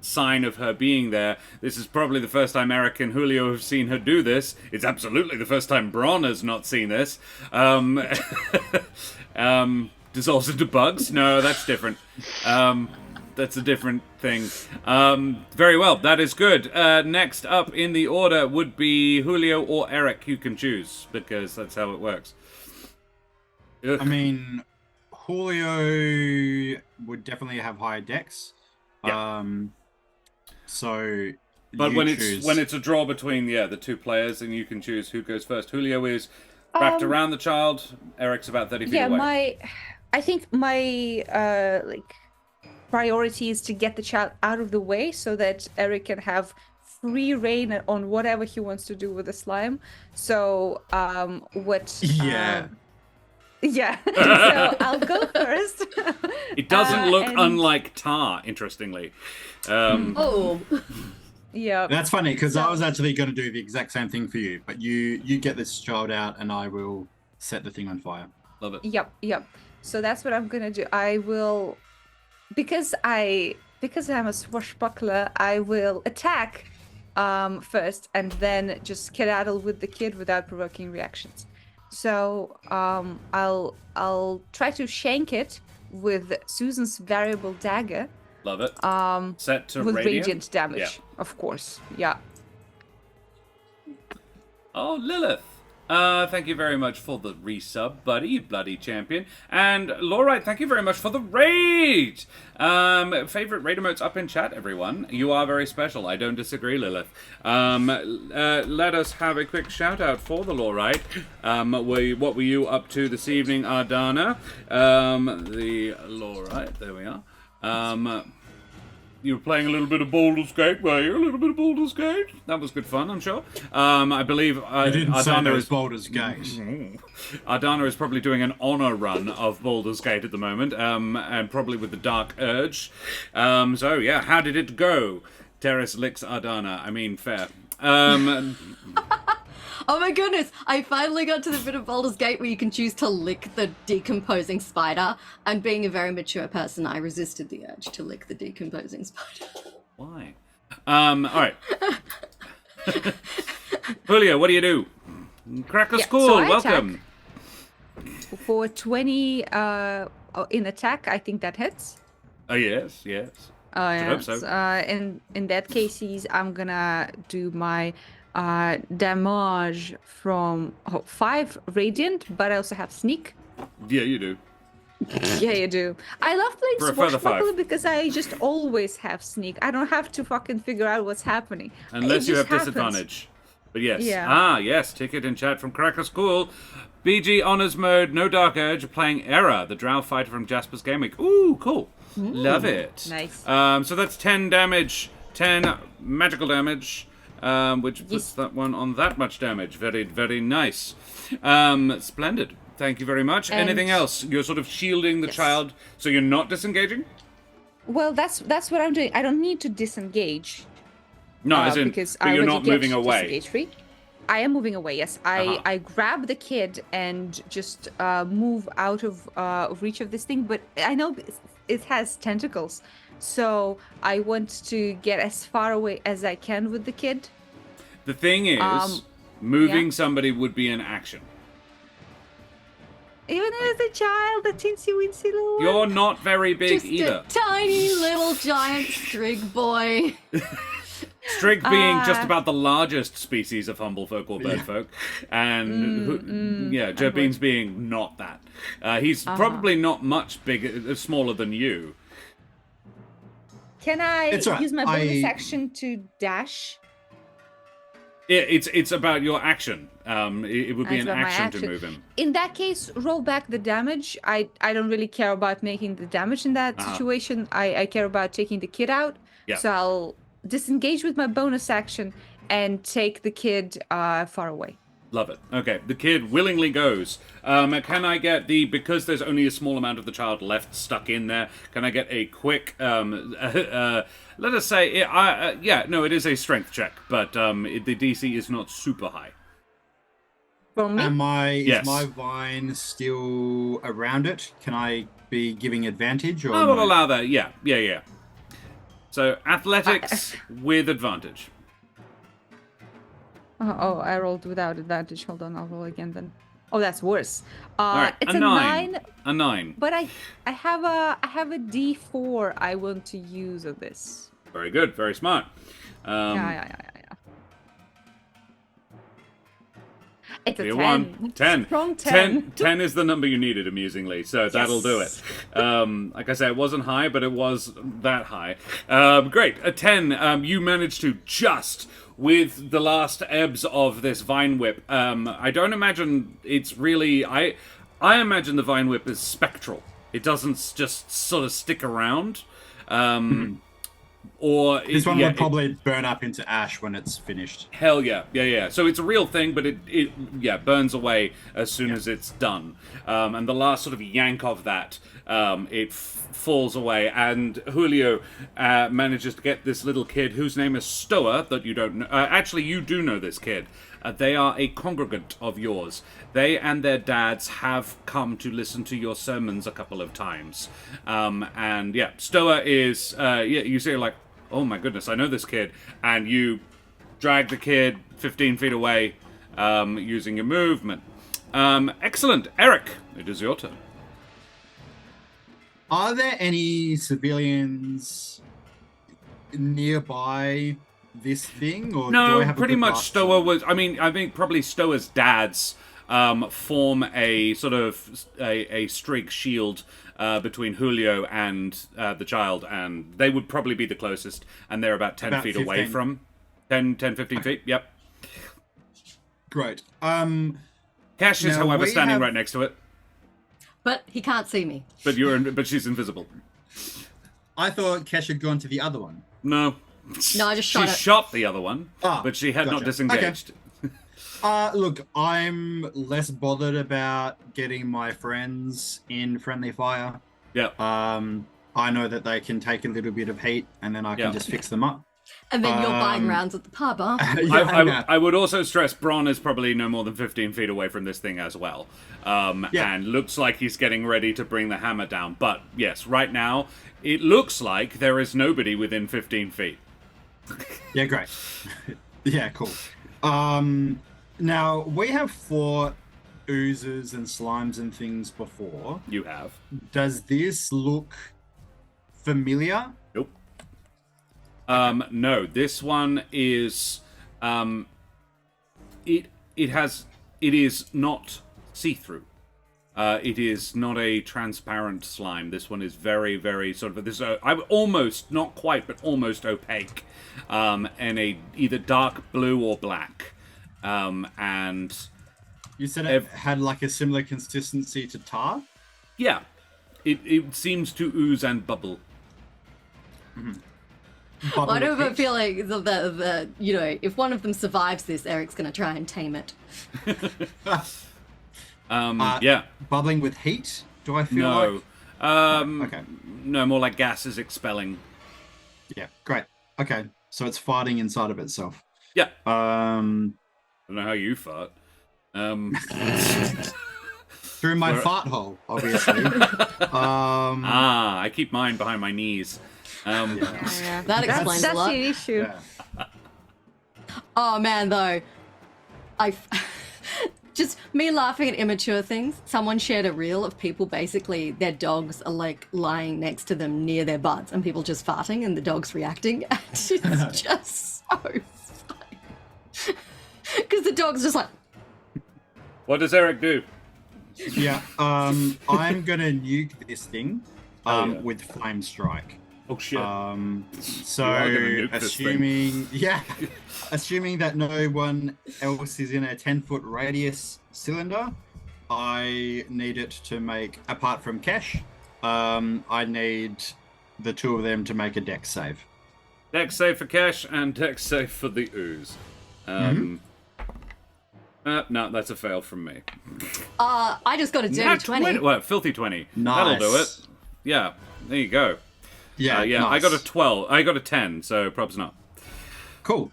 [SPEAKER 1] sign of her being there. This is probably the first time Ereq and Julio have seen her do this. It's absolutely the first time Bron has not seen this. Dissolves into bugs? No, that's different. That's a different thing. Very well, that is good. Next up in the order would be Julio or Ereq. You can choose, because that's how it works. Ugh.
[SPEAKER 3] I mean, Julio would definitely have higher decks.
[SPEAKER 1] Yeah.
[SPEAKER 3] So,
[SPEAKER 1] But
[SPEAKER 3] you
[SPEAKER 1] when
[SPEAKER 3] choose.
[SPEAKER 1] it's a draw between the two players, and you can choose who goes first. Julio is wrapped around the child. Erek's about 30 feet away.
[SPEAKER 2] I think my priority is to get the child out of the way so that Ereq can have free reign on whatever he wants to do with the slime. So
[SPEAKER 3] Yeah.
[SPEAKER 2] yeah. So I'll go first.
[SPEAKER 1] It doesn't look unlike tar, interestingly.
[SPEAKER 4] Oh.
[SPEAKER 2] Yeah.
[SPEAKER 3] That's funny, because I was actually going to do the exact same thing for you, but you get this child out, and I will set the thing on fire.
[SPEAKER 1] Love it.
[SPEAKER 2] Yep. So that's what I'm gonna do. I will, because I'm a swashbuckler, I will attack first, and then just skedaddle with the kid without provoking reactions. So I'll try to shank it with Susan's variable dagger.
[SPEAKER 1] Love it. Set to
[SPEAKER 2] with
[SPEAKER 1] radiant
[SPEAKER 2] damage,
[SPEAKER 1] Yeah.
[SPEAKER 2] of course. Yeah.
[SPEAKER 1] Oh, Lilith. Thank you very much for the resub, buddy, you bloody champion. And Laurite, thank you very much for the raid! Favorite raid emotes up in chat, everyone. You are very special. I don't disagree, Lilith. Let us have a quick shout out for the Laurite. What were you up to this evening, Ardana? The Laurite, there we are. You were playing a little bit of Baldur's Gate, were you? A little bit of Baldur's Gate? That was good fun, I'm sure. I believe
[SPEAKER 3] I didn't say
[SPEAKER 1] Ardana
[SPEAKER 3] there was
[SPEAKER 1] is
[SPEAKER 3] Baldur's Gate.
[SPEAKER 1] Ardana is probably doing an honor run of Baldur's Gate at the moment, and probably with the Dark Urge. So yeah, how did it go? Terrace licks Ardana. I mean, fair.
[SPEAKER 4] Oh my goodness! I finally got to the bit of Baldur's Gate where you can choose to lick the decomposing spider. And being a very mature person, I resisted the urge to lick the decomposing spider.
[SPEAKER 1] Why? All right. Julio, what do you do? Crack a skull.
[SPEAKER 2] so I
[SPEAKER 1] Welcome.
[SPEAKER 2] For 20 in attack, I think that hits.
[SPEAKER 1] Oh yes. I hope so.
[SPEAKER 2] In that case, I'm gonna do my damage from 5 radiant, but I also have sneak.
[SPEAKER 1] Yeah, you do.
[SPEAKER 2] Yeah, you do. I love
[SPEAKER 1] For a
[SPEAKER 2] playing
[SPEAKER 1] further
[SPEAKER 2] swashbuckler
[SPEAKER 1] 5.
[SPEAKER 2] because I just always have sneak. I don't have to fucking figure out what's happening.
[SPEAKER 1] Unless
[SPEAKER 2] It
[SPEAKER 1] you have
[SPEAKER 2] just happens.
[SPEAKER 1] disadvantage. But yes.
[SPEAKER 2] Yeah.
[SPEAKER 1] Ah, yes. Ticket in chat from Cracker School. BG Honors Mode, no Dark Urge, playing Era, the Drow fighter from Jasper's Game Week. Ooh, cool. Love it.
[SPEAKER 2] Nice.
[SPEAKER 1] So that's 10 damage, 10 magical damage, which puts that one on that much damage. Very, very nice. Splendid. Thank you very much.
[SPEAKER 2] And-
[SPEAKER 1] Anything else? You're sort of shielding the child, so you're not disengaging?
[SPEAKER 2] Well, that's what I'm doing. I don't need to disengage.
[SPEAKER 1] No, as in,
[SPEAKER 2] because
[SPEAKER 1] but
[SPEAKER 2] I
[SPEAKER 1] you're
[SPEAKER 2] already
[SPEAKER 1] not
[SPEAKER 2] get
[SPEAKER 1] moving away.
[SPEAKER 2] disengage free. I am moving away. Yes,
[SPEAKER 1] Uh-huh.
[SPEAKER 2] I grab the kid and just move out of reach of this thing. But I know it has tentacles, so I want to get as far away as I can with the kid.
[SPEAKER 1] The thing is, moving somebody would be an action.
[SPEAKER 2] Even as a child, a teensy weensy little one.
[SPEAKER 1] You're not very big
[SPEAKER 4] Just
[SPEAKER 1] either.
[SPEAKER 4] a tiny little giant strig boy.
[SPEAKER 1] Strig being just about the largest species of humblefolk or birdfolk, and Jerbeans being not that. He's probably not much bigger, smaller than you.
[SPEAKER 2] Can I
[SPEAKER 3] It's all right.
[SPEAKER 2] use my bonus action to dash?
[SPEAKER 1] It's about your action. It would be
[SPEAKER 2] It's
[SPEAKER 1] an
[SPEAKER 2] about my
[SPEAKER 1] action to
[SPEAKER 2] action.
[SPEAKER 1] move him.
[SPEAKER 2] In that case, roll back the damage. I don't really care about making the damage in that situation. I care about taking the kid out.
[SPEAKER 1] Yeah.
[SPEAKER 2] So I'll disengage with my bonus action and take the kid far away.
[SPEAKER 1] Love it. Okay, the kid willingly goes. Can I get because there's only a small amount of the child left stuck in there, can I get a quick, let us say, it is a strength check, but the DC is not super high.
[SPEAKER 2] From me?
[SPEAKER 3] Is my vine still around it? Can I be giving advantage? Or
[SPEAKER 1] I will
[SPEAKER 3] no?
[SPEAKER 1] allow that. Yeah. So athletics with advantage.
[SPEAKER 2] Oh, I rolled without advantage. Hold on, I'll roll again then. Oh, that's worse.
[SPEAKER 1] All right,
[SPEAKER 2] It's
[SPEAKER 1] a 9. A 9.
[SPEAKER 2] But I have a D4 I want to use of this.
[SPEAKER 1] Very good. Very smart.
[SPEAKER 2] Yeah. It's a
[SPEAKER 1] Here
[SPEAKER 2] 10.
[SPEAKER 1] one. 10.
[SPEAKER 2] Strong 10.
[SPEAKER 1] 10 is the number you needed, amusingly, so that'll do it. Like I said, it wasn't high, but it was that high. Great. A 10. You managed to just, with the last ebbs of this Vine Whip, I don't imagine it's really... I imagine the Vine Whip is spectral. It doesn't just sort of stick around. Or
[SPEAKER 3] this one would probably burn up into ash when it's finished.
[SPEAKER 1] Hell yeah. So it's a real thing, but it burns away as soon as it's done. And the last sort of yank of that, it falls away. And Julio manages to get this little kid whose name is Stoa, that you don't know. Actually, you do know this kid. They are a congregant of yours. They and their dads have come to listen to your sermons a couple of times. And yeah, Stoa is, you say like, oh my goodness, I know this kid. And you drag the kid 15 feet away using your movement. Excellent. Ereq, it is your turn.
[SPEAKER 3] Are there any civilians nearby this thing? Or do I
[SPEAKER 1] No,
[SPEAKER 3] have a
[SPEAKER 1] pretty
[SPEAKER 3] good
[SPEAKER 1] much
[SPEAKER 3] blast
[SPEAKER 1] Stoa
[SPEAKER 3] on?
[SPEAKER 1] was... I mean, I think probably Stoa's dads form a sort of a streak shield between Julio and the child, and they would probably be the closest, and they're about 10 feet away
[SPEAKER 3] 15.
[SPEAKER 1] from... 10, 15 feet, yep.
[SPEAKER 3] Great.
[SPEAKER 1] Kesh is,
[SPEAKER 3] Now,
[SPEAKER 1] however,
[SPEAKER 3] we
[SPEAKER 1] standing
[SPEAKER 3] have-
[SPEAKER 1] right next to it,
[SPEAKER 4] But he can't see me.
[SPEAKER 1] but she's invisible.
[SPEAKER 3] I thought Kesh had gone to the other one.
[SPEAKER 1] No.
[SPEAKER 4] No, I just shot
[SPEAKER 1] She
[SPEAKER 4] it.
[SPEAKER 1] shot the other one,
[SPEAKER 3] Ah,
[SPEAKER 1] but she had not
[SPEAKER 3] gotcha.
[SPEAKER 1] disengaged.
[SPEAKER 3] Look, I'm less bothered about getting my friends in friendly fire.
[SPEAKER 1] Yeah.
[SPEAKER 3] I know that they can take a little bit of heat, and then I can just fix them up.
[SPEAKER 4] And then you're buying rounds at the pub, huh?
[SPEAKER 1] I would also stress Bron is probably no more than 15 feet away from this thing as well. And looks like he's getting ready to bring the hammer down. But yes, right now, it looks like there is nobody within 15 feet.
[SPEAKER 3] Yeah, great. Yeah, cool. Now, we have fought oozes and slimes and things before.
[SPEAKER 1] You have.
[SPEAKER 3] Does this look familiar?
[SPEAKER 1] Nope. No, this one is it is not see-through. It is not a transparent slime. This one is very, very sort of this. I'm almost, not quite, but almost opaque, and a either dark blue or black. And
[SPEAKER 3] You said it had like a similar consistency to tar?
[SPEAKER 1] yeah, it seems to ooze and bubble.
[SPEAKER 3] Bubble
[SPEAKER 4] I don't have a
[SPEAKER 3] heat?
[SPEAKER 4] feeling that you know, if one of them survives this, Eric's going to try and tame it.
[SPEAKER 1] Yeah.
[SPEAKER 3] Bubbling with heat? Do I feel
[SPEAKER 1] No.
[SPEAKER 3] like? Okay.
[SPEAKER 1] No, more like gases expelling.
[SPEAKER 3] Yeah, great. Okay, so it's farting inside of itself.
[SPEAKER 1] Yeah. I
[SPEAKER 3] Um,
[SPEAKER 1] don't know how you fart.
[SPEAKER 3] through my fart hole, obviously.
[SPEAKER 1] I keep mine behind my knees.
[SPEAKER 2] Yeah.
[SPEAKER 4] That explains
[SPEAKER 2] That's
[SPEAKER 4] a lot.
[SPEAKER 2] the issue.
[SPEAKER 3] Yeah.
[SPEAKER 4] Oh man, though, just me laughing at immature things. Someone shared a reel of people basically their dogs are like lying next to them near their butts, and people just farting, and the dog's reacting. And it's just so funny because the dog's just like.
[SPEAKER 1] What does Ereq do?
[SPEAKER 3] Yeah. I'm gonna nuke this thing
[SPEAKER 1] Yeah.
[SPEAKER 3] with flame strike.
[SPEAKER 1] Oh shit.
[SPEAKER 3] So
[SPEAKER 1] You are gonna nuke this thing.
[SPEAKER 3] assuming that no one else is in a 10-foot radius cylinder, I need it to make, apart from Kesh, I need the two of them to make a dex save.
[SPEAKER 1] Dex save for Kesh and dex save for the ooze. No, that's a fail from me.
[SPEAKER 4] I just got a dirty
[SPEAKER 1] Nat
[SPEAKER 4] 20.
[SPEAKER 1] Well, filthy 20.
[SPEAKER 3] Nice.
[SPEAKER 1] That'll do it. Yeah, there you go.
[SPEAKER 3] Yeah,
[SPEAKER 1] Yeah,
[SPEAKER 3] nice.
[SPEAKER 1] I got a 12. I got a 10, so probs not.
[SPEAKER 3] Cool.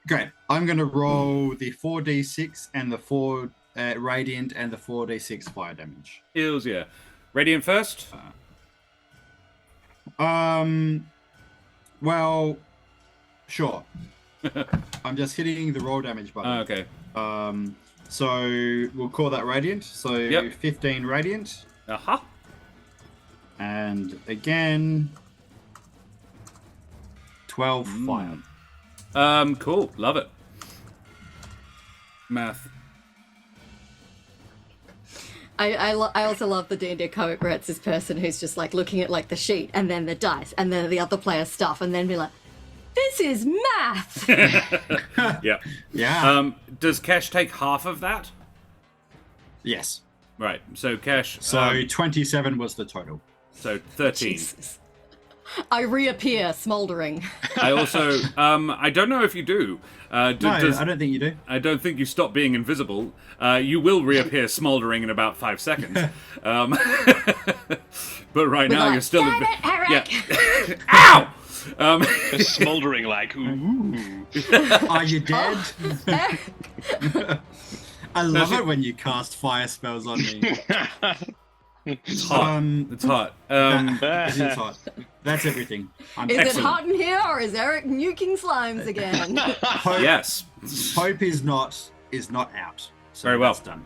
[SPEAKER 3] Great. I'm going to roll the 4d6 and the 4 radiant and the 4d6 fire damage.
[SPEAKER 1] Heals, yeah. Radiant first?
[SPEAKER 3] Well, sure. I'm just hitting the roll damage button.
[SPEAKER 1] Okay.
[SPEAKER 3] So we'll call that radiant. So
[SPEAKER 1] Yep.
[SPEAKER 3] 15 radiant.
[SPEAKER 1] Aha.
[SPEAKER 3] And again, 12 fire.
[SPEAKER 1] Cool. Love it. Math.
[SPEAKER 4] I also love the D&D comic where it's this person who's just like looking at like the sheet and then the dice and then the other player's stuff and then be like, this is math.
[SPEAKER 1] Yeah.
[SPEAKER 3] Yeah.
[SPEAKER 1] Does Kesh take half of that?
[SPEAKER 3] Yes.
[SPEAKER 1] Right. So Kesh.
[SPEAKER 3] So 27 was the total.
[SPEAKER 1] So 13.
[SPEAKER 4] Jesus. I reappear smoldering.
[SPEAKER 1] I also. I don't know if you do.
[SPEAKER 3] No, I don't think you do.
[SPEAKER 1] I don't think you stop being invisible. You will reappear smoldering in about 5 seconds. But right now you're still.
[SPEAKER 4] Damn it, Ereq!
[SPEAKER 1] Yeah. Ow!
[SPEAKER 5] Just smoldering like, ooh.
[SPEAKER 3] Are you dead? I love
[SPEAKER 1] No,
[SPEAKER 3] it when you cast fire spells on me.
[SPEAKER 1] It's hot. It's hot.
[SPEAKER 3] It is hot. That's everything.
[SPEAKER 4] Is
[SPEAKER 1] Excellent.
[SPEAKER 4] it hot in here or is Ereq nuking slimes again?
[SPEAKER 3] Hope,
[SPEAKER 1] Yes.
[SPEAKER 3] Hope is not out. So
[SPEAKER 1] Very well.
[SPEAKER 3] that's done.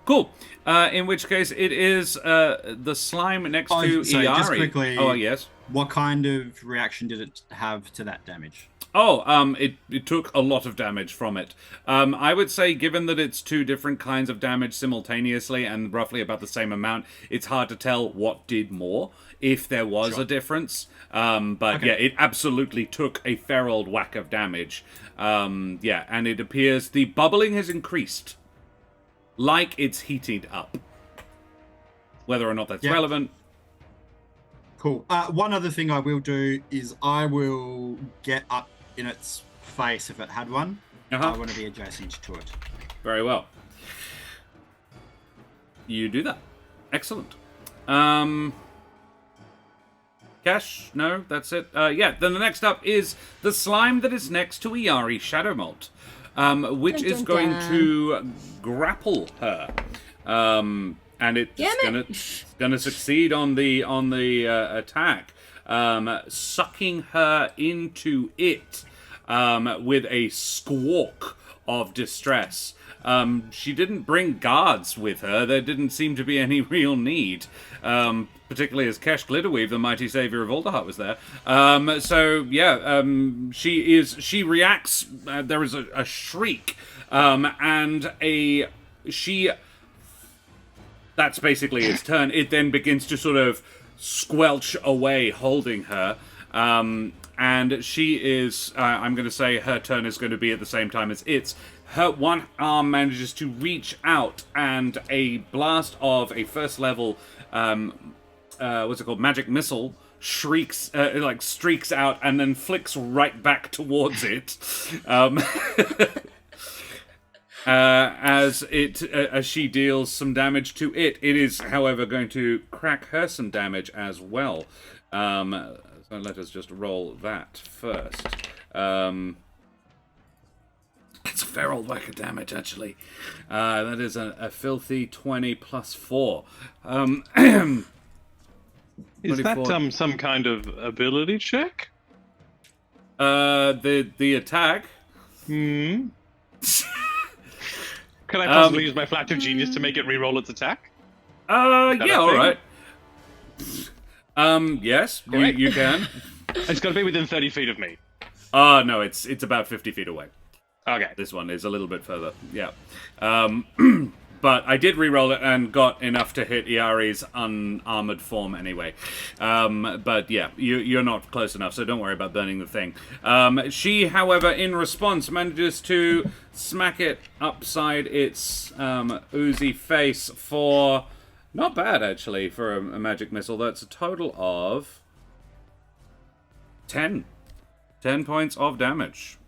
[SPEAKER 1] Cool. In which case, it is the slime next to
[SPEAKER 3] so
[SPEAKER 1] Iari.
[SPEAKER 3] just quickly-
[SPEAKER 1] Oh, yes.
[SPEAKER 3] What kind of reaction did it have to that damage?
[SPEAKER 1] Oh, it took a lot of damage from it. I would say, given that it's two different kinds of damage simultaneously and roughly about the same amount, it's hard to tell what did more, if there was a difference. But
[SPEAKER 3] Okay.
[SPEAKER 1] yeah, it absolutely took a fair old whack of damage. Yeah, and it appears the bubbling has increased. Like it's heated up. Whether or not that's
[SPEAKER 3] Yeah.
[SPEAKER 1] relevant.
[SPEAKER 3] Cool. One other thing I will do is I will get up in its face if it had one.
[SPEAKER 1] Uh-huh.
[SPEAKER 3] I want to be adjacent to it.
[SPEAKER 1] Very well. You do that. Excellent. Cash? No, that's it. Yeah, then the next up is the slime that is next to Iari Shadowmolt, which
[SPEAKER 4] Dun,
[SPEAKER 1] is
[SPEAKER 4] dun,
[SPEAKER 1] going
[SPEAKER 4] dun.
[SPEAKER 1] to grapple her. And it's
[SPEAKER 4] Damn
[SPEAKER 1] gonna succeed on the attack, sucking her into it with a squawk of distress. She didn't bring guards with her. There didn't seem to be any real need, particularly as Kesh Glitterweave, the mighty savior of Alderheart, was there. So yeah, she reacts. There is a shriek, and she. That's basically its turn. It then begins to sort of squelch away, holding her. And she is, I'm going to say her turn is going to be at the same time as its. Her one arm manages to reach out, and a blast of a first level, what's it called, magic missile, streaks out and then flicks right back towards it. As she deals some damage to it. It is, however, going to crack her some damage as well. So let us just roll that first. It's a fair old whack of damage, actually. That is a filthy 20 plus 4.
[SPEAKER 5] Is
[SPEAKER 1] 24.
[SPEAKER 5] that some kind of ability check?
[SPEAKER 1] The attack.
[SPEAKER 5] Can I possibly use my flash of genius to make it re-roll its attack?
[SPEAKER 1] Yeah,
[SPEAKER 5] a
[SPEAKER 1] all
[SPEAKER 5] thing?
[SPEAKER 1] right. Yes, you can.
[SPEAKER 5] It's got to be within 30 feet of me.
[SPEAKER 1] No, it's about 50 feet away.
[SPEAKER 5] Okay.
[SPEAKER 1] This one is a little bit further. Yeah. But I did re-roll it and got enough to hit Iari's unarmored form anyway. But yeah, you're not close enough, so don't worry about burning the thing. She, however, in response, manages to smack it upside its oozy face for... Not bad, actually, for a magic missile. That's a total of 10. 10 points of damage.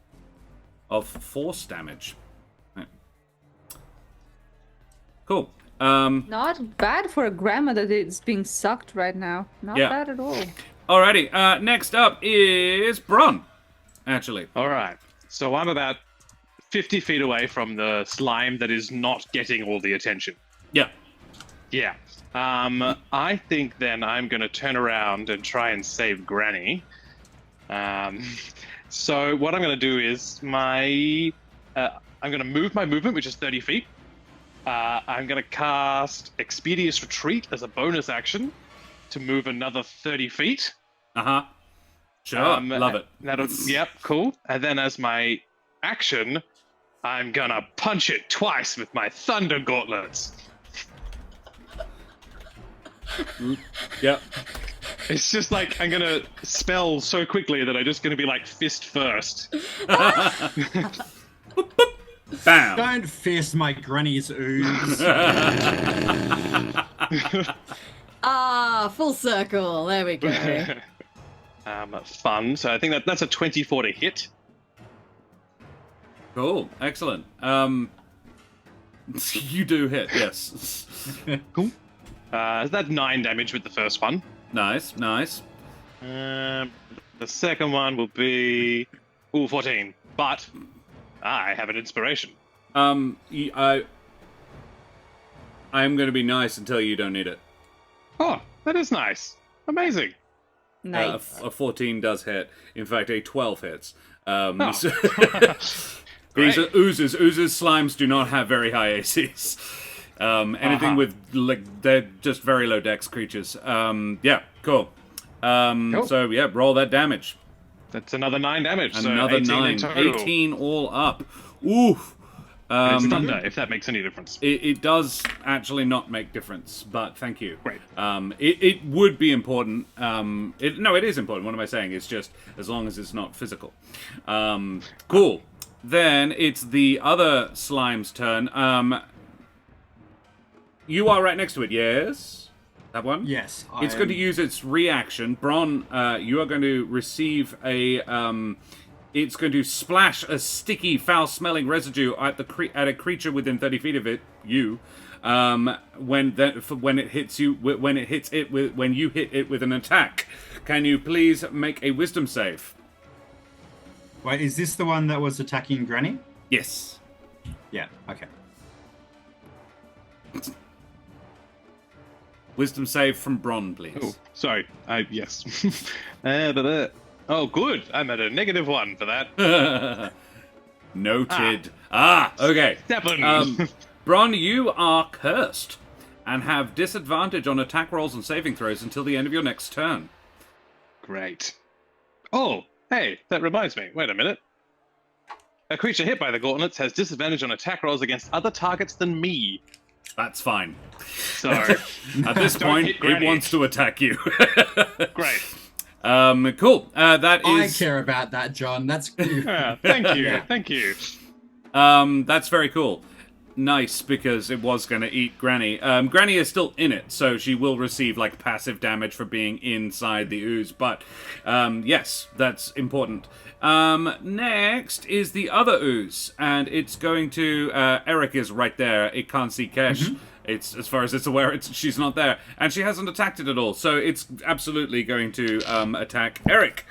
[SPEAKER 1] Of force damage. Right. Cool.
[SPEAKER 2] Not bad for a grandmother that's being sucked right now. Not
[SPEAKER 1] Yeah.
[SPEAKER 2] bad at all.
[SPEAKER 1] Alrighty. Next up is Bron. Actually.
[SPEAKER 5] All right. So I'm about 50 feet away from the slime that is not getting all the attention.
[SPEAKER 1] Yeah.
[SPEAKER 5] Yeah. I think then I'm going to turn around and try and save Granny. So what I'm going to do is I'm going to move my movement, which is 30 feet. I'm going to cast Expeditious Retreat as a bonus action to move another 30 feet.
[SPEAKER 1] Uh-huh. Sure, love it.
[SPEAKER 5] Yep, cool. And then as my action, I'm going to punch it twice with my Thunder Gauntlets.
[SPEAKER 1] Yep.
[SPEAKER 5] It's just like I'm gonna spell so quickly that I'm just gonna be like fist first.
[SPEAKER 1] Bam.
[SPEAKER 3] Don't fist my granny's ooze.
[SPEAKER 4] Full circle. There we go.
[SPEAKER 5] Fun. So I think that's a 24 to hit.
[SPEAKER 1] Cool. Excellent. You do hit, yes.
[SPEAKER 5] Cool. That's 9 damage with the first one.
[SPEAKER 1] Nice, nice.
[SPEAKER 5] The second one will be 14. But I have an inspiration.
[SPEAKER 1] I'm going to be nice and tell you don't need it.
[SPEAKER 5] Oh, that is nice. Amazing.
[SPEAKER 2] Nice.
[SPEAKER 1] A 14 does hit. In fact, a 12 hits.
[SPEAKER 5] Oh.
[SPEAKER 1] So these are oozes. Oozes, slimes do not have very high ACs. Anything with, like, they're just very low dex creatures. Yeah, cool.
[SPEAKER 5] Cool.
[SPEAKER 1] So, yeah, roll that damage.
[SPEAKER 5] That's another 9 damage.
[SPEAKER 1] Another
[SPEAKER 5] 18
[SPEAKER 1] 9.
[SPEAKER 5] in total.
[SPEAKER 1] 18 all up. Oof.
[SPEAKER 5] And it's thunder, if that makes any difference.
[SPEAKER 1] It does actually not make difference, but thank you.
[SPEAKER 5] Great.
[SPEAKER 1] It would be important. It is important. What am I saying? It's just as long as it's not physical. Cool. Then it's the other slime's turn. You are right next to it, yes? That one?
[SPEAKER 3] Yes.
[SPEAKER 1] It's going to use its reaction. Bron, you are going to receive a... it's going to splash a sticky, foul-smelling residue at a creature within 30 feet of it, you, when it hits you, when you hit it with an attack. Can you please make a wisdom save?
[SPEAKER 3] Wait, is this the one that was attacking Granny?
[SPEAKER 1] Yes.
[SPEAKER 3] Yeah, okay.
[SPEAKER 1] Wisdom save from Bron, please.
[SPEAKER 5] Oh, sorry. Yes. Oh, good. I'm at a -1 for that.
[SPEAKER 1] Noted. Okay.
[SPEAKER 5] 7.
[SPEAKER 1] Bron, you are cursed and have disadvantage on attack rolls and saving throws until the end of your next turn.
[SPEAKER 5] Great. Oh, hey, that reminds me. Wait a minute. A creature hit by the gauntlets has disadvantage on attack rolls against other targets than me.
[SPEAKER 1] That's fine.
[SPEAKER 5] So,
[SPEAKER 1] at this
[SPEAKER 5] Don't
[SPEAKER 1] point,
[SPEAKER 5] hit
[SPEAKER 1] it
[SPEAKER 5] Granny.
[SPEAKER 1] wants to attack you.
[SPEAKER 5] Great.
[SPEAKER 1] Cool. That
[SPEAKER 3] I
[SPEAKER 1] is.
[SPEAKER 3] care about that, John. That's good.
[SPEAKER 5] Yeah, thank you.
[SPEAKER 3] Yeah.
[SPEAKER 5] Thank you.
[SPEAKER 1] That's very cool. Nice, because it was going to eat Granny. Granny is still in it, so she will receive like passive damage for being inside the ooze. But yes, that's important. Next is the other ooze, and it's going to. Ereq is right there. It can't see Kesh.
[SPEAKER 3] Mm-hmm.
[SPEAKER 1] It's as far as it's aware, she's not there, and she hasn't attacked it at all. So it's absolutely going to attack Ereq.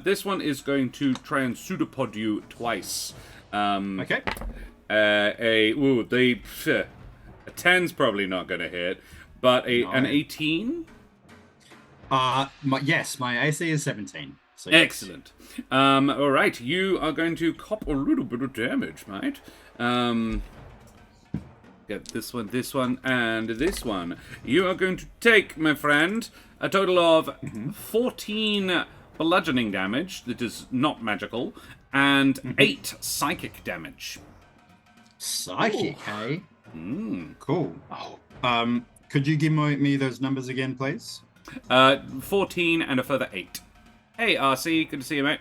[SPEAKER 1] This one is going to try and pseudopod you twice.
[SPEAKER 3] Okay.
[SPEAKER 1] A 10's probably not going to hit, but an 18.
[SPEAKER 3] Yes, my AC is 17. So yes.
[SPEAKER 1] Excellent. All right, you are going to cop a little bit of damage, mate. Get this one, and this one. You are going to take, my friend, a total of 14 bludgeoning damage that is not magical, and 8 psychic damage.
[SPEAKER 3] Psychic, eh? Cool.
[SPEAKER 5] Oh,
[SPEAKER 3] Could you give me those numbers again, please?
[SPEAKER 1] 14 and a further 8. Hey, RC, good to see you, mate.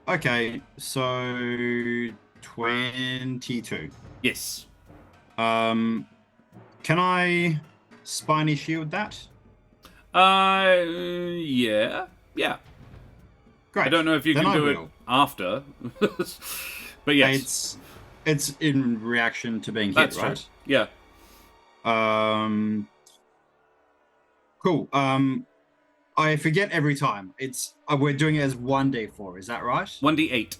[SPEAKER 3] Okay, so 22.
[SPEAKER 1] Yes.
[SPEAKER 3] Can I spiny shield that?
[SPEAKER 1] Yeah.
[SPEAKER 3] Great.
[SPEAKER 1] I don't know if you
[SPEAKER 3] Then
[SPEAKER 1] can
[SPEAKER 3] I
[SPEAKER 1] do it
[SPEAKER 3] will.
[SPEAKER 1] after. But yes.
[SPEAKER 3] It's in reaction to being hit,
[SPEAKER 1] That's
[SPEAKER 3] right?
[SPEAKER 1] true. Yeah.
[SPEAKER 3] Cool. I forget every time. It's we're doing it as 1d4. Is that right?
[SPEAKER 1] 1d8,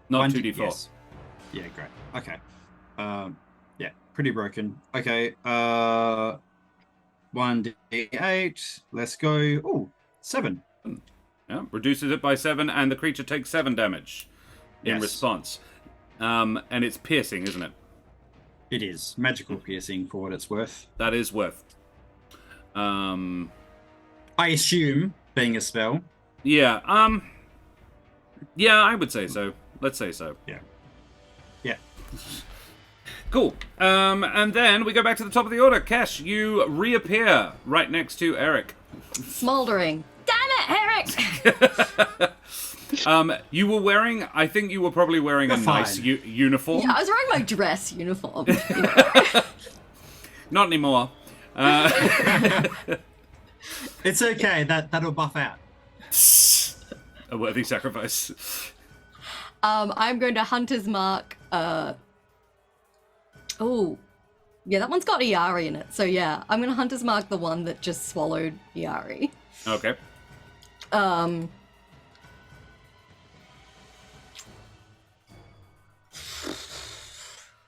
[SPEAKER 1] not
[SPEAKER 3] 1d4.
[SPEAKER 1] 2d4.
[SPEAKER 3] Yes. Yeah, great. Okay. Yeah, pretty broken. Okay. 1d8. Let's go. Oh, 7.
[SPEAKER 1] Yeah, reduces it by 7, and the creature takes 7 damage in
[SPEAKER 3] Yes.
[SPEAKER 1] response. And it's piercing, isn't it?
[SPEAKER 3] It is magical piercing for what it's worth.
[SPEAKER 1] That is worth.
[SPEAKER 3] I assume being a spell.
[SPEAKER 1] Yeah. Yeah, I would say so. Let's say so.
[SPEAKER 3] Yeah.
[SPEAKER 1] Cool. And then we go back to the top of the order. Kesh, you reappear right next to Ereq.
[SPEAKER 4] Smoldering. Damn it, Ereq!
[SPEAKER 1] You were wearing, I think you were probably wearing a
[SPEAKER 3] You're
[SPEAKER 1] nice
[SPEAKER 3] fine.
[SPEAKER 1] uniform.
[SPEAKER 4] Yeah, I was wearing my dress uniform.
[SPEAKER 1] Not anymore.
[SPEAKER 3] It's okay. That'll buff out.
[SPEAKER 1] A worthy sacrifice.
[SPEAKER 4] I'm going to Hunter's Mark. Oh, yeah, that one's got Iari in it. So yeah, I'm going to Hunter's Mark the one that just swallowed Iari.
[SPEAKER 1] Okay.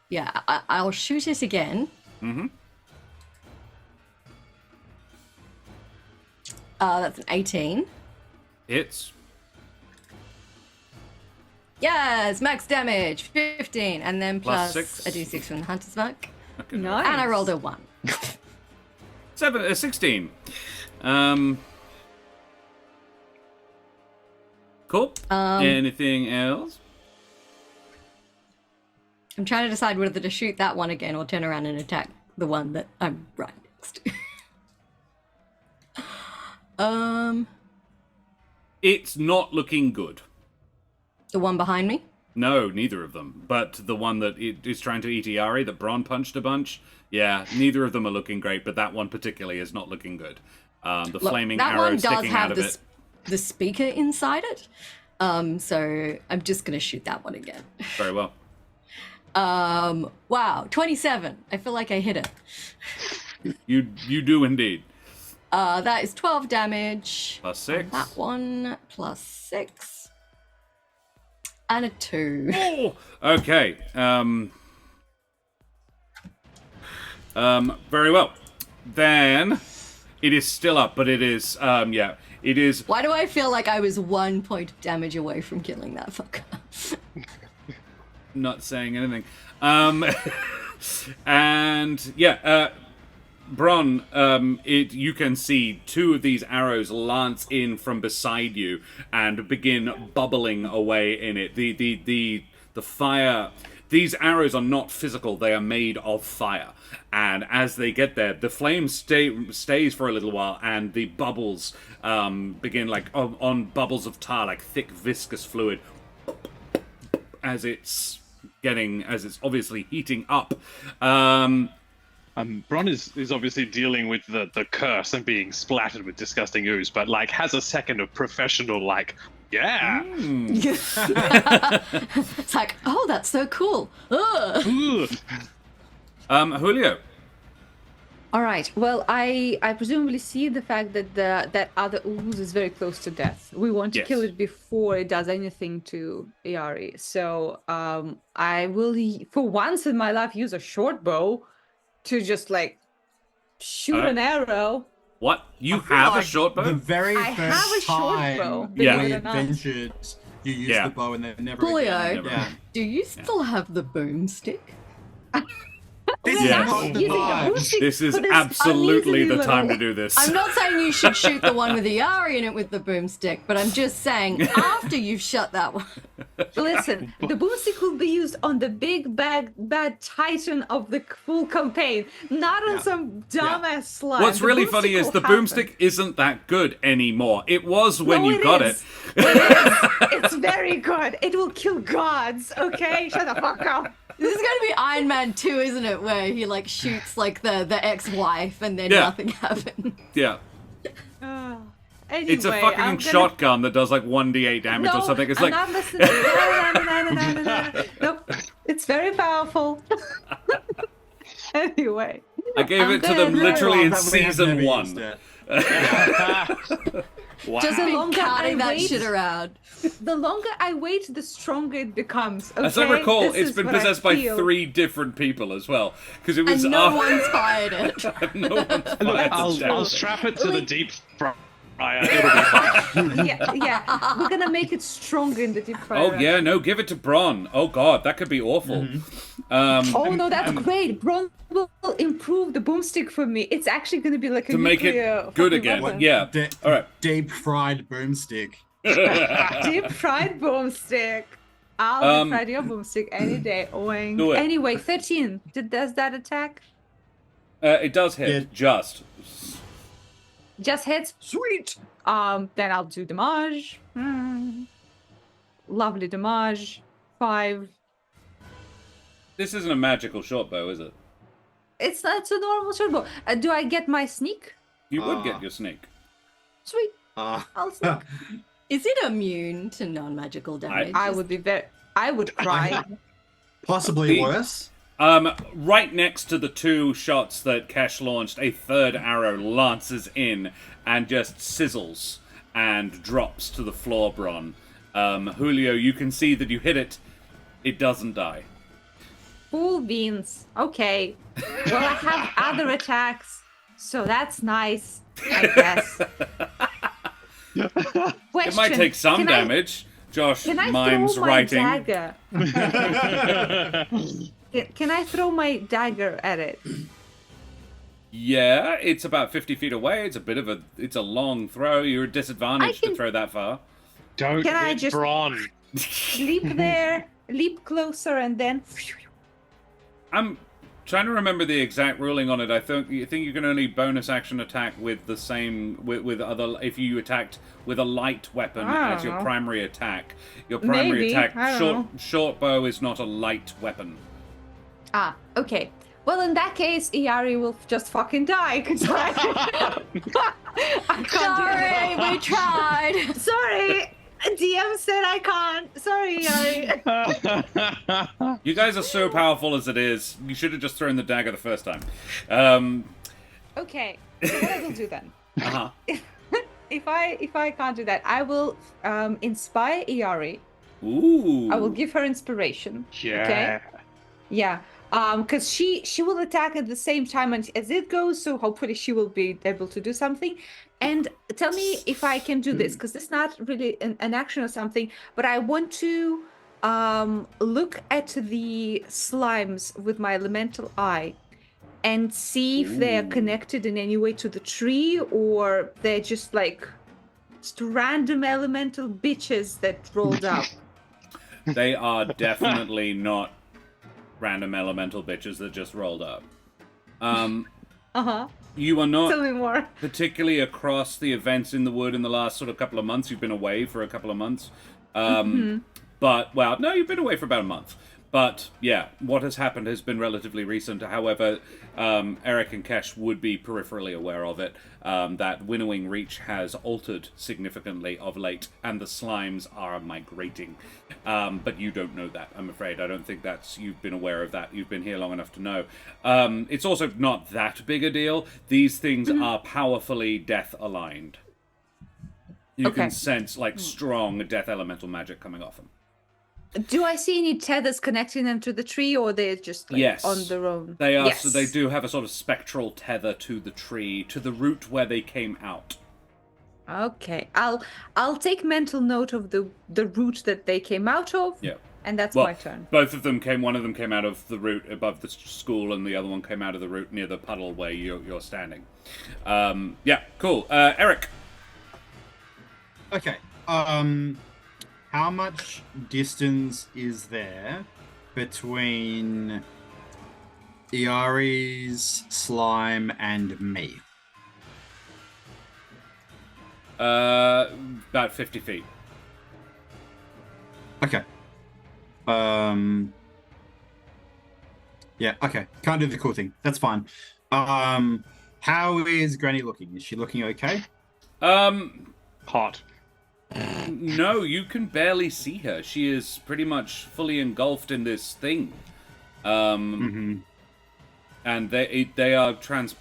[SPEAKER 4] Yeah, I'll shoot it again.
[SPEAKER 1] Mm-hmm.
[SPEAKER 4] That's an 18.
[SPEAKER 1] Hits.
[SPEAKER 4] Yes, max damage, 15, and then
[SPEAKER 1] Plus
[SPEAKER 4] plus
[SPEAKER 1] 6.
[SPEAKER 4] a d6 from the Hunter's Mark.
[SPEAKER 1] Okay.
[SPEAKER 2] Nice.
[SPEAKER 4] And I rolled a 1.
[SPEAKER 1] 16. Cool. Anything else?
[SPEAKER 4] I'm trying to decide whether to shoot that one again or turn around and attack the one that I'm right next to.
[SPEAKER 1] It's not looking good.
[SPEAKER 4] The one behind me?
[SPEAKER 1] No, neither of them. But the one that is trying to eat Iari, that Bron punched a bunch, yeah, neither of them are looking great, but that one particularly is not looking good. The
[SPEAKER 4] Look,
[SPEAKER 1] flaming
[SPEAKER 4] that
[SPEAKER 1] arrow
[SPEAKER 4] one does
[SPEAKER 1] sticking out
[SPEAKER 4] have
[SPEAKER 1] of it.
[SPEAKER 4] the speaker inside it. So I'm just going to shoot that one again.
[SPEAKER 1] Very well.
[SPEAKER 4] Wow, 27. I feel like I hit it.
[SPEAKER 1] You do indeed.
[SPEAKER 4] That is 12 damage.
[SPEAKER 1] Plus 6.
[SPEAKER 4] That one, plus 6. And a 2.
[SPEAKER 1] Oh! Okay. Very well. Then it is still up, but it is yeah. It is
[SPEAKER 4] Why do I feel like I was 1 point of damage away from killing that fucker?
[SPEAKER 1] not saying anything. And yeah, Bron, you can see 2 of these arrows lance in from beside you and begin bubbling away in it. The fire. These arrows are not physical; they are made of fire. And as they get there, the flame stays for a little while, and the bubbles begin like on bubbles of tar, like thick viscous fluid, as it's obviously heating up.
[SPEAKER 5] Bron is obviously dealing with the curse and being splattered with disgusting ooze, but like has a second of professional yeah.
[SPEAKER 4] It's like, oh, that's so cool. Ugh.
[SPEAKER 1] Julio.
[SPEAKER 2] All right. Well, I presumably see the fact that that other ooze is very close to death. We want to
[SPEAKER 1] Yes.
[SPEAKER 2] kill it before it does anything to Iari. So I will, for once in my life, use a short bow to just like shoot an arrow.
[SPEAKER 1] What? You
[SPEAKER 3] I feel
[SPEAKER 1] have a
[SPEAKER 3] like
[SPEAKER 1] short bow?
[SPEAKER 3] The very
[SPEAKER 2] I
[SPEAKER 3] first
[SPEAKER 2] have a short
[SPEAKER 3] time
[SPEAKER 2] bow,
[SPEAKER 3] we
[SPEAKER 1] believe
[SPEAKER 2] it or not.
[SPEAKER 3] adventured, you used
[SPEAKER 1] Yeah.
[SPEAKER 3] the bow and then never
[SPEAKER 4] Julio.
[SPEAKER 3] again.
[SPEAKER 1] Never.
[SPEAKER 3] Yeah.
[SPEAKER 4] Do you still have the boomstick?
[SPEAKER 3] This
[SPEAKER 1] Yeah.
[SPEAKER 3] is not the
[SPEAKER 2] Using a
[SPEAKER 3] time.
[SPEAKER 2] boomstick
[SPEAKER 1] This is
[SPEAKER 2] for this
[SPEAKER 1] absolutely
[SPEAKER 2] uneasy
[SPEAKER 1] the time to
[SPEAKER 2] little-
[SPEAKER 1] do this.
[SPEAKER 4] I'm not saying you should shoot the one with the Iari in it with the boomstick, but I'm just saying after you've shot that one.
[SPEAKER 2] Listen, the boomstick will be used on the big bad titan of the full campaign, not on some dumbass slime.
[SPEAKER 1] What's
[SPEAKER 2] The
[SPEAKER 1] really
[SPEAKER 2] boomstick
[SPEAKER 1] funny is
[SPEAKER 2] will
[SPEAKER 1] the
[SPEAKER 2] happen.
[SPEAKER 1] boomstick isn't that good anymore. It was when
[SPEAKER 2] No,
[SPEAKER 1] you got
[SPEAKER 2] is.
[SPEAKER 1] it.
[SPEAKER 2] It's very good. It will kill gods. Okay, shut the fuck up.
[SPEAKER 4] This is going to be Iron Man 2, isn't it? Where he like shoots like the ex-wife and then
[SPEAKER 1] Yeah.
[SPEAKER 4] nothing happens.
[SPEAKER 1] Yeah.
[SPEAKER 2] Anyway,
[SPEAKER 1] It's a fucking
[SPEAKER 2] I'm gonna...
[SPEAKER 1] shotgun that does like 1d8 damage or something. It's
[SPEAKER 2] I'm
[SPEAKER 1] like,
[SPEAKER 2] not listening. No. Nope. It's very powerful. Anyway.
[SPEAKER 1] I gave
[SPEAKER 2] I'm
[SPEAKER 1] it to
[SPEAKER 2] gonna
[SPEAKER 1] them
[SPEAKER 2] roll
[SPEAKER 1] literally in
[SPEAKER 3] That we have
[SPEAKER 1] season
[SPEAKER 3] never
[SPEAKER 1] 1.
[SPEAKER 3] used it.
[SPEAKER 1] Wow.
[SPEAKER 2] Just the longer I
[SPEAKER 4] Carting that
[SPEAKER 2] wait,
[SPEAKER 4] shit around.
[SPEAKER 2] the longer I wait, the stronger it becomes. Okay?
[SPEAKER 1] As I recall,
[SPEAKER 2] This
[SPEAKER 1] it's
[SPEAKER 2] is
[SPEAKER 1] been
[SPEAKER 2] what I
[SPEAKER 1] possessed by
[SPEAKER 2] feel.
[SPEAKER 1] 3 different people as well. Because it was
[SPEAKER 4] And no one's fired it.
[SPEAKER 1] no one's
[SPEAKER 5] Look,
[SPEAKER 1] fired
[SPEAKER 5] I'll
[SPEAKER 1] the
[SPEAKER 5] strap it to the
[SPEAKER 2] Wait.
[SPEAKER 5] deep fryer. It'll be fine.
[SPEAKER 2] Yeah, we're gonna make it stronger in the deep fryer.
[SPEAKER 1] Oh yeah, no, give it to Bron. Oh god, that could be awful.
[SPEAKER 2] Oh no, that's great. Bron will improve the boomstick for me. It's actually gonna be like a
[SPEAKER 1] To make it
[SPEAKER 2] nuclear
[SPEAKER 1] good
[SPEAKER 2] fucking
[SPEAKER 1] again.
[SPEAKER 2] weapon.
[SPEAKER 1] Yeah. All right.
[SPEAKER 3] Deep fried boomstick.
[SPEAKER 2] Deep fried boomstick. I'll deep fry your boomstick any day. Oink.
[SPEAKER 1] Do it.
[SPEAKER 2] Anyway, 13. Does that attack?
[SPEAKER 1] It does hit.
[SPEAKER 3] Yeah.
[SPEAKER 1] Just.
[SPEAKER 2] Just hits. Sweet. Then I'll do damage. Lovely damage. 5.
[SPEAKER 1] This isn't a magical short bow, is it?
[SPEAKER 2] It's a normal short bow. Do I get my sneak?
[SPEAKER 1] You would
[SPEAKER 3] Ah.
[SPEAKER 1] get your sneak.
[SPEAKER 2] Sweet.
[SPEAKER 3] Ah.
[SPEAKER 2] I'll sneak.
[SPEAKER 4] Is it immune to non-magical damage?
[SPEAKER 2] I would be very. I would cry.
[SPEAKER 3] Possibly worse.
[SPEAKER 1] Right next to the 2 shots that Kesh launched, a third arrow lances in and just sizzles and drops to the floor, Bron. Julio, you can see that you hit it. It doesn't die.
[SPEAKER 2] Full beans. Okay. Well, I have other attacks, so that's nice, I guess.
[SPEAKER 1] It might take some
[SPEAKER 2] Can
[SPEAKER 1] damage. Josh
[SPEAKER 2] Can I
[SPEAKER 1] mimes
[SPEAKER 2] throw my
[SPEAKER 1] writing.
[SPEAKER 2] dagger? Can I throw my dagger at it?
[SPEAKER 1] Yeah, it's about 50 feet away. It's a long throw. You're at disadvantage to
[SPEAKER 2] can-
[SPEAKER 1] throw that far.
[SPEAKER 5] Don't
[SPEAKER 2] Can I
[SPEAKER 5] hit
[SPEAKER 2] just-
[SPEAKER 5] Bron.
[SPEAKER 2] Leap there, leap closer, and then.
[SPEAKER 1] I'm trying to remember the exact ruling on it. I think you can only bonus action attack with the same with other if you attacked with a light weapon
[SPEAKER 2] I
[SPEAKER 1] as
[SPEAKER 2] don't
[SPEAKER 1] your
[SPEAKER 2] know.
[SPEAKER 1] primary attack. Your primary
[SPEAKER 2] Maybe,
[SPEAKER 1] attack
[SPEAKER 2] I don't
[SPEAKER 1] short bow is not a light weapon.
[SPEAKER 2] Ah, okay. Well, in that case, Iari will just fucking die. 'Cause I can't do
[SPEAKER 4] Sorry,
[SPEAKER 2] that.
[SPEAKER 4] we tried.
[SPEAKER 2] Sorry. DM said I can't. Sorry, Iari.
[SPEAKER 1] You guys are so powerful as it is. You should have just thrown the dagger the first time.
[SPEAKER 2] Okay. So what I will do then?
[SPEAKER 1] Uh-huh.
[SPEAKER 2] If I can't do that, I will inspire Iari.
[SPEAKER 1] Ooh.
[SPEAKER 2] I will give her inspiration.
[SPEAKER 5] Yeah.
[SPEAKER 2] Okay. Yeah. Because she will attack at the same time as it goes, so hopefully she will be able to do something. And tell me if I can do this, because it's not really an action or something, but I want to look at the slimes with my elemental eye and see if they are connected in any way to the tree, or they're just like just random elemental bitches that rolled up.
[SPEAKER 1] They are definitely not random elemental bitches that just rolled up.
[SPEAKER 2] Uh-huh.
[SPEAKER 1] You are
[SPEAKER 2] Tell
[SPEAKER 1] not
[SPEAKER 2] me more.
[SPEAKER 1] particularly across the events in the wood in the last sort of couple of months. You've been away for a couple of months. But, well, no, you've been away for about a month. But, yeah, what has happened has been relatively recent. However, Ereq and Kesh would be peripherally aware of it. That winnowing reach has altered significantly of late, and the slimes are migrating. But you don't know that, I'm afraid. I don't think you've been aware of that. You've been here long enough to know. It's also not that big a deal. These things are powerfully death-aligned. You
[SPEAKER 2] Okay.
[SPEAKER 1] can sense, like, strong death elemental magic coming off them.
[SPEAKER 2] Do I see any tethers connecting them to the tree, or they're just like,
[SPEAKER 1] Yes.
[SPEAKER 2] on their own?
[SPEAKER 1] They are,
[SPEAKER 2] Yes.
[SPEAKER 1] so they do have a sort of spectral tether to the tree, to the root where they came out.
[SPEAKER 2] Okay, I'll take mental note of the route that they came out of.
[SPEAKER 1] Yeah.
[SPEAKER 2] And that's
[SPEAKER 1] Well,
[SPEAKER 2] my turn.
[SPEAKER 1] both of them one of them came out of the root above the school, and the other one came out of the root near the puddle where you're standing. Yeah, cool. Ereq.
[SPEAKER 3] Okay. How much distance is there between Iari's slime and me?
[SPEAKER 1] About 50 feet.
[SPEAKER 3] Okay. Yeah, okay. Can't do the cool thing. That's fine. How is Granny looking? Is she looking okay?
[SPEAKER 5] Hot.
[SPEAKER 1] No, you can barely see her. She is pretty much fully engulfed in this thing. And and they are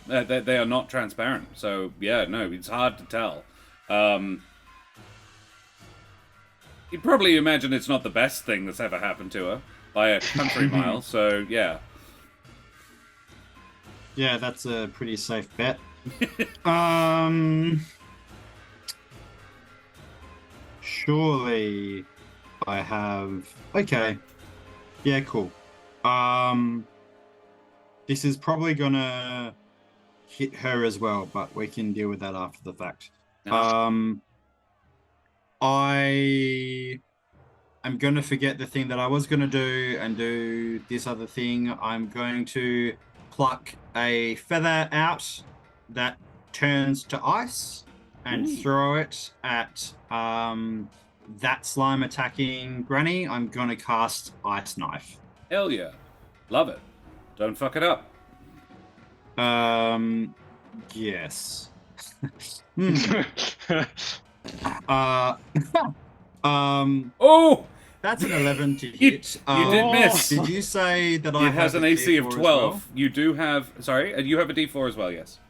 [SPEAKER 1] they are not transparent. So yeah, no, it's hard to tell. You'd probably imagine it's not the best thing that's ever happened to her by a country mile. So yeah.
[SPEAKER 3] Yeah, that's a pretty safe bet. Surely I have... Okay. Yeah, cool. This is probably gonna hit her as well, but we can deal with that after the fact. I am gonna forget the thing that I was gonna do and do this other thing. I'm going to pluck a feather out that turns to ice and throw it at that slime attacking Granny. I'm gonna cast Ice Knife.
[SPEAKER 1] Hell yeah. Love it. Don't fuck it up.
[SPEAKER 3] Yes.
[SPEAKER 1] Oh!
[SPEAKER 3] That's an 11 to hit.
[SPEAKER 1] You did miss.
[SPEAKER 3] Did you say that I
[SPEAKER 1] It has
[SPEAKER 3] have
[SPEAKER 1] an
[SPEAKER 3] a
[SPEAKER 1] AC of
[SPEAKER 3] D4 as
[SPEAKER 1] 12.
[SPEAKER 3] well?
[SPEAKER 1] You do have... Sorry, you have a D4 as well, yes.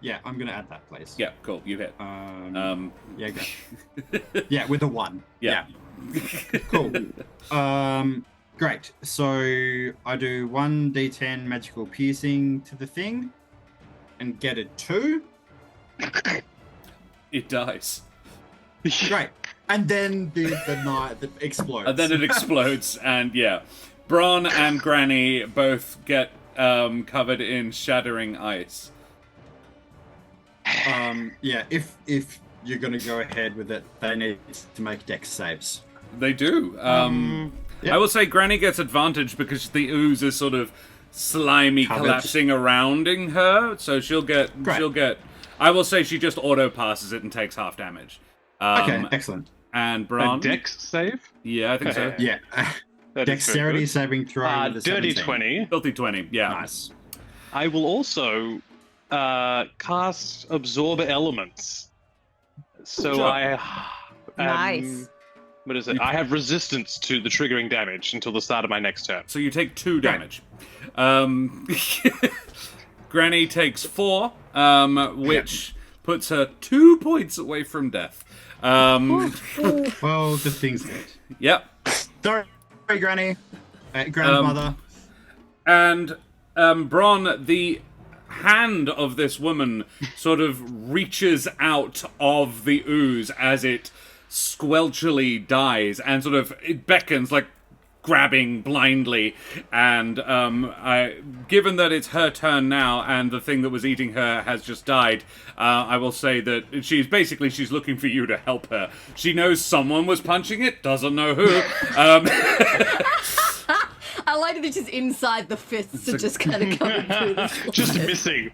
[SPEAKER 3] Yeah, I'm gonna add that, please.
[SPEAKER 1] Yeah, cool. You hit.
[SPEAKER 3] Yeah, great. Yeah, with a 1.
[SPEAKER 1] Yeah.
[SPEAKER 3] Cool. Great. So I do 1d10 magical piercing to the thing and get a 2.
[SPEAKER 1] It dies.
[SPEAKER 3] Great. And then the knife that explodes.
[SPEAKER 1] And then it explodes, and yeah. Bron and Granny both get covered in shattering ice.
[SPEAKER 3] Yeah, if you're gonna go ahead with it, they need to make dex saves.
[SPEAKER 1] They do.
[SPEAKER 3] Yep.
[SPEAKER 1] I will say Granny gets advantage because the ooze is sort of slimy
[SPEAKER 3] Covered.
[SPEAKER 1] collapsing around her, so she'll get. I will say she just auto passes it and takes half damage.
[SPEAKER 3] Okay, excellent.
[SPEAKER 1] And Bron.
[SPEAKER 5] A dex save?
[SPEAKER 1] Yeah, I think so.
[SPEAKER 3] Yeah.
[SPEAKER 5] That is
[SPEAKER 3] Dexterity
[SPEAKER 5] very
[SPEAKER 3] saving throw with a
[SPEAKER 5] good. Dirty
[SPEAKER 3] 17.
[SPEAKER 5] 20.
[SPEAKER 1] Filthy 20, yeah.
[SPEAKER 3] Nice.
[SPEAKER 5] I will also cast Absorb Elements. So
[SPEAKER 1] Sure.
[SPEAKER 5] I...
[SPEAKER 2] Nice.
[SPEAKER 5] What is it? I have resistance to the triggering damage until the start of my next turn.
[SPEAKER 1] So you take 2 damage. Granny takes 4, which puts her 2 points away from death.
[SPEAKER 3] Well, the thing's dead.
[SPEAKER 1] Yep.
[SPEAKER 3] Sorry, Granny. Grandmother.
[SPEAKER 1] And Bron, the hand of this woman sort of reaches out of the ooze as it squelchily dies and sort of it beckons, like grabbing blindly. And given that it's her turn now and the thing that was eating her has just died, I will say that she's looking for you to help her. She knows someone was punching it, doesn't know who.
[SPEAKER 4] I like that it's just inside the fists are just kind of coming through the
[SPEAKER 5] Just missing.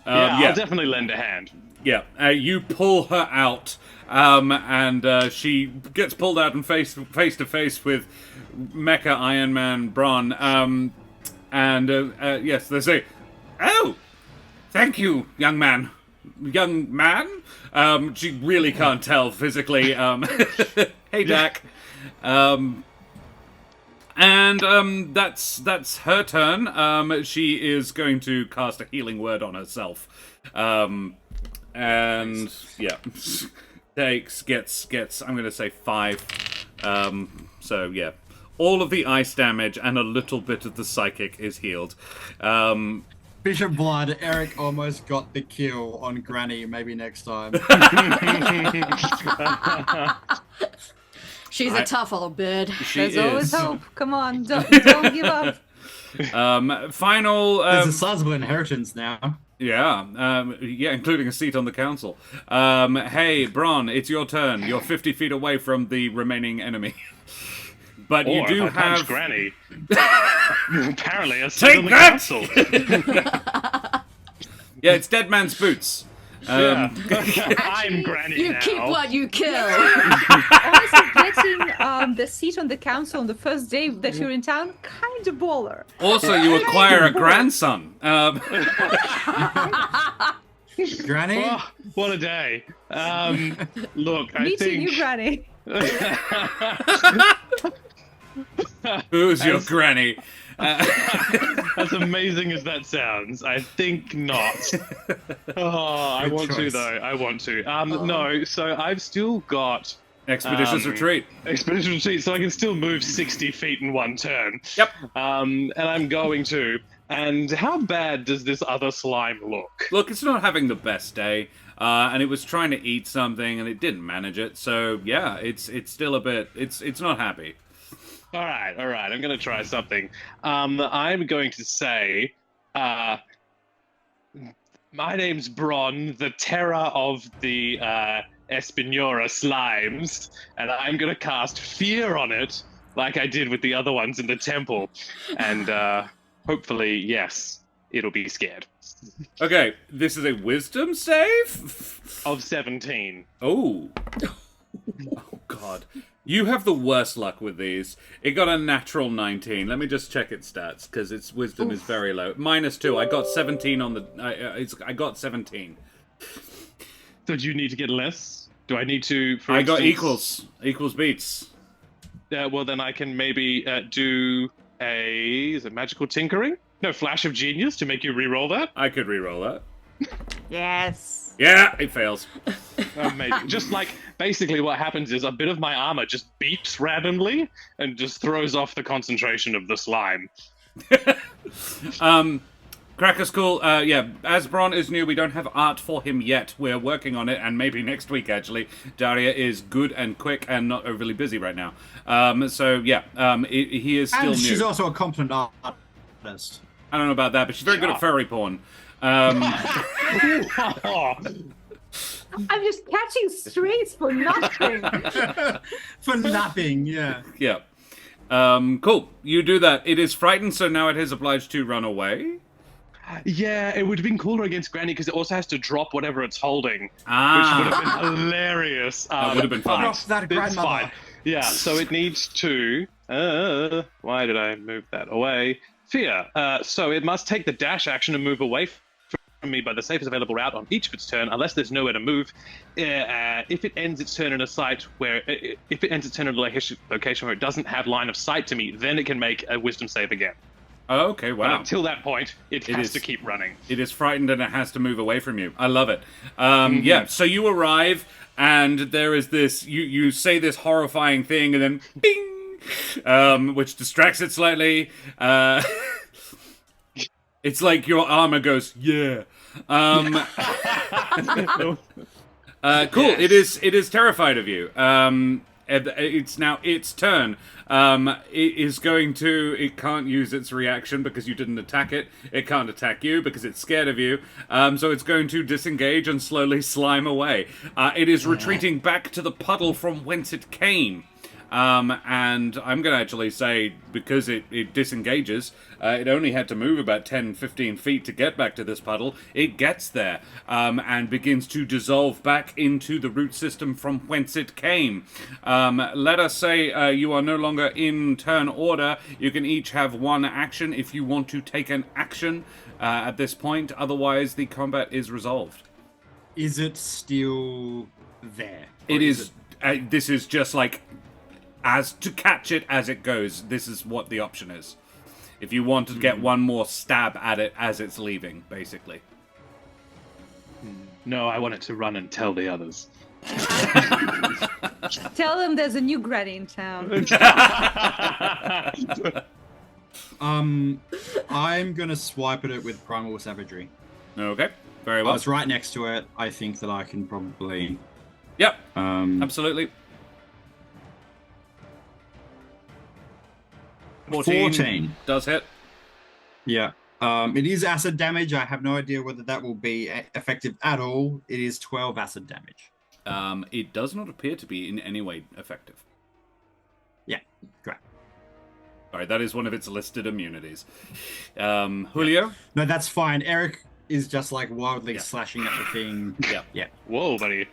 [SPEAKER 5] I'll definitely lend a hand.
[SPEAKER 1] Yeah, you pull her out, and she gets pulled out and face to face with Mecha Iron Man Bron. Yes, they say, "Oh, thank you, young man." Young man? She really can't tell physically. Hey, Dak. That's her turn. She is going to cast a healing word on herself. And yeah, gets I'm gonna say 5. So yeah, all of the ice damage and a little bit of the psychic is healed.
[SPEAKER 3] Bishop Blood, Ereq almost got the kill on Granny. Maybe next time.
[SPEAKER 4] She's a tough old bird.
[SPEAKER 2] There's always
[SPEAKER 1] is.
[SPEAKER 2] hope. Come on, don't give up.
[SPEAKER 1] Final.
[SPEAKER 3] There's a sizable inheritance now.
[SPEAKER 1] Yeah, including a seat on the council. Hey, Bron, it's your turn. You're 50 feet away from the remaining enemy. But you do
[SPEAKER 5] if I
[SPEAKER 1] have
[SPEAKER 5] punch Granny. Apparently, a
[SPEAKER 1] Take
[SPEAKER 5] seat on the
[SPEAKER 1] that!
[SPEAKER 5] council.
[SPEAKER 1] Yeah, it's Dead Man's Boots.
[SPEAKER 5] I'm Granny
[SPEAKER 4] You
[SPEAKER 5] now.
[SPEAKER 4] keep what you kill.
[SPEAKER 2] Honestly, getting the seat on the council on the first day that you're in town, kind of baller.
[SPEAKER 1] Also, you acquire a grandson.
[SPEAKER 3] Granny?
[SPEAKER 5] Oh, what a day. Look, I
[SPEAKER 2] Meeting
[SPEAKER 5] think...
[SPEAKER 2] you, Granny.
[SPEAKER 1] Who's your granny?
[SPEAKER 5] As amazing as that sounds, I think not. Oh, I
[SPEAKER 3] Good
[SPEAKER 5] want to
[SPEAKER 3] choice.
[SPEAKER 5] though. I want to. No. So I've still got
[SPEAKER 1] Expeditious retreat.
[SPEAKER 5] expedition retreat, so I can still move 60 feet in one turn.
[SPEAKER 1] Yep.
[SPEAKER 5] And I'm going to. And how bad does this other slime look?
[SPEAKER 1] Look, it's not having the best day, and it was trying to eat something, and it didn't manage it. So yeah, it's still a bit. It's not happy.
[SPEAKER 5] All right. I'm going to try something. I'm going to say, my name's Bron, the terror of the Espinora slimes, and I'm going to cast fear on it, like I did with the other ones in the temple, and hopefully, yes, it'll be scared.
[SPEAKER 1] Okay, this is a wisdom save
[SPEAKER 5] Of 17.
[SPEAKER 1] Oh. Oh God. You have the worst luck with these. It got a natural 19. Let me just check its stats because its wisdom is very low. -2. I got 17 on the. I got 17.
[SPEAKER 5] So do you need to get less? Do I need to? For
[SPEAKER 1] I got
[SPEAKER 5] instance-
[SPEAKER 1] equals beats.
[SPEAKER 5] Well, then I can maybe do is it magical tinkering? No, flash of genius to make you re-roll that.
[SPEAKER 1] I could re-roll that.
[SPEAKER 2] Yes.
[SPEAKER 1] Yeah, it fails.
[SPEAKER 5] Amazing. Just like basically what happens is a bit of my armor just beeps randomly and just throws off the concentration of the slime.
[SPEAKER 1] Cracker's cool. Yeah, as Bron is new, we don't have art for him yet. We're working on it, and maybe next week, actually. Daria is good and quick and not overly busy right now. So, yeah, he is still
[SPEAKER 3] And
[SPEAKER 1] new.
[SPEAKER 3] she's also a competent artist.
[SPEAKER 1] I don't know about that, but she's very good at furry porn.
[SPEAKER 4] I'm just catching strays for nothing.
[SPEAKER 3] For nothing, yeah.
[SPEAKER 1] Yeah. Cool. You do that. It is frightened, so now it is obliged to run away.
[SPEAKER 5] Yeah, it would have been cooler against Granny because it also has to drop whatever it's holding, which would
[SPEAKER 1] Ah.
[SPEAKER 5] have been hilarious.
[SPEAKER 1] That would have been fun.
[SPEAKER 3] Drop that
[SPEAKER 5] It's
[SPEAKER 3] grandmother.
[SPEAKER 5] fine. Yeah, so it needs to. Why did I move that away? Fear. So it must take the dash action and move away from me by the safest available route on each of its turn, unless there's nowhere to move. If it ends its turn in a site where, if it ends its turn in a location where it doesn't have line of sight to me, then it can make a wisdom save again.
[SPEAKER 1] Oh, okay,
[SPEAKER 5] But
[SPEAKER 1] wow.
[SPEAKER 5] until that point, it has
[SPEAKER 1] is.
[SPEAKER 5] to keep running.
[SPEAKER 1] It is frightened and it has to move away from you. I love it. Yeah, so you arrive and there is this, you say this horrifying thing and then bing, which distracts it slightly. It's like your armor goes, yeah. Cool.
[SPEAKER 5] Yes.
[SPEAKER 1] It is terrified of you. It's now its turn. It can't use its reaction because you didn't attack it. It can't attack you because it's scared of you. So it's going to disengage and slowly slime away. It is retreating back to the puddle from whence it came. And I'm going to actually say, because it disengages, it only had to move about 10, 15 feet to get back to this puddle. It gets there, and begins to dissolve back into the root system from whence it came. Let us say you are no longer in turn order. You can each have one action if you want to take an action at this point. Otherwise, the combat is resolved.
[SPEAKER 3] Is it still there? Or
[SPEAKER 1] It is. This is just like, as to catch it as it goes. This is what the option is. If you want to get one more stab at it as it's leaving, basically.
[SPEAKER 5] No, I want it to run and tell the others.
[SPEAKER 2] Tell them there's a new granny in town.
[SPEAKER 3] I'm gonna swipe at it with primal savagery.
[SPEAKER 1] Okay, very
[SPEAKER 3] I
[SPEAKER 1] well.
[SPEAKER 3] was right next to it. I think that I can probably.
[SPEAKER 1] Yep,
[SPEAKER 3] Um,
[SPEAKER 1] absolutely.
[SPEAKER 3] 14
[SPEAKER 1] does hit.
[SPEAKER 3] Yeah. It is acid damage. I have no idea whether that will be effective at all. It is 12 acid damage.
[SPEAKER 1] It does not appear to be in any way effective.
[SPEAKER 3] Yeah, great.
[SPEAKER 1] Sorry, that is one of its listed immunities. Julio?
[SPEAKER 3] No, that's fine. Ereq is just like wildly
[SPEAKER 1] Yeah.
[SPEAKER 3] slashing at the thing.
[SPEAKER 1] Yeah.
[SPEAKER 3] Yeah.
[SPEAKER 5] Whoa, buddy.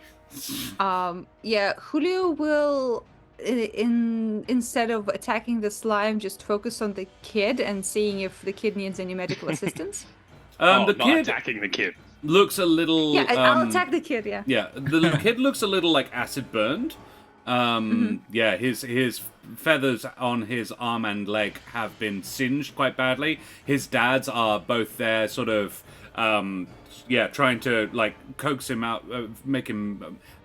[SPEAKER 2] Yeah, Julio will, instead of attacking the slime, just focus on the kid and seeing if the kid needs any medical assistance.
[SPEAKER 1] The
[SPEAKER 5] not
[SPEAKER 1] kid
[SPEAKER 5] attacking the kid.
[SPEAKER 1] looks a little...
[SPEAKER 2] Yeah, I'll attack the kid, yeah.
[SPEAKER 1] Yeah, the kid looks a little like acid burned. Yeah, his feathers on his arm and leg have been singed quite badly. His dads are both there, sort of, trying to like coax him out, make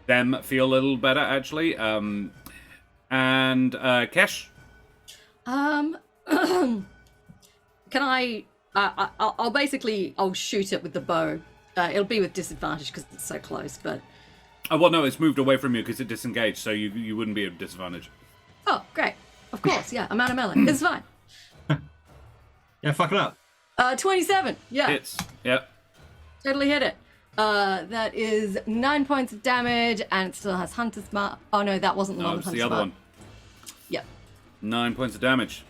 [SPEAKER 1] them feel a little better, actually. And Kesh.
[SPEAKER 4] Can I'll shoot it with the bow. It'll be with disadvantage because it's so close, but.
[SPEAKER 1] Oh, well, no, it's moved away from you because it disengaged, so you wouldn't be at a disadvantage.
[SPEAKER 4] Oh, great. Of course, yeah. I'm out of melee. It's fine.
[SPEAKER 3] Yeah, fuck it up.
[SPEAKER 4] 27. Yeah.
[SPEAKER 1] Hits. Yep.
[SPEAKER 4] Totally hit it. That is 9 points of damage, and it still has Hunter's Mark. Oh, no, that wasn't the
[SPEAKER 1] No,
[SPEAKER 4] one
[SPEAKER 1] it's
[SPEAKER 4] with
[SPEAKER 1] the
[SPEAKER 4] Hunter's
[SPEAKER 1] other
[SPEAKER 4] Mark.
[SPEAKER 1] one.
[SPEAKER 4] Yep.
[SPEAKER 1] 9 points of damage.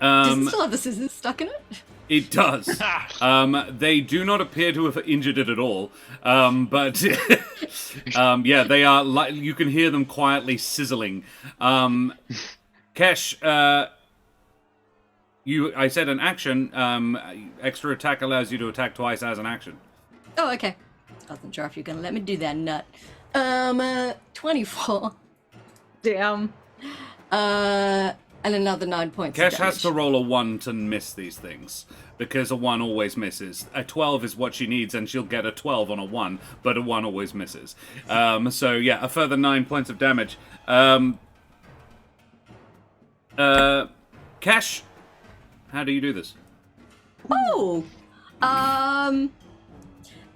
[SPEAKER 4] Does it still have the scissors stuck in it?
[SPEAKER 1] It does. They do not appear to have injured it at all. But yeah, they are. You can hear them quietly sizzling. Kesh, I said an action. Extra attack allows you to attack twice as an action.
[SPEAKER 4] Oh, okay. I wasn't sure if you're gonna let me do that, nut. 24.
[SPEAKER 2] Damn.
[SPEAKER 4] And another 9 points.
[SPEAKER 1] Kesh
[SPEAKER 4] of
[SPEAKER 1] has
[SPEAKER 4] damage.
[SPEAKER 1] to roll a 1 to miss these things, because a 1 always misses. A 12 is what she needs, and she'll get a 12 on a 1, but a 1 always misses. So yeah, a further 9 points of damage. Kesh, how do you do this?
[SPEAKER 4] Oh!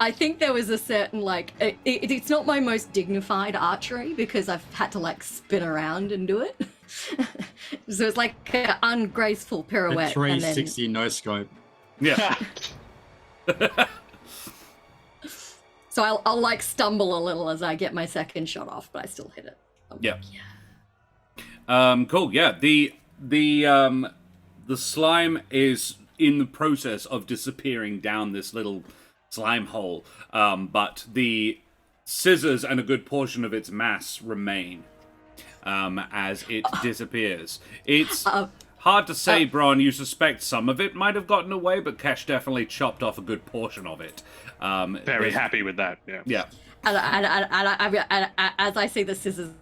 [SPEAKER 4] I think there was a certain, like, it's not my most dignified archery because I've had to, like, spin around and do it. So it's like an ungraceful
[SPEAKER 3] A
[SPEAKER 4] pirouette.
[SPEAKER 3] 360 no scope.
[SPEAKER 1] Yeah.
[SPEAKER 4] So I'll, like, stumble a little as I get my second shot off, but I still hit it.
[SPEAKER 1] Yeah. Cool. Yeah. The slime is in the process of disappearing down this little slime hole, but the scissors and a good portion of its mass remain as it disappears. It's hard to say, Bron. You suspect some of it might have gotten away, but Kesh definitely chopped off a good portion of it.
[SPEAKER 5] Very happy with that. Yeah.
[SPEAKER 1] Yeah.
[SPEAKER 4] And as I see the scissors.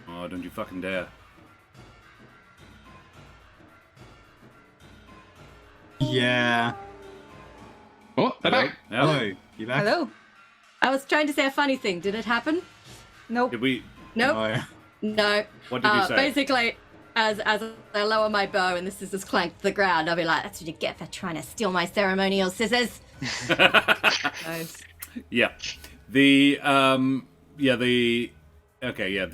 [SPEAKER 1] Oh, don't you fucking dare.
[SPEAKER 3] Yeah.
[SPEAKER 5] Oh, hello.
[SPEAKER 1] Yep.
[SPEAKER 3] Hello. You back?
[SPEAKER 2] Hello.
[SPEAKER 4] I was trying to say a funny thing. Did it happen?
[SPEAKER 2] Nope.
[SPEAKER 1] Did we?
[SPEAKER 4] Nope.
[SPEAKER 3] No.
[SPEAKER 4] No.
[SPEAKER 1] What did you say?
[SPEAKER 4] Basically, as I lower my bow and the scissors clank to the ground, I'll be like, "That's what you get for trying to steal my ceremonial scissors."
[SPEAKER 2] Nice.
[SPEAKER 1] Yeah. The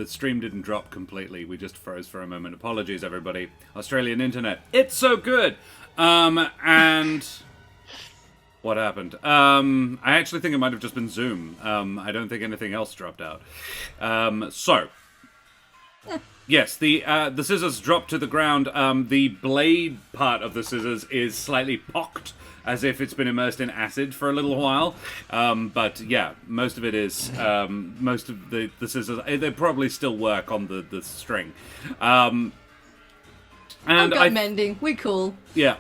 [SPEAKER 1] stream didn't drop completely. We just froze for a moment. Apologies, everybody. Australian internet. It's so good. And what happened? I actually think it might have just been Zoom. I don't think anything else dropped out. Yes, the scissors drop to the ground. The blade part of the scissors is slightly pocked, as if it's been immersed in acid for a little while. But yeah, most of it is. Most of the scissors, they probably still work on the string. And
[SPEAKER 4] I've got mending. We cool.
[SPEAKER 1] Yeah,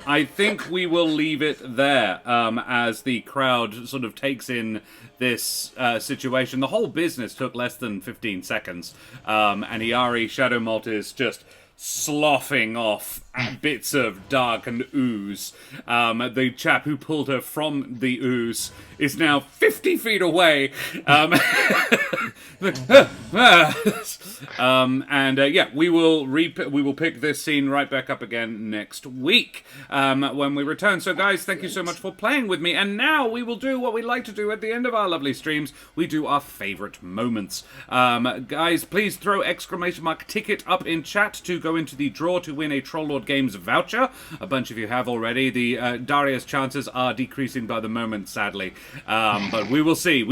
[SPEAKER 1] I think we will leave it there as the crowd sort of takes in this situation. The whole business took less than 15 seconds, and Iari Shadowmalt is just sloughing off bits of dark and ooze. The chap who pulled her from the ooze is now 50 feet away. We will pick this scene right back up again next week when we return. So guys, thank you so much for playing with me, and now we will do what we like to do at the end of our lovely streams. We do our favorite moments. Guys, please throw !ticket up in chat to go into the draw to win a Trolllord Games voucher. A bunch of you have already. The Daria's chances are decreasing by the moment, sadly, but we will see.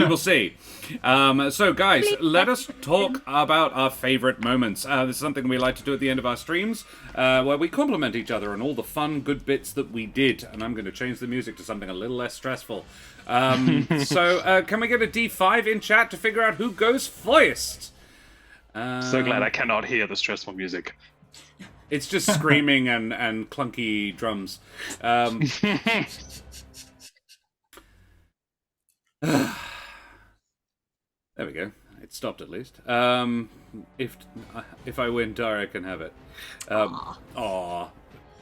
[SPEAKER 1] So guys, let us talk about our favorite moments. This is something we like to do at the end of our streams, where we compliment each other on all the fun, good bits that we did. And I'm going to change the music to something a little less stressful. So can we get a D5 in chat to figure out who goes first?
[SPEAKER 5] So glad I cannot hear the stressful music.
[SPEAKER 1] It's just screaming and clunky drums. There we go. It stopped at least. If I win, Daria can have it. Aw.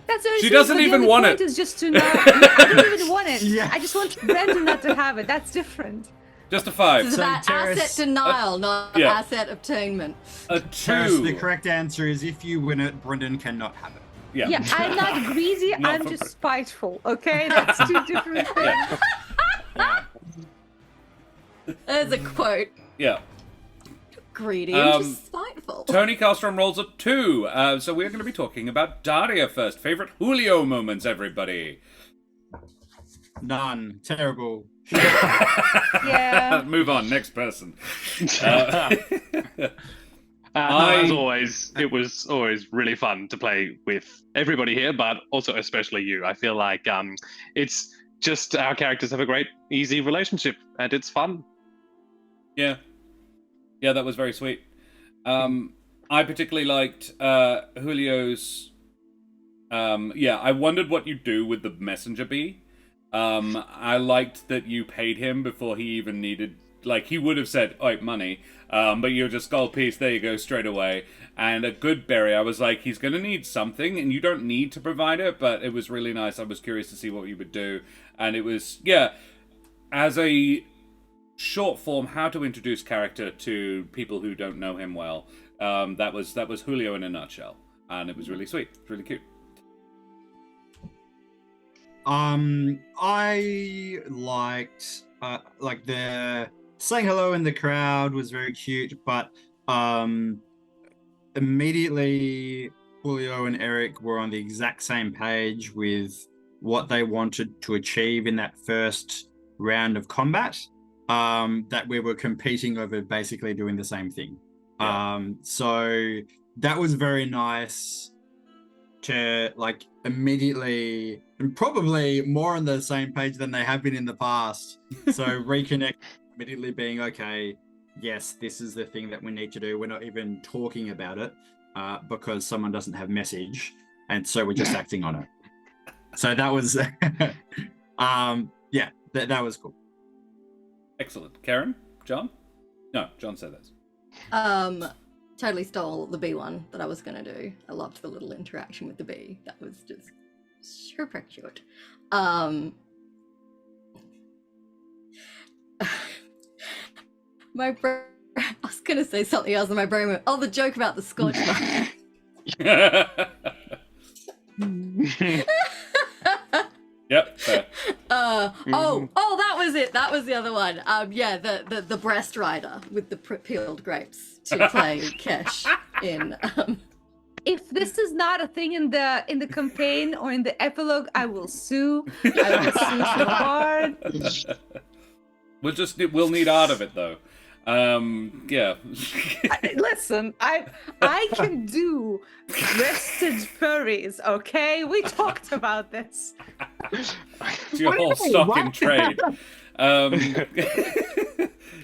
[SPEAKER 2] That's very
[SPEAKER 1] She
[SPEAKER 2] sweet,
[SPEAKER 1] doesn't
[SPEAKER 2] but the
[SPEAKER 1] even
[SPEAKER 2] only
[SPEAKER 1] want
[SPEAKER 2] point
[SPEAKER 1] it.
[SPEAKER 2] Is just to not. I don't even want it.
[SPEAKER 3] Yeah.
[SPEAKER 2] I just want Brandon not to have it. That's different.
[SPEAKER 1] Just a 5.
[SPEAKER 4] It's about
[SPEAKER 3] Terrace-
[SPEAKER 4] asset denial, not
[SPEAKER 1] yeah.
[SPEAKER 4] asset obtainment.
[SPEAKER 1] A
[SPEAKER 3] Terrace,
[SPEAKER 1] 2.
[SPEAKER 3] the correct answer is if you win it, Brendan cannot have it.
[SPEAKER 1] Yeah.
[SPEAKER 2] Yeah, I'm not greedy.
[SPEAKER 1] Not
[SPEAKER 2] I'm
[SPEAKER 1] for
[SPEAKER 2] just spiteful. Okay, that's 2 different things.
[SPEAKER 1] Yeah.
[SPEAKER 4] There's a quote.
[SPEAKER 1] Yeah.
[SPEAKER 4] Greedy and
[SPEAKER 1] Um,
[SPEAKER 4] just spiteful.
[SPEAKER 1] Tony Castrom rolls a 2. So we're going to be talking about Daria first. Favorite Julio moments, everybody.
[SPEAKER 3] None. Terrible.
[SPEAKER 2] Yeah.
[SPEAKER 1] Move on. Next person.
[SPEAKER 5] As always, it was always really fun to play with everybody here, but also especially you. I feel like it's just our characters have a great, easy relationship, and it's fun.
[SPEAKER 1] Yeah. Yeah, that was very sweet. I particularly liked Julio's... I wondered what you'd do with the messenger bee. I liked that you paid him before he even needed... Like, he would have said, money. But you're just gold piece, there you go, straight away. And a good berry, I was like, he's going to need something, and you don't need to provide it, but it was really nice. I was curious to see what you would do. And it was, as a short form, how to introduce character to people who don't know him well. That was Julio in a nutshell. And it was really sweet. It's really cute.
[SPEAKER 3] I liked like the saying hello in the crowd was very cute, but immediately Julio and Ereq were on the exact same page with what they wanted to achieve in that first round of combat. That we were competing over basically doing the same thing.
[SPEAKER 1] Yeah.
[SPEAKER 3] So that was very nice to like immediately, and probably more on the same page than they have been in the past. So reconnect immediately being, okay, yes, this is the thing that we need to do. We're not even talking about it because someone doesn't have message. And so we're just acting on it. So that was, that was cool.
[SPEAKER 1] Excellent. Karen? John? No, John said this.
[SPEAKER 4] Totally stole the bee one that I was gonna do. I loved the little interaction with the bee. That was just super cute. My brain, I was gonna say something else, and my brain went, the joke about the Scotch bar.
[SPEAKER 1] Yep. Fair.
[SPEAKER 4] That was it. That was the other one. The breast rider with the peeled grapes to play Kesh in.
[SPEAKER 2] If this is not a thing in the campaign or in the epilogue, I will sue. I will sue so hard.
[SPEAKER 1] We'll need art of it though. Yeah.
[SPEAKER 2] Listen, I can do breasted furries, okay? We talked about this.
[SPEAKER 1] It's your whole stock in trade.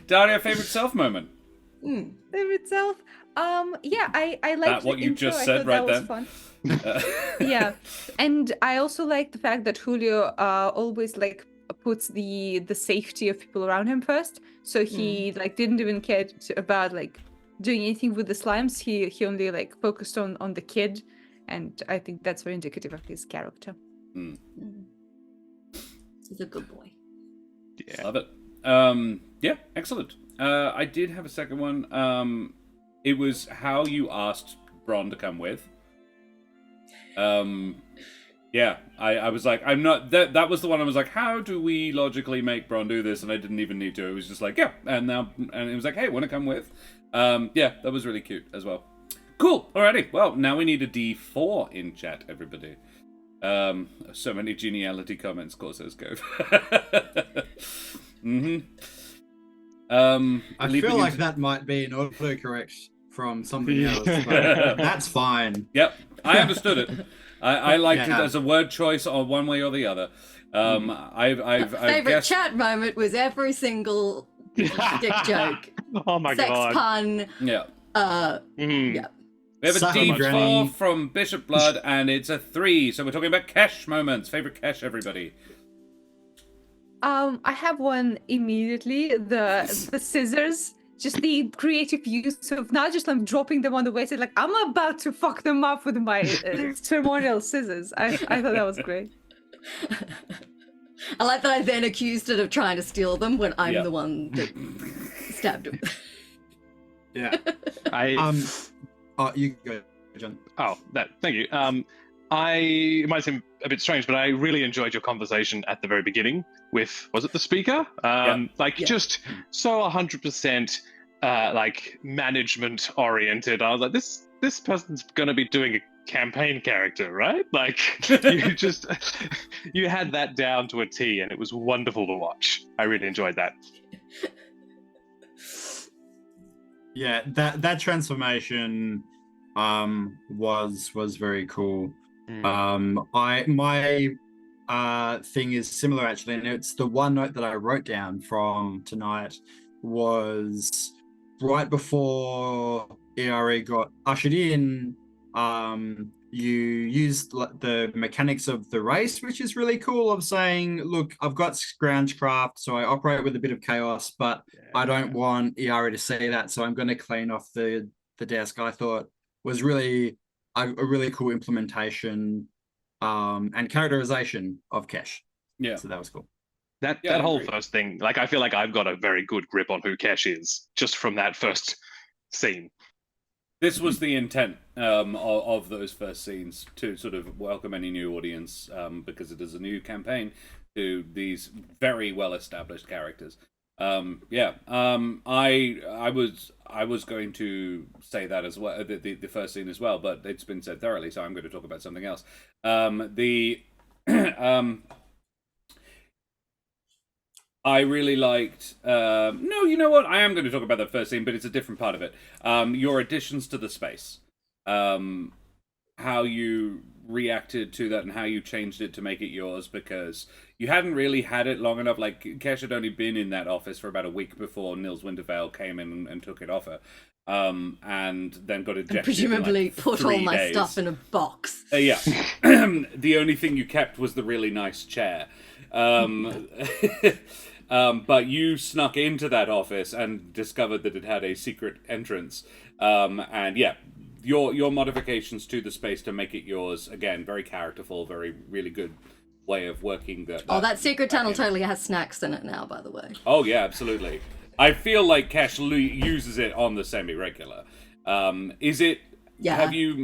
[SPEAKER 1] Daria, favorite self moment?
[SPEAKER 2] Favorite self? I liked
[SPEAKER 1] That what
[SPEAKER 2] the
[SPEAKER 1] you
[SPEAKER 2] intro.
[SPEAKER 1] just
[SPEAKER 2] I
[SPEAKER 1] said
[SPEAKER 2] thought
[SPEAKER 1] right
[SPEAKER 2] that
[SPEAKER 1] then?
[SPEAKER 2] was fun. Yeah, and I also like the fact that Julio always like puts the safety of people around him first. So he like didn't even care about like doing anything with the slimes. He only like focused on the kid, and I think that's very indicative of his character.
[SPEAKER 4] He's a good boy.
[SPEAKER 5] Yeah.
[SPEAKER 1] Love it. Yeah, excellent. I did have a second one. It was how you asked Bron to come with. Yeah, I was like, I'm not. That was the one I was like, how do we logically make Bron do this? And I didn't even need to. It was just like, yeah, and it was like, hey, want to come with? Yeah, that was really cute as well. Cool. Alrighty. Well, now we need a D4 in chat, everybody. So many geniality comments, Corsair's Cove.
[SPEAKER 3] I feel like that might be an autocorrect from something else, but that's fine.
[SPEAKER 1] Yep, I understood it. I liked
[SPEAKER 3] Yeah.
[SPEAKER 1] it as a word choice or one way or the other. I've
[SPEAKER 4] Favorite
[SPEAKER 1] guessed...
[SPEAKER 4] chat moment was every single dick joke,
[SPEAKER 5] Oh my
[SPEAKER 4] sex
[SPEAKER 5] god.
[SPEAKER 4] pun.
[SPEAKER 1] Yeah.
[SPEAKER 4] Yeah.
[SPEAKER 1] We have a
[SPEAKER 3] Suck 'em,
[SPEAKER 1] D4
[SPEAKER 3] Granny.
[SPEAKER 1] from Bishop Blood, and it's a 3. So we're talking about Kesh moments. Favorite Kesh, everybody.
[SPEAKER 2] I have one immediately. The scissors. Just the creative use of not just like dropping them on the waist. Like I'm about to fuck them up with my ceremonial scissors. I thought that was great.
[SPEAKER 4] I like that I then accused it of trying to steal them when I'm
[SPEAKER 1] Yeah.
[SPEAKER 4] the one that stabbed him.
[SPEAKER 3] Yeah. You go, John.
[SPEAKER 5] Thank you. It might seem a bit strange, but I really enjoyed your conversation at the very beginning with, was it the speaker? Just so 100% like management oriented. I was like, this person's gonna be doing a campaign character, right? Like you had that down to a T, and it was wonderful to watch. I really enjoyed that.
[SPEAKER 3] Yeah, that transformation was very cool. My thing is similar actually, and it's the one note that I wrote down from tonight was right before Ereq got ushered in. You used the mechanics of the race, which is really cool, of saying, look, I've got Scroungecraft, so I operate with a bit of chaos, but I don't want Ereq to see that, so I'm going to clean off the desk. I thought was really a really cool implementation and characterization of Kesh.
[SPEAKER 1] Yeah.
[SPEAKER 3] So that was cool.
[SPEAKER 5] That whole first thing, like I feel like I've got a very good grip on who Kesh is just from that first scene.
[SPEAKER 1] This was the intent of those first scenes, to sort of welcome any new audience, because it is a new campaign to these very well established characters. I was going to say that as well, the first scene as well, but it's been said thoroughly, so I'm going to talk about something else. I really liked. No, you know what? I am going to talk about that first scene, but it's a different part of it. Your additions to the space, how you reacted to that, and how you changed it to make it yours, because you hadn't really had it long enough. Like Kesh had only been in that office for about a week before Nils Wintervale came in and took it off her, and then got ejected.
[SPEAKER 4] And presumably
[SPEAKER 1] in like
[SPEAKER 4] put all
[SPEAKER 1] 3
[SPEAKER 4] my
[SPEAKER 1] days.
[SPEAKER 4] stuff in a box.
[SPEAKER 1] Yeah. The only thing you kept was the really nice chair. But you snuck into that office and discovered that it had a secret entrance. And yeah, your modifications to the space to make it yours, again, very characterful, really good way of working
[SPEAKER 4] that secret tunnel totally has snacks in it now, by the way.
[SPEAKER 1] Oh yeah, absolutely. I feel like Kesh uses it on the semi-regular. Is it?
[SPEAKER 4] Yeah.
[SPEAKER 1] Have you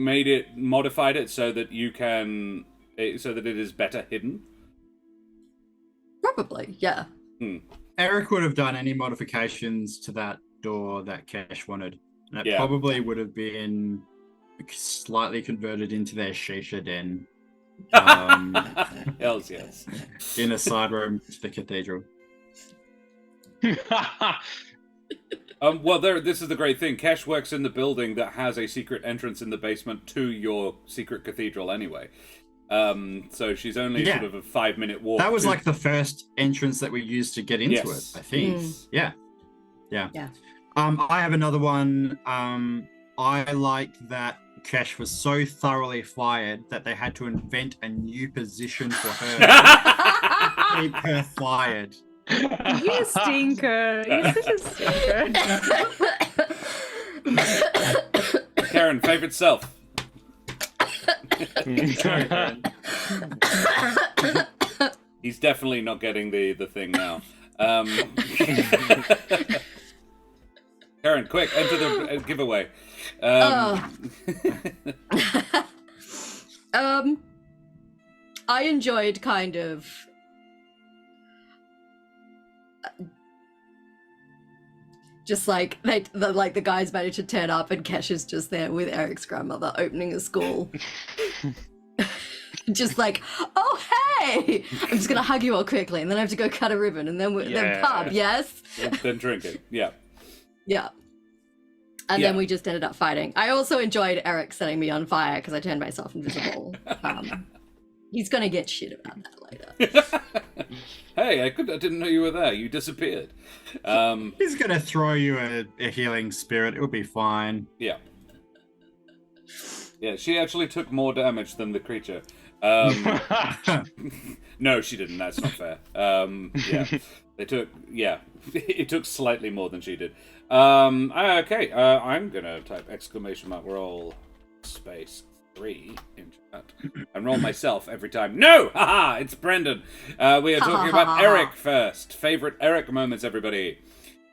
[SPEAKER 1] modified it so that you can, so that it is better hidden?
[SPEAKER 4] Probably, yeah.
[SPEAKER 3] Ereq would have done any modifications to that door that Kesh wanted, and it probably would have been slightly converted into their shisha den.
[SPEAKER 1] Hells yes.
[SPEAKER 3] In a side room to the cathedral.
[SPEAKER 1] Well, this is the great thing. Kesh works in the building that has a secret entrance in the basement to your secret cathedral anyway. So she's only sort of a 5-minute walk.
[SPEAKER 3] That was like the first entrance that we used to get into it, I think. Yeah. I have another one. I like that Kesh was so thoroughly fired that they had to invent a new position for her to keep her fired.
[SPEAKER 2] You stinker. You're such a stinker.
[SPEAKER 1] Karen, favorite self. He's definitely not getting the thing now. Karen, quick, enter the giveaway.
[SPEAKER 4] I enjoyed kind of just like the guys managed to turn up and Kesh is just there with Ereq's grandmother opening a school. Just like, oh hey, I'm just gonna hug you all quickly, and then I have to go cut a ribbon, and then then pub, yes.
[SPEAKER 1] Then drink it, yeah.
[SPEAKER 4] And then we just ended up fighting. I also enjoyed Ereq setting me on fire because I turned myself invisible. He's gonna get shit about that later.
[SPEAKER 1] Hey, I didn't know you were there. You disappeared.
[SPEAKER 3] He's gonna throw you a healing spirit. It'll be fine.
[SPEAKER 1] Yeah. Yeah, she actually took more damage than the creature. No, she didn't. That's not fair. Yeah, it took slightly more than she did. Okay, I'm gonna type !roll space 3 in chat and roll myself every time. No, haha, it's Brendan. We are talking about Ereq first. Favorite Ereq moments, everybody.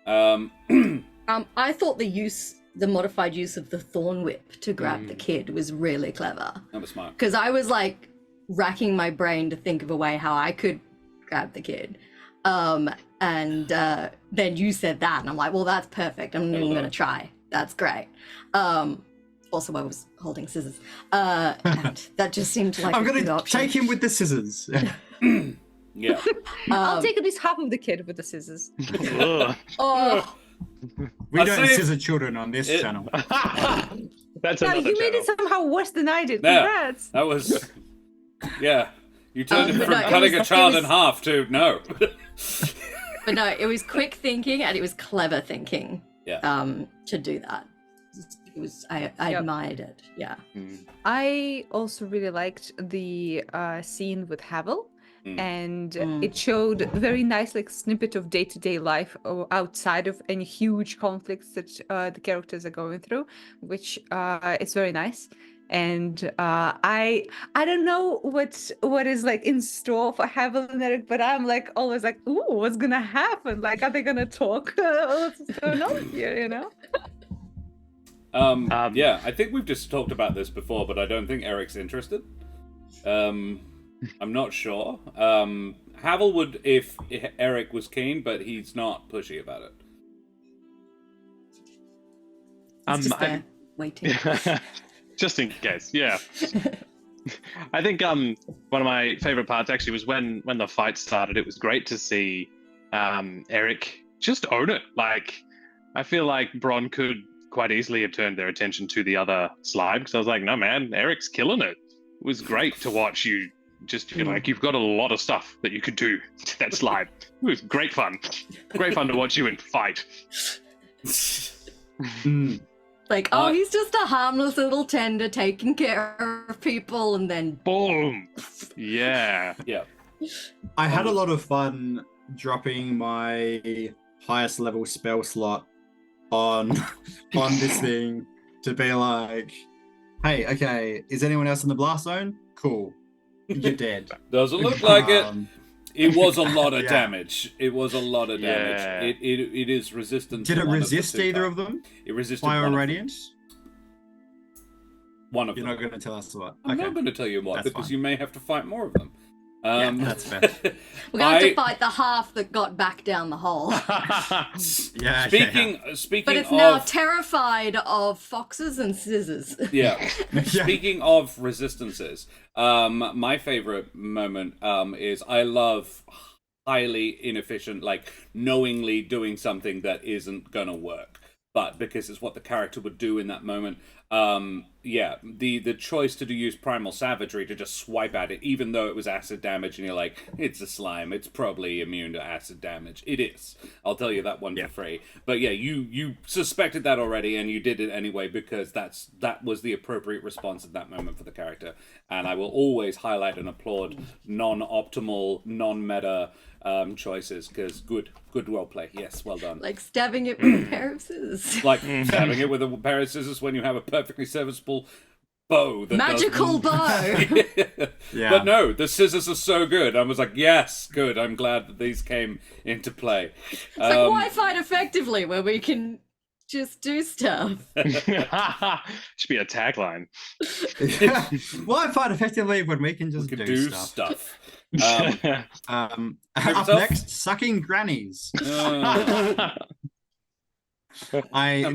[SPEAKER 4] I thought the modified use of the thorn whip to grab the kid was really clever.
[SPEAKER 1] That was smart.
[SPEAKER 4] Because I was like racking my brain to think of a way how I could grab the kid. And then you said that, and I'm like, well, that's perfect. I'm even going to try. That's great. Also, I was holding scissors. And that just seemed like
[SPEAKER 3] I'm
[SPEAKER 4] a
[SPEAKER 3] going
[SPEAKER 4] good
[SPEAKER 3] to
[SPEAKER 4] option.
[SPEAKER 3] take him with the scissors.
[SPEAKER 1] Yeah.
[SPEAKER 2] I'll take at least half of the kid with the scissors.
[SPEAKER 4] Oh,
[SPEAKER 3] We
[SPEAKER 1] I'll
[SPEAKER 3] don't
[SPEAKER 1] save-
[SPEAKER 3] scissor children on this channel.
[SPEAKER 5] That's
[SPEAKER 2] Now,
[SPEAKER 5] another
[SPEAKER 2] you made
[SPEAKER 5] channel.
[SPEAKER 2] it somehow worse than I did.
[SPEAKER 1] Yeah.
[SPEAKER 2] Congrats.
[SPEAKER 1] That was, yeah. You turned it
[SPEAKER 4] but
[SPEAKER 1] from
[SPEAKER 4] no, it
[SPEAKER 1] cutting
[SPEAKER 4] was-
[SPEAKER 1] a child
[SPEAKER 4] it
[SPEAKER 1] in
[SPEAKER 4] was-
[SPEAKER 1] half to no.
[SPEAKER 4] but no, it was quick thinking and it was clever thinking.
[SPEAKER 1] Yeah.
[SPEAKER 4] To do that. It was. I admired it. Yeah.
[SPEAKER 2] I also really liked the scene with Havel. And it showed a very nice like snippet of day-to-day life outside of any huge conflicts that the characters are going through, which is very nice. And I don't know what is like in store for Havel and Ereq, but I'm like always like, ooh, what's gonna happen? Like, are they gonna talk? What's going on here? You know?
[SPEAKER 1] Yeah, I think we've just talked about this before, but I don't think Eric's interested. I'm not sure. Havel would if Ereq was keen, but he's not pushy about it.
[SPEAKER 4] It's just there waiting.
[SPEAKER 5] Just in case, yeah. I think one of my favorite parts actually was when the fight started. It was great to see Ereq just own it. Like, I feel like Bron could quite easily have turned their attention to the other slime, because I was like, no man, Eric's killing it. It was great to watch you just feel like you've got a lot of stuff that you could do to that slime. It was great fun. Great fun to watch you in fight.
[SPEAKER 4] Like, oh, he's just a harmless little tender taking care of people, and then
[SPEAKER 5] Boom. Yeah.
[SPEAKER 1] Yeah.
[SPEAKER 3] I had a lot of fun dropping my highest level spell slot on this thing to be like, hey, okay, is anyone else in the blast zone? Cool. You're dead.
[SPEAKER 1] Doesn't look like it. It was a lot of
[SPEAKER 3] Yeah.
[SPEAKER 1] damage. It was a lot of damage.
[SPEAKER 5] Yeah.
[SPEAKER 1] It is resistant.
[SPEAKER 3] Did
[SPEAKER 1] to
[SPEAKER 3] it
[SPEAKER 1] one
[SPEAKER 3] resist
[SPEAKER 1] of the two
[SPEAKER 3] either
[SPEAKER 1] types.
[SPEAKER 3] of them?
[SPEAKER 1] It resisted
[SPEAKER 3] Fire
[SPEAKER 1] one
[SPEAKER 3] and
[SPEAKER 1] of them.
[SPEAKER 3] radiance?
[SPEAKER 1] One of
[SPEAKER 3] You're
[SPEAKER 1] them.
[SPEAKER 3] not going to tell us what.
[SPEAKER 1] I'm
[SPEAKER 3] Okay.
[SPEAKER 1] not going to tell you what
[SPEAKER 3] That's
[SPEAKER 1] because
[SPEAKER 3] fine.
[SPEAKER 1] you may have to fight more of them.
[SPEAKER 3] Yeah, that's fair.
[SPEAKER 4] we're going to have to fight the half that got back down the hole.
[SPEAKER 3] Yeah.
[SPEAKER 1] Speaking
[SPEAKER 4] But it's
[SPEAKER 1] of
[SPEAKER 4] now terrified of foxes and scissors.
[SPEAKER 1] yeah.
[SPEAKER 3] Yeah.
[SPEAKER 1] Speaking of resistances, my favorite moment is I love highly inefficient, like knowingly doing something that isn't gonna work, but because it's what the character would do in that moment. The choice to use primal savagery to just swipe at it, even though it was acid damage, and you're like, it's a slime, it's probably immune to acid damage. It is. I'll tell you that one for free. But yeah, you suspected that already, and you did it anyway because that was the appropriate response at that moment for the character. And I will always highlight and applaud non-optimal, non-meta choices because good roleplay. Yes, well done.
[SPEAKER 4] Like stabbing it with a pair of scissors.
[SPEAKER 1] Like stabbing it with a pair of scissors when you have a perfectly serviceable bow. That
[SPEAKER 4] Magical bow.
[SPEAKER 3] Yeah.
[SPEAKER 1] But no, the scissors are so good. I was like, yes, good. I'm glad that these came into play.
[SPEAKER 4] It's like, why fight effectively where we can just do stuff?
[SPEAKER 5] Should be a tagline.
[SPEAKER 3] Why fight effectively when we can
[SPEAKER 1] We
[SPEAKER 3] just
[SPEAKER 1] could
[SPEAKER 3] do
[SPEAKER 1] do
[SPEAKER 3] stuff?
[SPEAKER 1] stuff.
[SPEAKER 3] Up
[SPEAKER 1] stuff?
[SPEAKER 3] next, sucking grannies.
[SPEAKER 1] And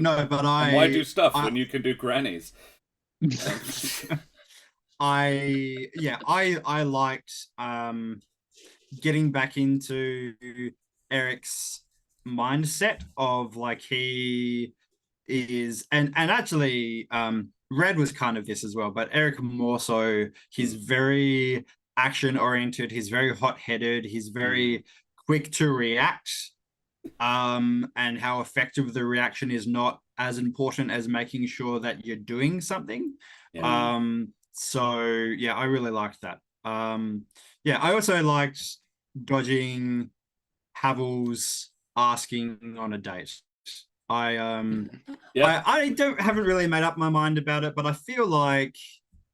[SPEAKER 1] why do stuff when you can do grannies?
[SPEAKER 3] I liked getting back into Eric's mindset of like he is and actually Red was kind of this as well, but Ereq more so. He's very action oriented, he's very hot-headed, he's very quick to react, and how effective the reaction is not as important as making sure that you're doing something.
[SPEAKER 1] Yeah.
[SPEAKER 3] So yeah, I really liked that. Yeah, I also liked dodging Havel's asking on a date.
[SPEAKER 1] Yeah.
[SPEAKER 3] I haven't really made up my mind about it, but I feel like,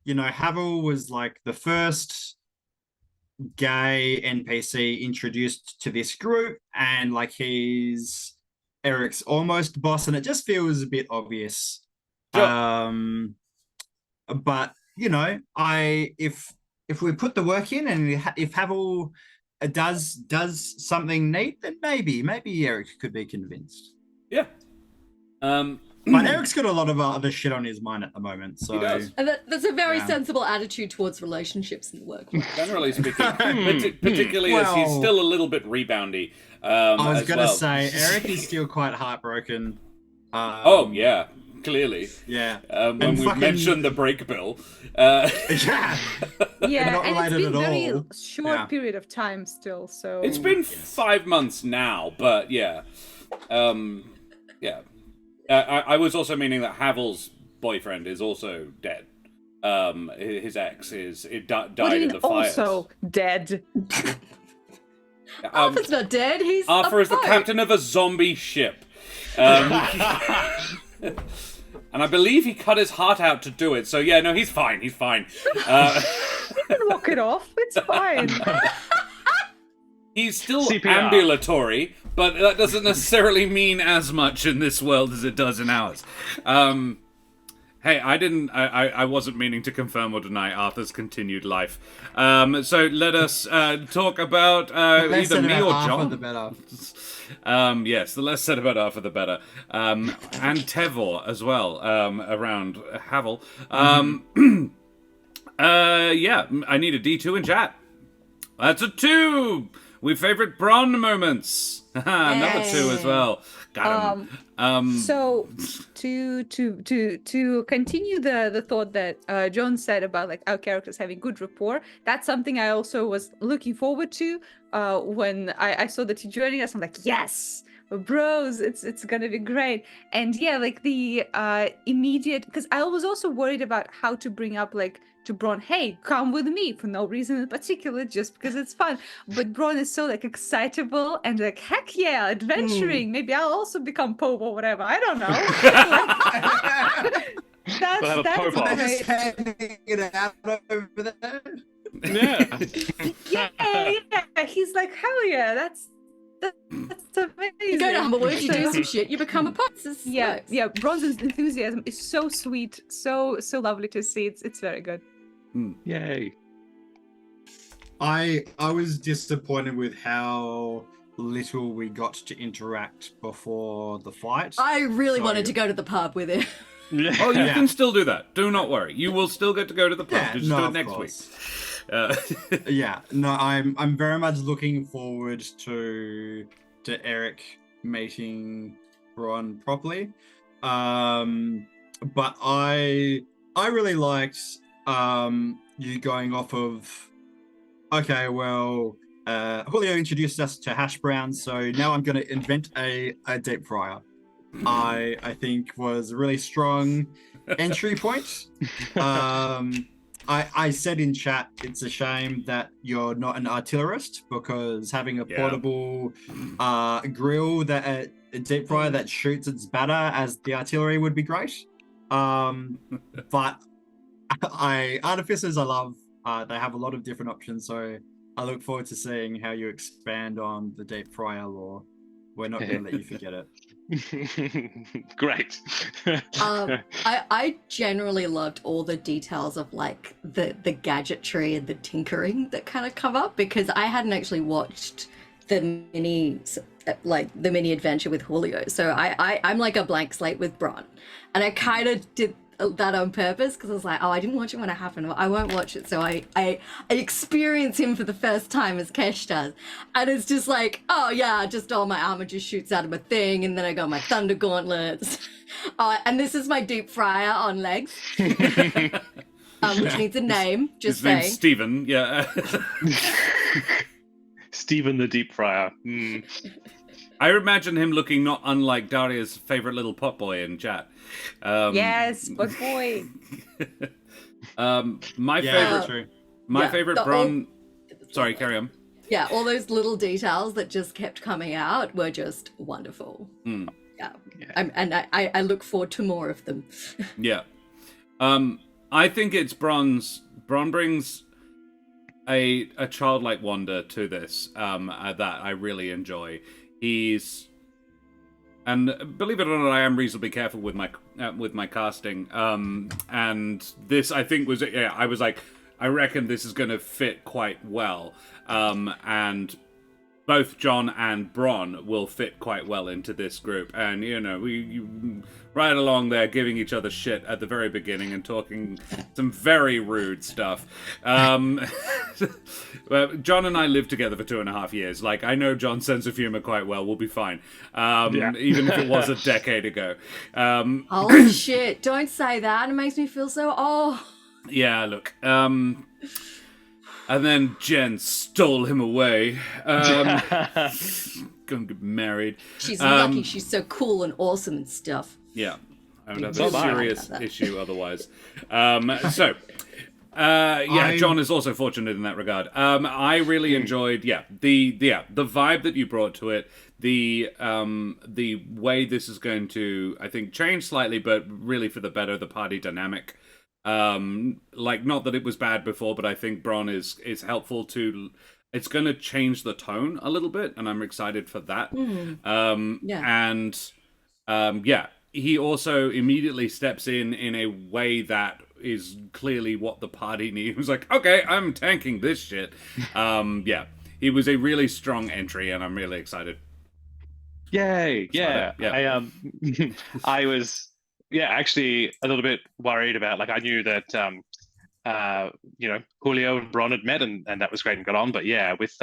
[SPEAKER 3] Havel was like the first gay NPC introduced to this group, and like he's Ereq's almost boss, and it just feels a bit obvious.
[SPEAKER 1] Sure.
[SPEAKER 3] But if we put the work in, and if Havel does something neat, then maybe Ereq could be convinced.
[SPEAKER 1] Yeah.
[SPEAKER 3] But Eric's got a lot of other shit on his mind at the moment, so
[SPEAKER 1] He does.
[SPEAKER 4] And that's a very
[SPEAKER 3] Yeah.
[SPEAKER 4] sensible attitude towards relationships in the workplace.
[SPEAKER 1] Generally speaking, particularly as he's
[SPEAKER 3] Well,
[SPEAKER 1] still a little bit reboundy.
[SPEAKER 3] I was
[SPEAKER 1] as
[SPEAKER 3] gonna
[SPEAKER 1] well.
[SPEAKER 3] say Ereq is still quite heartbroken.
[SPEAKER 1] Oh yeah, clearly.
[SPEAKER 3] Yeah.
[SPEAKER 1] When
[SPEAKER 3] And
[SPEAKER 1] we
[SPEAKER 3] fucking-
[SPEAKER 1] mentioned the break bill.
[SPEAKER 3] Yeah.
[SPEAKER 2] Yeah,
[SPEAKER 3] not
[SPEAKER 2] and it's
[SPEAKER 3] related
[SPEAKER 2] been
[SPEAKER 3] at
[SPEAKER 2] very
[SPEAKER 3] all.
[SPEAKER 2] short
[SPEAKER 3] Yeah.
[SPEAKER 2] period of time still. So
[SPEAKER 1] It's been 5 months now, but yeah. Yeah. I was also meaning that Havel's boyfriend is also dead. His ex died
[SPEAKER 2] what do you
[SPEAKER 1] in
[SPEAKER 2] mean
[SPEAKER 1] the fires.
[SPEAKER 2] also dead?
[SPEAKER 4] Arthur's not dead. He's
[SPEAKER 1] Arthur is the
[SPEAKER 4] afloat.
[SPEAKER 1] captain of a zombie ship. And I believe he cut his heart out to do it. So yeah, no, he's fine. He's fine.
[SPEAKER 2] You can walk it off. It's fine.
[SPEAKER 1] He's still
[SPEAKER 5] CPR.
[SPEAKER 1] ambulatory, but that doesn't necessarily mean as much in this world as it does in ours. Hey, I wasn't meaning to confirm or deny Arthur's continued life. So let us talk about
[SPEAKER 3] Less
[SPEAKER 1] either
[SPEAKER 3] said
[SPEAKER 1] me
[SPEAKER 3] about
[SPEAKER 1] or
[SPEAKER 3] Arthur,
[SPEAKER 1] John.
[SPEAKER 3] the better.
[SPEAKER 1] Yes, the less said about Arthur, the better. And Tevor as well, around Havel. Yeah, I need a D2 in chat. That's a 2! We favorite Bron moments. Another 2 as well. Got him.
[SPEAKER 2] So to continue the thought that John said about like our characters having good rapport, that's something I also was looking forward to when I saw that you're joining us. I'm like, yes, we're bros, it's gonna be great. And yeah, like the immediate, because I was also worried about how to bring up like to Bron, hey, come with me for no reason in particular, just because it's fun. But Bron is so like excitable and like, heck yeah, adventuring. Maybe I'll also become Pope or whatever. I don't know.
[SPEAKER 5] We'll have a
[SPEAKER 2] that's
[SPEAKER 5] Pope off.
[SPEAKER 3] Just
[SPEAKER 2] great.
[SPEAKER 3] handing it out over there.
[SPEAKER 5] Yeah.
[SPEAKER 2] Yeah. He's like, hell yeah, that's amazing.
[SPEAKER 4] You go to Humblewood, you do some shit, you become a pop.
[SPEAKER 2] Yeah. Bron's enthusiasm is so sweet, so lovely to see. It's very good.
[SPEAKER 5] Yay.
[SPEAKER 3] I was disappointed with how little we got to interact before the fight.
[SPEAKER 4] I really
[SPEAKER 3] So-
[SPEAKER 4] wanted to go to the pub with him.
[SPEAKER 5] Yeah.
[SPEAKER 1] Oh, you
[SPEAKER 3] Yeah.
[SPEAKER 1] can still do that. Do not worry. You will still get to go to the pub.
[SPEAKER 3] Yeah,
[SPEAKER 1] Just
[SPEAKER 3] no,
[SPEAKER 1] do it
[SPEAKER 3] of
[SPEAKER 1] next
[SPEAKER 3] course.
[SPEAKER 1] week.
[SPEAKER 3] Yeah, no, I'm very much looking forward to Ereq meeting Bron properly. But I really liked you going off of, okay, well, Julio introduced us to hash browns, so now I'm going to invent a deep fryer. I think was a really strong entry point. I said in chat, it's a shame that you're not an artillerist, because having a
[SPEAKER 1] Yeah.
[SPEAKER 3] portable grill that a deep fryer that shoots its batter as the artillery would be great. But artificers I love. They have a lot of different options, so I look forward to seeing how you expand on the deep fryer lore. We're not going to let you forget it.
[SPEAKER 5] Great.
[SPEAKER 4] I generally loved all the details of like the gadgetry and the tinkering that kind of come up, because I hadn't actually watched the mini adventure with Julio, so I'm like a blank slate with Bron, and I kind of did that on purpose because I was like, oh, I didn't watch it when it happened. I won't watch it, so I experience him for the first time as Kesh does, and it's just like, oh yeah, just all my armor just shoots out of my thing, and then I got my thunder gauntlets, and this is my deep fryer on legs, which needs a name. Just
[SPEAKER 1] His name's
[SPEAKER 4] saying.
[SPEAKER 1] Steven, yeah.
[SPEAKER 5] Stephen the Deep Fryer.
[SPEAKER 1] I imagine him looking not unlike Daria's favorite little pot boy in chat.
[SPEAKER 2] Yes, but boy.
[SPEAKER 1] My
[SPEAKER 3] Yeah,
[SPEAKER 1] favorite,
[SPEAKER 3] true.
[SPEAKER 1] my
[SPEAKER 4] Yeah,
[SPEAKER 1] favorite
[SPEAKER 4] the
[SPEAKER 1] Bron. Sorry, carry on.
[SPEAKER 4] Yeah, all those little details that just kept coming out were just wonderful.
[SPEAKER 1] Hmm.
[SPEAKER 4] Yeah,
[SPEAKER 5] Yeah.
[SPEAKER 4] and I look forward to more of them.
[SPEAKER 1] Yeah. I think it's Bron's. Bron brings a childlike wonder to this that I really enjoy. He's, and believe it or not, I am reasonably careful with my casting. And this, I think, was, yeah, I was like, I reckon this is going to fit quite well. And both John and Bron will fit quite well into this group. And, you know, you right along there giving each other shit at the very beginning and talking some very rude stuff. Well, John and I lived together for 2.5 years. Like, I know John's sense of humor quite well. We'll be fine. Even if it was a decade ago.
[SPEAKER 4] Holy shit! Don't say that. It makes me feel so.
[SPEAKER 1] Yeah, look. And then Jen stole him away. Gonna get married.
[SPEAKER 4] She's lucky. She's so cool and awesome and stuff.
[SPEAKER 1] Yeah, I would have
[SPEAKER 5] So
[SPEAKER 1] a
[SPEAKER 5] am I.
[SPEAKER 1] serious issue otherwise. John is also fortunate in that regard. I really enjoyed, the vibe that you brought to it, the way this is going to, I think, change slightly, but really for the better, the party dynamic. Like, not that it was bad before, but I think Bron is helpful to. It's going to change the tone a little bit, and I'm excited for that. He also immediately steps in a way that is clearly what the party needs. He was like, okay, I'm tanking this shit. He was a really strong entry, and I'm really excited.
[SPEAKER 5] Yay! Yeah,
[SPEAKER 1] Yeah.
[SPEAKER 5] I was actually a little bit worried about, like, I knew that Julio and Bron had met and that was great and got on, but yeah, with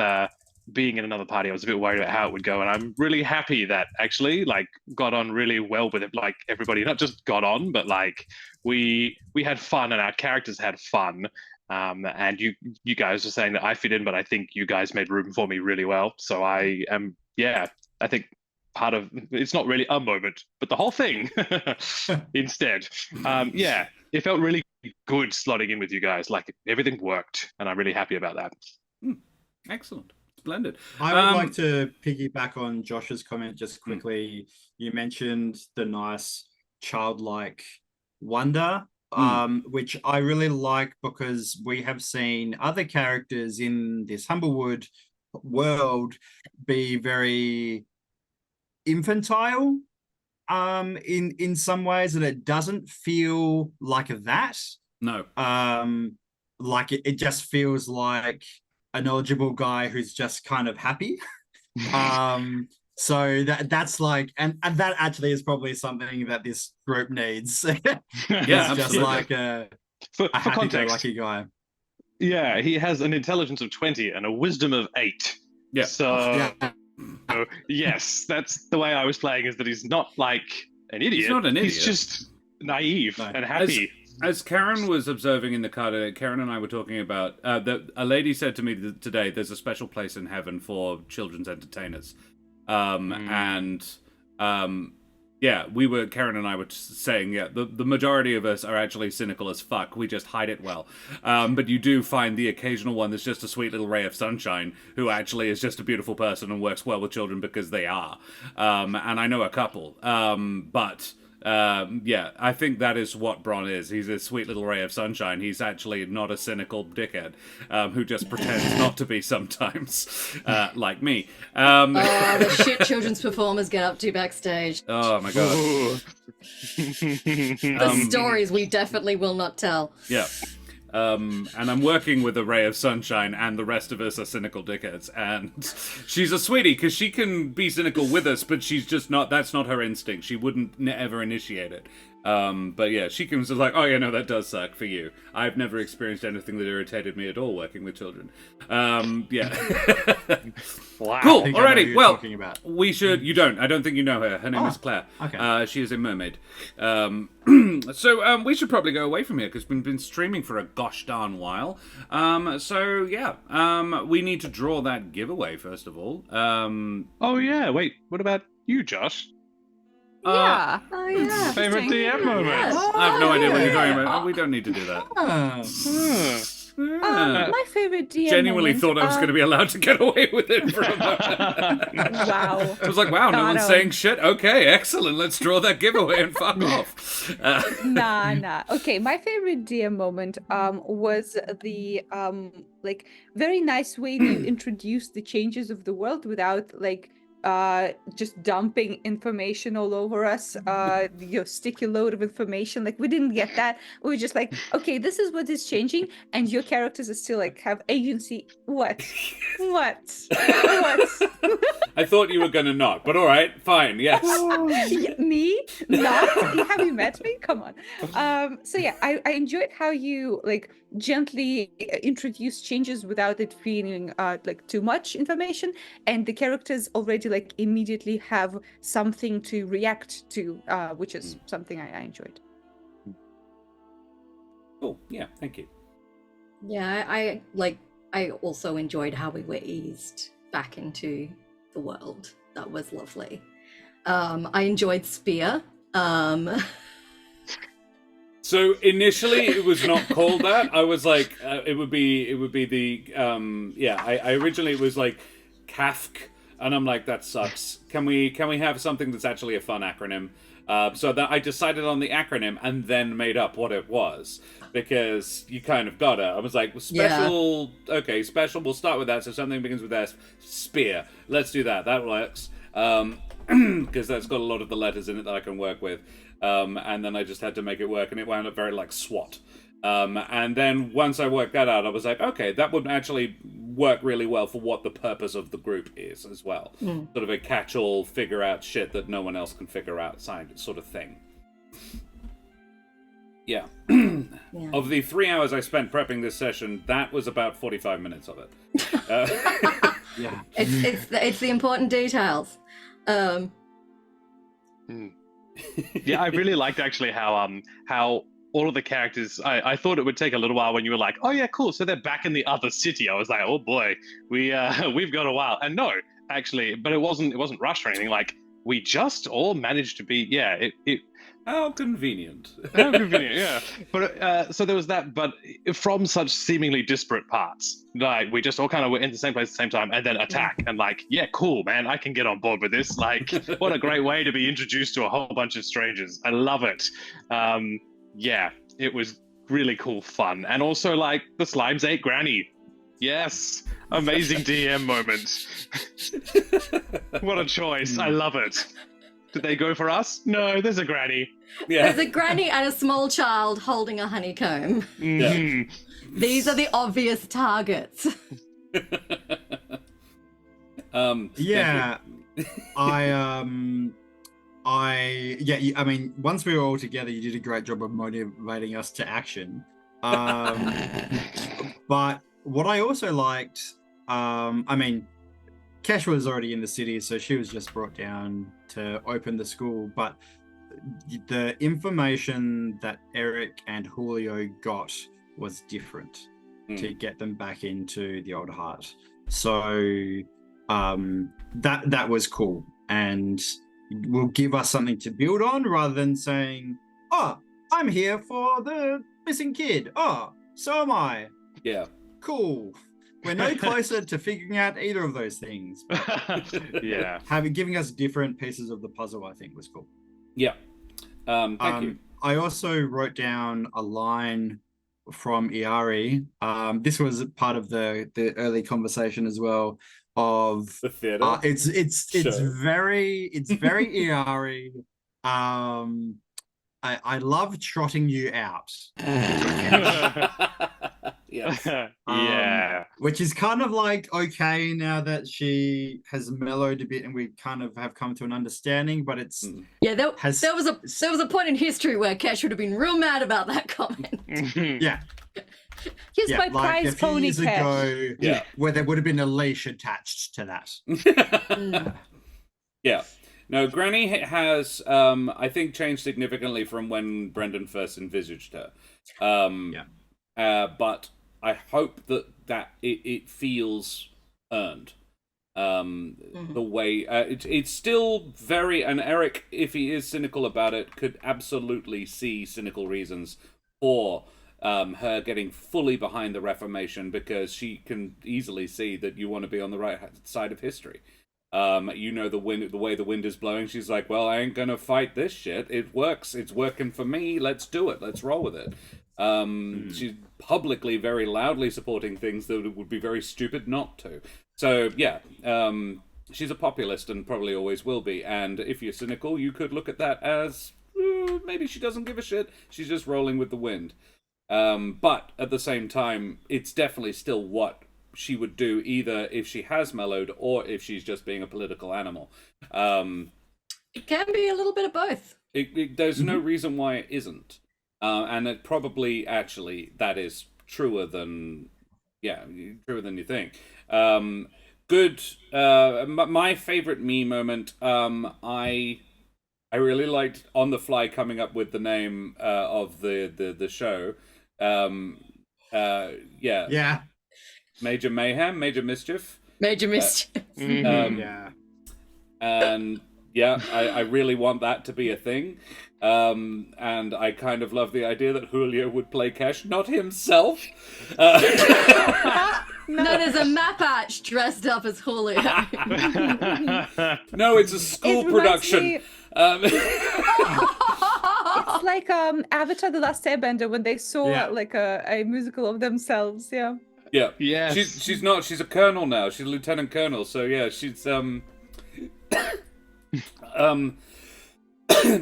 [SPEAKER 5] being in another party, I was a bit worried about how it would go, and I'm really happy that actually, like, got on really well with it. Like, everybody not just got on, but like we had fun and our characters had fun. And you guys were saying that I fit in, but I think you guys made room for me really well. So I think part of it's not really a moment, but the whole thing instead. It felt really good slotting in with you guys. Like, everything worked, and I'm really happy about that.
[SPEAKER 1] Excellent. Splendid.
[SPEAKER 3] I would like to piggyback on Josh's comment just quickly. You mentioned the nice childlike wonder, which I really like, because we have seen other characters in this Humblewood world be very infantile in some ways, and it doesn't feel like that.
[SPEAKER 1] No.
[SPEAKER 3] Like it just feels like a knowledgeable guy who's just kind of happy. So that's like, and that actually is probably something that this group needs.
[SPEAKER 1] Yeah,
[SPEAKER 3] just like a
[SPEAKER 5] for
[SPEAKER 3] happy-go-lucky guy.
[SPEAKER 5] Yeah, he has an intelligence of 20 and a wisdom of 8.
[SPEAKER 1] Yeah.
[SPEAKER 5] So yes, that's the way I was playing, is that he's not like an idiot.
[SPEAKER 1] He's not an idiot.
[SPEAKER 5] He's just naive and happy.
[SPEAKER 1] As Karen was observing in the car, Karen and I were talking about that a lady said to me today, there's a special place in heaven for children's entertainers. Karen and I were saying, the majority of us are actually cynical as fuck. We just hide it well. But you do find the occasional one that's just a sweet little ray of sunshine who actually is just a beautiful person and works well with children because they are. And I know a couple. I think that is what Bron is. He's a sweet little ray of sunshine. He's actually not a cynical dickhead who just pretends not to be sometimes, like me.
[SPEAKER 4] The shit children's performers get up to backstage.
[SPEAKER 1] Oh my god.
[SPEAKER 4] The stories we definitely will not tell.
[SPEAKER 1] Yeah. And I'm working with a ray of sunshine, and the rest of us are cynical dickheads. And she's a sweetie, because she can be cynical with us, but she's just not, that's not her instinct. She wouldn't ever initiate it. But yeah, she comes like, oh yeah, no, that does suck for you. I've never experienced anything that irritated me at all working with children. Yeah.
[SPEAKER 5] Wow.
[SPEAKER 1] Cool.
[SPEAKER 3] I know
[SPEAKER 1] Alrighty.
[SPEAKER 3] who you're
[SPEAKER 1] Well,
[SPEAKER 3] talking about.
[SPEAKER 1] we should. You don't. I don't think you know her. Her name is Claire.
[SPEAKER 3] Okay.
[SPEAKER 1] She is a mermaid. So we should probably go away from here because we've been streaming for a gosh darn while. We need to draw that giveaway first of all.
[SPEAKER 5] Oh yeah. Wait. What about you, Josh?
[SPEAKER 2] Yeah.
[SPEAKER 4] Oh yeah.
[SPEAKER 5] Favorite DM moment.
[SPEAKER 1] I have no idea what you're talking
[SPEAKER 2] yeah.
[SPEAKER 1] about. We don't need to do that.
[SPEAKER 3] Ah.
[SPEAKER 2] My favorite DM
[SPEAKER 1] Genuinely
[SPEAKER 2] moment,
[SPEAKER 1] thought I was going to be allowed to get away with it for a moment.
[SPEAKER 2] Wow.
[SPEAKER 1] I was like, wow, no
[SPEAKER 2] Got
[SPEAKER 1] one's
[SPEAKER 2] 'em.
[SPEAKER 1] saying shit. Okay, excellent. Let's draw that giveaway and fuck off.
[SPEAKER 2] Nah. Okay, my favorite DM moment was the like very nice way you introduced the changes of the world without like just dumping information all over us, your sticky load of information. Like we didn't get that. We were just like, okay, this is what is changing, and your characters are still like have agency. What?
[SPEAKER 1] I thought you were going to not, but all right, fine, yes.
[SPEAKER 2] Me? Not? Have you met me? Come on. So yeah, I enjoyed how you like gently introduce changes without it feeling like too much information, and the characters already like immediately have something to react to, which is something I enjoyed.
[SPEAKER 1] Cool, yeah, thank you.
[SPEAKER 4] Yeah, I also enjoyed how we were eased back into the world. That was lovely. I enjoyed Spear.
[SPEAKER 1] So initially it was not called that. I was like, it would be the I originally it was like Kafk, and I'm like, that sucks. Can we have something that's actually a fun acronym? So that I decided on the acronym and then made up what it was, because you kind of gotta. I was like, well, special. Yeah. Okay, special. We'll start with that. So something begins with S. Spear. Let's do that. That works. Because that's got a lot of the letters in it that I can work with. And then I just had to make it work, and it wound up very like SWAT. And then once I worked that out, I was like, okay, that would actually work really well for what the purpose of the group is as well. Sort of a catch-all, figure out shit that no one else can figure out sort of thing. Yeah. Yeah. Of the 3 hours I spent prepping this session, that was about 45 minutes of it.
[SPEAKER 3] Yeah.
[SPEAKER 4] It's the important details.
[SPEAKER 5] Yeah, I really liked actually how all of the characters, I thought it would take a little while when you were like, oh yeah, cool, so they're back in the other city. I was like, oh boy, we've got a while. And no, actually, but it wasn't rushed or anything. Like, we just all managed to be,
[SPEAKER 1] how convenient.
[SPEAKER 5] How convenient, yeah. But so there was that, but from such seemingly disparate parts, like we just all kind of were in the same place at the same time, and then attack, and like, yeah, cool, man, I can get on board with this. Like, what a great way to be introduced to a whole bunch of strangers. I love it. Yeah, it was really cool fun, and also like the slimes ate Granny. Yes, amazing DM moment. What a choice! I love it. Did they go for us? No, there's a granny.
[SPEAKER 1] Yeah.
[SPEAKER 4] There's a granny and a small child holding a honeycomb.
[SPEAKER 5] Mm-hmm.
[SPEAKER 4] These are the obvious targets.
[SPEAKER 3] Yeah. I mean, once we were all together, you did a great job of motivating us to action. But what I also liked, I mean, Kesh was already in the city, so she was just brought down to open the school. But the information that Ereq and Julio got was different to get them back into the old heart. So that was cool, and will give us something to build on rather than saying, "Oh, I'm here for the missing kid. Oh, so am I."
[SPEAKER 1] Yeah.
[SPEAKER 3] Cool. We're no closer to figuring out either of those things.
[SPEAKER 5] Yeah.
[SPEAKER 3] Giving us different pieces of the puzzle, I think, was cool.
[SPEAKER 1] Yeah. Thank you.
[SPEAKER 3] I also wrote down a line from Iari. This was part of the early conversation as well. Of
[SPEAKER 1] the theater.
[SPEAKER 3] It's very Iari. I love trotting you out.
[SPEAKER 1] Yes.
[SPEAKER 5] Yeah.
[SPEAKER 3] Which is kind of like okay now that she has mellowed a bit and we kind of have come to an understanding, but it's
[SPEAKER 4] there was a point in history where Kesh would have been real mad about that comment.
[SPEAKER 3] Yeah.
[SPEAKER 2] Here's my prize pony,
[SPEAKER 3] Kesh. Where there would have been a leash attached to that.
[SPEAKER 1] Yeah. No, Granny has, I think, changed significantly from when Brendan first envisaged her. But I hope that it feels earned. The way it's still very, and Ereq, if he is cynical about it, could absolutely see cynical reasons for her getting fully behind the Reformation, because she can easily see that you want to be on the right side of history. You know, the way the wind is blowing. She's like, well, I ain't gonna fight this shit. It works. It's working for me. Let's do it. Let's roll with it. She's publicly, very loudly supporting things that it would be very stupid not to. So yeah, she's a populist and probably always will be. And if you're cynical, you could look at that as maybe she doesn't give a shit. She's just rolling with the wind. But at the same time, it's definitely still what she would do, either if she has mellowed or if she's just being a political animal.
[SPEAKER 4] It can be a little bit of both.
[SPEAKER 1] There's no reason why it isn't. And it probably, actually, that is truer than you think. Good. My favorite me moment, I really liked on the fly coming up with the name of the show.
[SPEAKER 3] Yeah.
[SPEAKER 1] Major Mayhem, Major Mischief.
[SPEAKER 4] Major mischief.
[SPEAKER 3] Yeah.
[SPEAKER 1] And yeah, I really want that to be a thing. And I kind of love the idea that Julio would play Kesh, not himself.
[SPEAKER 4] Known as a map arch dressed up as Julio.
[SPEAKER 1] No, it's a school production.
[SPEAKER 2] It's like Avatar: The Last Airbender when they saw like a musical of themselves. Yeah.
[SPEAKER 1] Yeah.
[SPEAKER 5] Yes.
[SPEAKER 1] She's not. She's a colonel now. She's a lieutenant colonel. So yeah, she's just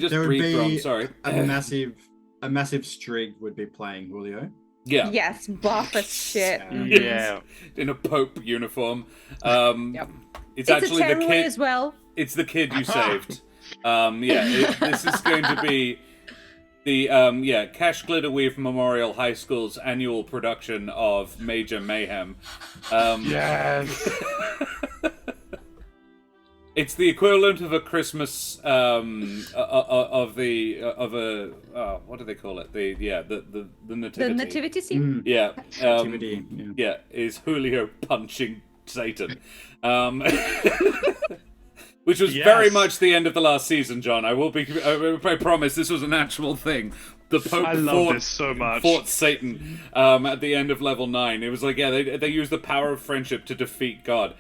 [SPEAKER 3] There would
[SPEAKER 1] breathe wrong.
[SPEAKER 3] be
[SPEAKER 1] Sorry.
[SPEAKER 3] a massive strig would be playing Julio.
[SPEAKER 1] Yeah.
[SPEAKER 2] Yes, buff as shit.
[SPEAKER 5] Yeah.
[SPEAKER 1] In a Pope uniform.
[SPEAKER 2] Yep.
[SPEAKER 1] It's
[SPEAKER 2] It's
[SPEAKER 1] actually
[SPEAKER 2] a
[SPEAKER 1] the
[SPEAKER 2] terror
[SPEAKER 1] kid.
[SPEAKER 2] as well.
[SPEAKER 1] It's the kid you saved. This is going to be the Cash Glitterweave Memorial High School's annual production of Major Mayhem.
[SPEAKER 5] Yes.
[SPEAKER 1] It's the equivalent of a Christmas what do they call it? The nativity.
[SPEAKER 2] The nativity scene.
[SPEAKER 1] Yeah.
[SPEAKER 3] Activity.
[SPEAKER 1] Yeah, is Julio punching Satan. Which was very much the end of the last season, John. I promise this was an actual thing. The Pope
[SPEAKER 5] this so much.
[SPEAKER 1] fought Satan at the end of level 9. It was like, they used the power of friendship to defeat God.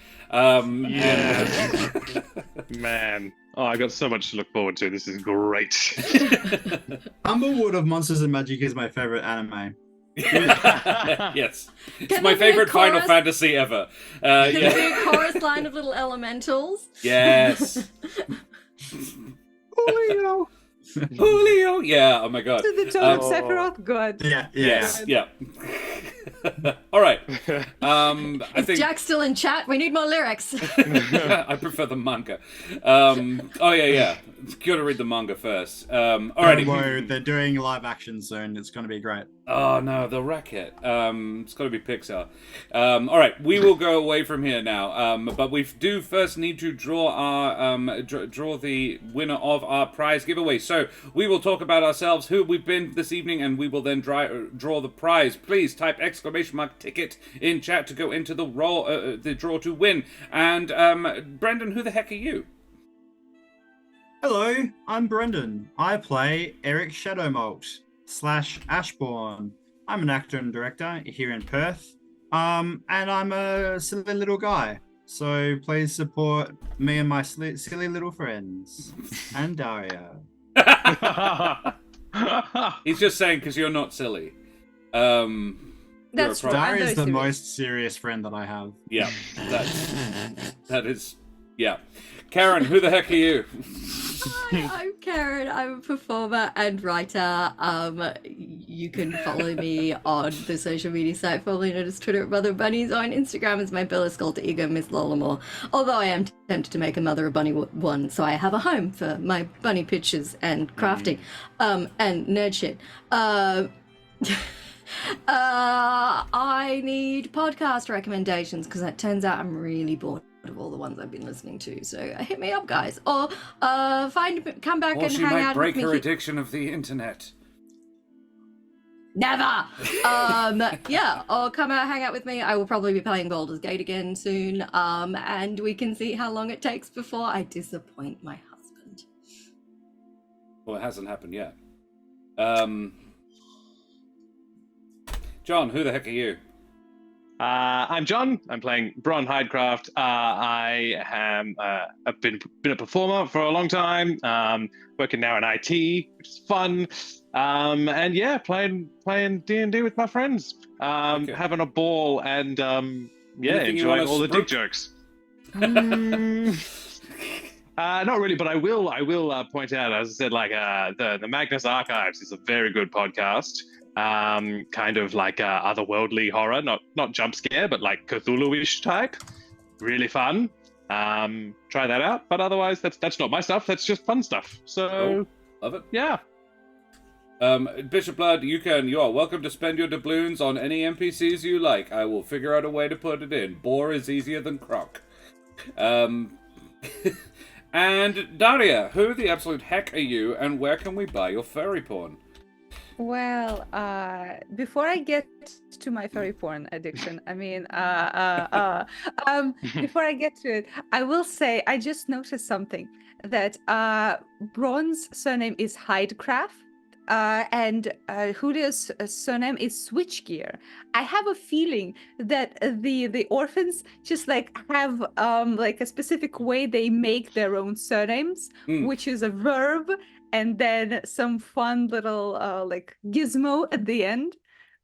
[SPEAKER 5] Man. Oh, I got so much to look forward to. This is great.
[SPEAKER 3] Humblewood of Monsters and Magic is my favorite anime.
[SPEAKER 1] Yes. It's
[SPEAKER 4] Can
[SPEAKER 1] my
[SPEAKER 4] there be a
[SPEAKER 1] favorite Final
[SPEAKER 4] chorus?
[SPEAKER 1] Fantasy ever.
[SPEAKER 4] Can there be a chorus line of little elementals?
[SPEAKER 1] Yes.
[SPEAKER 3] Julio.
[SPEAKER 1] Julio. Yeah, oh my god.
[SPEAKER 2] To the tone of Sephiroth, good.
[SPEAKER 3] Yeah.
[SPEAKER 1] Yes, yeah. All right. I
[SPEAKER 4] Is
[SPEAKER 1] think
[SPEAKER 4] Jack still in chat? We need more lyrics.
[SPEAKER 1] I prefer the manga. Yeah. Gotta read the manga first. Alrighty.
[SPEAKER 3] Don't worry, they're doing live action soon. It's going to be great.
[SPEAKER 1] Oh no, they'll wreck it. It's got to be Pixar. All right, we will go away from here now. But we do first need to draw our draw the winner of our prize giveaway. So we will talk about ourselves, who we've been this evening, and we will then draw the prize. Please type !ticket in chat to go into the draw to win. And Brendan, who the heck are you?
[SPEAKER 3] Hello, I'm Brendan. I play Ereq Shadowmalt / Ashbourne. I'm an actor and director here in Perth. And I'm a silly little guy. So please support me and my silly little friends. And Daria.
[SPEAKER 1] He's just saying because you're not silly.
[SPEAKER 2] That's
[SPEAKER 1] You're a
[SPEAKER 2] true.
[SPEAKER 1] pro-
[SPEAKER 2] I'm
[SPEAKER 3] Daria is
[SPEAKER 2] very
[SPEAKER 3] the
[SPEAKER 2] serious.
[SPEAKER 3] most serious friend that I have.
[SPEAKER 1] Yeah, that is, yeah. Karen, who the heck are you?
[SPEAKER 4] Hi, I'm Karen. I'm a performer and writer. You can follow me on the social media site formerly known as Twitter at Mother of Bunnies, or on Instagram as my Bella alter ego, Miss Lolamore. Although I am tempted to make a Mother of Bunny one, so I have a home for my bunny pictures and crafting, and nerd shit. I need podcast recommendations because it turns out I'm really bored of all the ones I've been listening to. So hit me up, guys, or come back
[SPEAKER 1] Or
[SPEAKER 4] and
[SPEAKER 1] she
[SPEAKER 4] hang
[SPEAKER 1] might
[SPEAKER 4] out
[SPEAKER 1] break
[SPEAKER 4] with
[SPEAKER 1] her
[SPEAKER 4] me.
[SPEAKER 1] addiction of the internet.
[SPEAKER 4] Never. Yeah, or come out, hang out with me. I will probably be playing Baldur's Gate again soon. And we can see how long it takes before I disappoint my husband.
[SPEAKER 1] Well, it hasn't happened yet. John, who the heck are you?
[SPEAKER 5] I'm John. I'm playing Bron Hydecraft. I am I've been a performer for a long time. Working now in IT, which is fun. And yeah, playing D&D with my friends.
[SPEAKER 1] Okay.
[SPEAKER 5] Having a ball and
[SPEAKER 1] Anything you
[SPEAKER 5] enjoying
[SPEAKER 1] wanna
[SPEAKER 5] all the dick
[SPEAKER 1] spruik?
[SPEAKER 5] jokes. Not really, but I will point out, as I said, like the Magnus Archives is a very good podcast. Kind of like otherworldly horror, not jump scare, but like Cthulhu-ish type. Really fun. Try that out. But otherwise, that's not my stuff. That's just fun stuff. So
[SPEAKER 1] Cool. Love it.
[SPEAKER 5] yeah.
[SPEAKER 1] Bishop Blood, you are welcome to spend your doubloons on any NPCs you like. I will figure out a way to put it in. Boar is easier than croc. And Daria, who the absolute heck are you, and where can we buy your furry porn?
[SPEAKER 2] Well, before I get to my furry porn addiction, before I get to it, I will say I just noticed something that Bron's surname is Hydecraft, and Julio's surname is Switchgear. I have a feeling that the orphans just like have like a specific way they make their own surnames, which is a verb and then some fun little like gizmo at the end,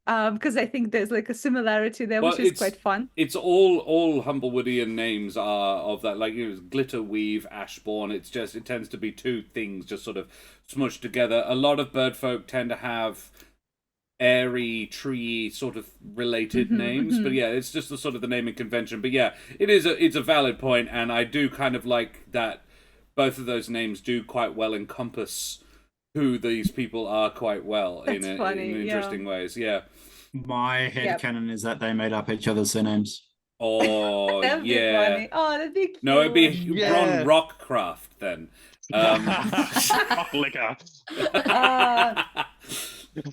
[SPEAKER 2] because I think there's like a similarity there,
[SPEAKER 1] Well,
[SPEAKER 2] which is quite fun.
[SPEAKER 1] It's all Humblewoodian names are of that, like, Glitter Weave, Ashbourne. It tends to be two things just sort of smushed together. A lot of birdfolk tend to have airy, tree sort of related names, but yeah, it's just the sort of the naming convention. But yeah, it's a valid point, and I do kind of like that both of those names do quite well encompass who these people are quite well in interesting ways. Yeah.
[SPEAKER 3] My headcanon is that they made up each other's surnames.
[SPEAKER 1] Oh,
[SPEAKER 2] That'd be
[SPEAKER 1] yeah.
[SPEAKER 2] funny. Oh, that'd be cute.
[SPEAKER 1] No, it'd be
[SPEAKER 5] Yeah.
[SPEAKER 1] Bron Rockcraft then.
[SPEAKER 5] Rock liquor.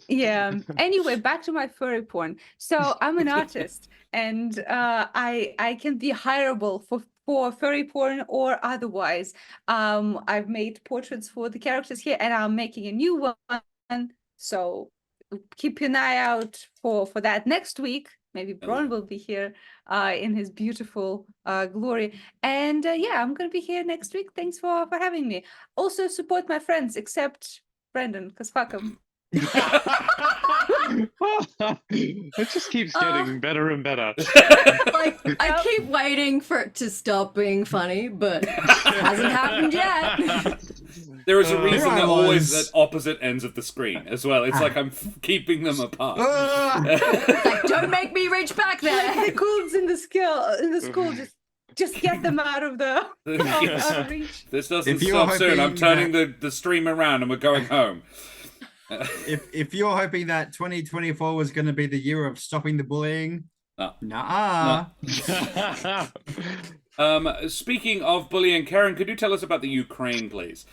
[SPEAKER 2] Yeah. Anyway, back to my furry porn. So I'm an artist, and I can be hireable for furry porn or otherwise. I've made portraits for the characters here, and I'm making a new one. So keep an eye out for that next week. Maybe Bron will be here in his beautiful glory. And yeah, I'm going to be here next week. Thanks for having me. Also support my friends, except Brendan, because fuck him.
[SPEAKER 5] It just keeps getting better and better.
[SPEAKER 4] Like, I keep waiting for it to stop being funny, but it hasn't happened yet.
[SPEAKER 1] There is a reason
[SPEAKER 3] Here I
[SPEAKER 1] they're always
[SPEAKER 3] was.
[SPEAKER 1] at opposite ends of the screen as well. It's like I'm keeping them apart.
[SPEAKER 4] Like, don't make me reach back there.
[SPEAKER 2] The coons in the school just get them out of the out of reach.
[SPEAKER 1] This doesn't
[SPEAKER 3] If you're
[SPEAKER 1] stop soon. I'm
[SPEAKER 3] hoping
[SPEAKER 1] turning the stream around and we're going home.
[SPEAKER 3] If you're hoping that 2024 was going to be the year of stopping the bullying,
[SPEAKER 1] No.
[SPEAKER 3] nah.
[SPEAKER 1] Speaking of bullying, Karen, could you tell us about the Ukraine, please?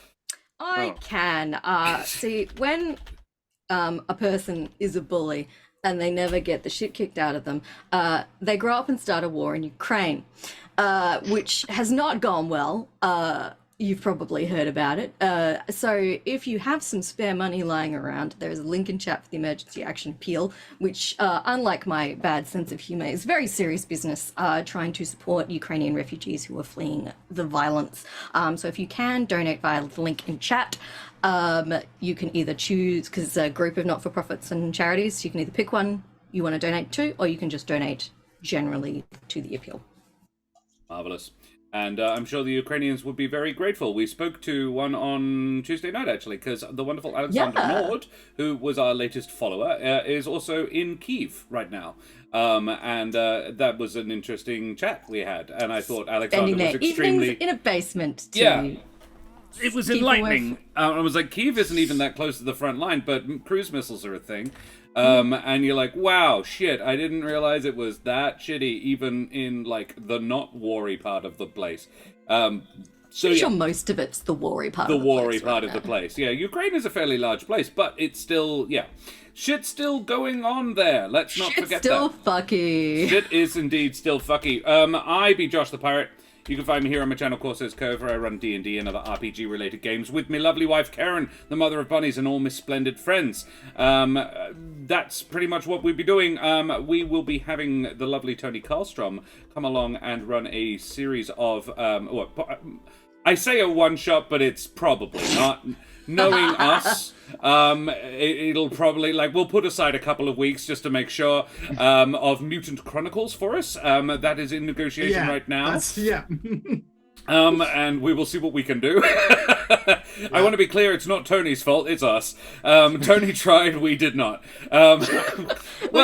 [SPEAKER 4] I can. See, when a person is a bully and they never get the shit kicked out of them, they grow up and start a war in Ukraine, which has not gone well. You've probably heard about it. So if you have some spare money lying around, there's a link in chat for the emergency action appeal, which, unlike my bad sense of humor, is very serious business, trying to support Ukrainian refugees who are fleeing the violence. So if you can donate via the link in chat, you can either choose, because it's a group of not-for-profits and charities, you can either pick one you want to donate to, or you can just donate generally to the appeal.
[SPEAKER 1] Marvelous. And I'm sure the Ukrainians would be very grateful. We spoke to one on Tuesday night, actually, because the wonderful Alexander Nord, who was our latest follower, is also in Kyiv right now. And that was an interesting chat we had. And I thought Alexander
[SPEAKER 4] Spending
[SPEAKER 1] was
[SPEAKER 4] their
[SPEAKER 1] extremely...
[SPEAKER 4] evenings in a basement to...
[SPEAKER 1] Yeah. It was
[SPEAKER 4] keep away
[SPEAKER 1] enlightening. I was like, Kyiv isn't even that close to the front line, but cruise missiles are a thing. And you're like, wow, shit, I didn't realize it was that shitty, even in, like, the not war-y part of the place. So,
[SPEAKER 4] sure most of it's the war-y part of the place.
[SPEAKER 1] The war-y part of the place. Yeah, Ukraine is a fairly large place, but it's still, yeah. shit's still going on there. Let's not
[SPEAKER 4] Shit's
[SPEAKER 1] forget
[SPEAKER 4] still
[SPEAKER 1] that.
[SPEAKER 4] fucky.
[SPEAKER 1] Shit is indeed still fucky. I be Josh the Pirate. You can find me here on my channel, Corsairs Cove, where I run D&D and other RPG-related games with my lovely wife, Karen, the mother of bunnies, and all my splendid friends. That's pretty much what we'll be doing. We will be having the lovely Tony Karlstrom come along and run a series of... I say a one-shot, but it's probably not. Knowing us, it'll probably, like, we'll put aside a couple of weeks just to make sure, of Mutant Chronicles for us. That is in negotiation right now. And we will see what we can do. I want to be clear, it's not Tony's fault, it's us. Tony tried, we did not. Well,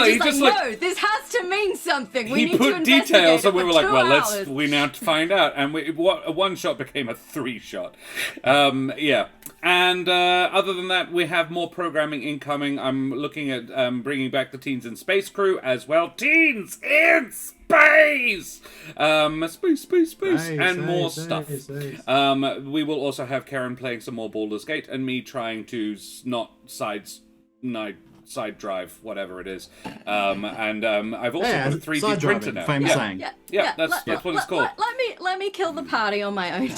[SPEAKER 4] he just no, this has to mean something. We need to investigate
[SPEAKER 1] details, and we
[SPEAKER 4] it
[SPEAKER 1] were
[SPEAKER 4] for
[SPEAKER 1] like,
[SPEAKER 4] 2
[SPEAKER 1] well,
[SPEAKER 4] hours.
[SPEAKER 1] we now find out. And a one-shot became a 3-shot. Yeah. And other than that, we have more programming incoming. I'm looking at bringing back the Teens in Space crew as well. Teens in Space! Space, and more stuff. We will also have Karen playing some more Baldur's Gate, and me trying to not side drive, whatever it is. And I've also got a 3D printer now.
[SPEAKER 3] Famous saying.
[SPEAKER 1] Yeah, that's what it's called.
[SPEAKER 4] Let me kill the party on my own.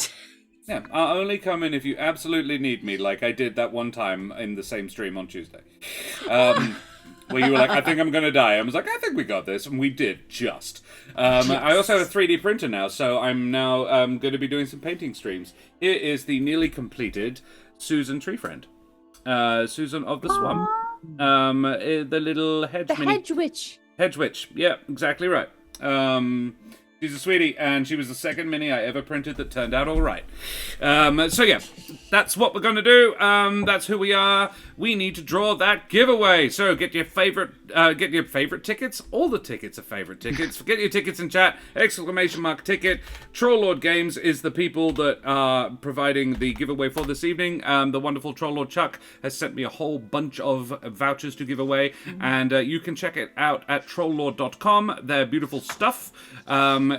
[SPEAKER 1] Yeah, I'll only come in if you absolutely need me, like I did that one time in the same stream on Tuesday. Where you were like, I think I'm going to die. I was like, I think we got this. And we did, just. I also have a 3D printer now, so I'm now going to be doing some painting streams. Here is the nearly completed Susan Tree Friend. Susan of the Swamp. The little hedge
[SPEAKER 2] Hedge Witch.
[SPEAKER 1] Hedge Witch, yeah, exactly right. She's a sweetie, and she was the second mini I ever printed that turned out all right. So yeah, that's what we're going to do. That's who we are. We need to draw that giveaway. So get your favorite tickets. All the tickets are favorite tickets. Get your tickets in chat. ! Ticket. Troll Lord Games is the people that are providing the giveaway for this evening. The wonderful Troll Lord Chuck has sent me a whole bunch of vouchers to give away, and you can check it out at trolllord.com. They're beautiful stuff.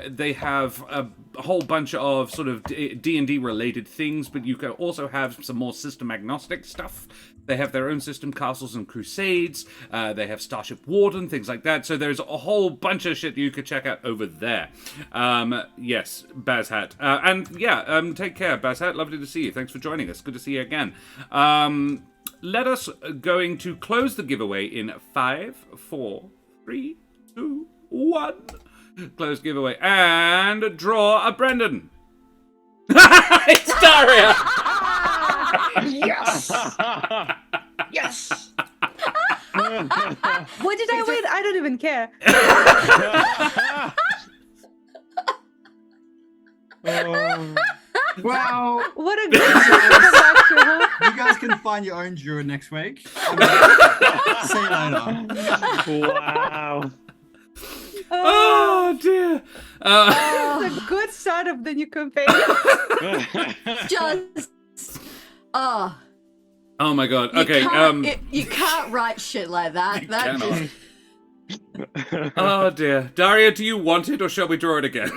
[SPEAKER 1] They have a whole bunch of sort of D&D related things, but you can also have some more system agnostic stuff. They have their own system, Castles and Crusades. They have Starship Warden, things like that. So there's a whole bunch of shit you could check out over there. Yes, Bazhat. And yeah, take care, Bazhat. Lovely to see you. Thanks for joining us. Good to see you again. Let us going to close the giveaway in 5, 4, 3, 2, 1. Close giveaway. And draw a Brendan. It's Daria!
[SPEAKER 2] Yes! Yes! What did I win? I don't even care.
[SPEAKER 3] Well,
[SPEAKER 2] What a good show.
[SPEAKER 3] you guys can find your own Jura next week. See you later.
[SPEAKER 5] Wow.
[SPEAKER 1] Oh dear.
[SPEAKER 2] It's a good start of the new campaign.
[SPEAKER 4] Just
[SPEAKER 1] Oh my god.
[SPEAKER 4] you
[SPEAKER 1] Okay.
[SPEAKER 4] can't, you can't write shit like that.
[SPEAKER 1] You
[SPEAKER 4] That
[SPEAKER 1] cannot.
[SPEAKER 4] just
[SPEAKER 1] Oh dear. Daria, do you want it or shall we draw it again?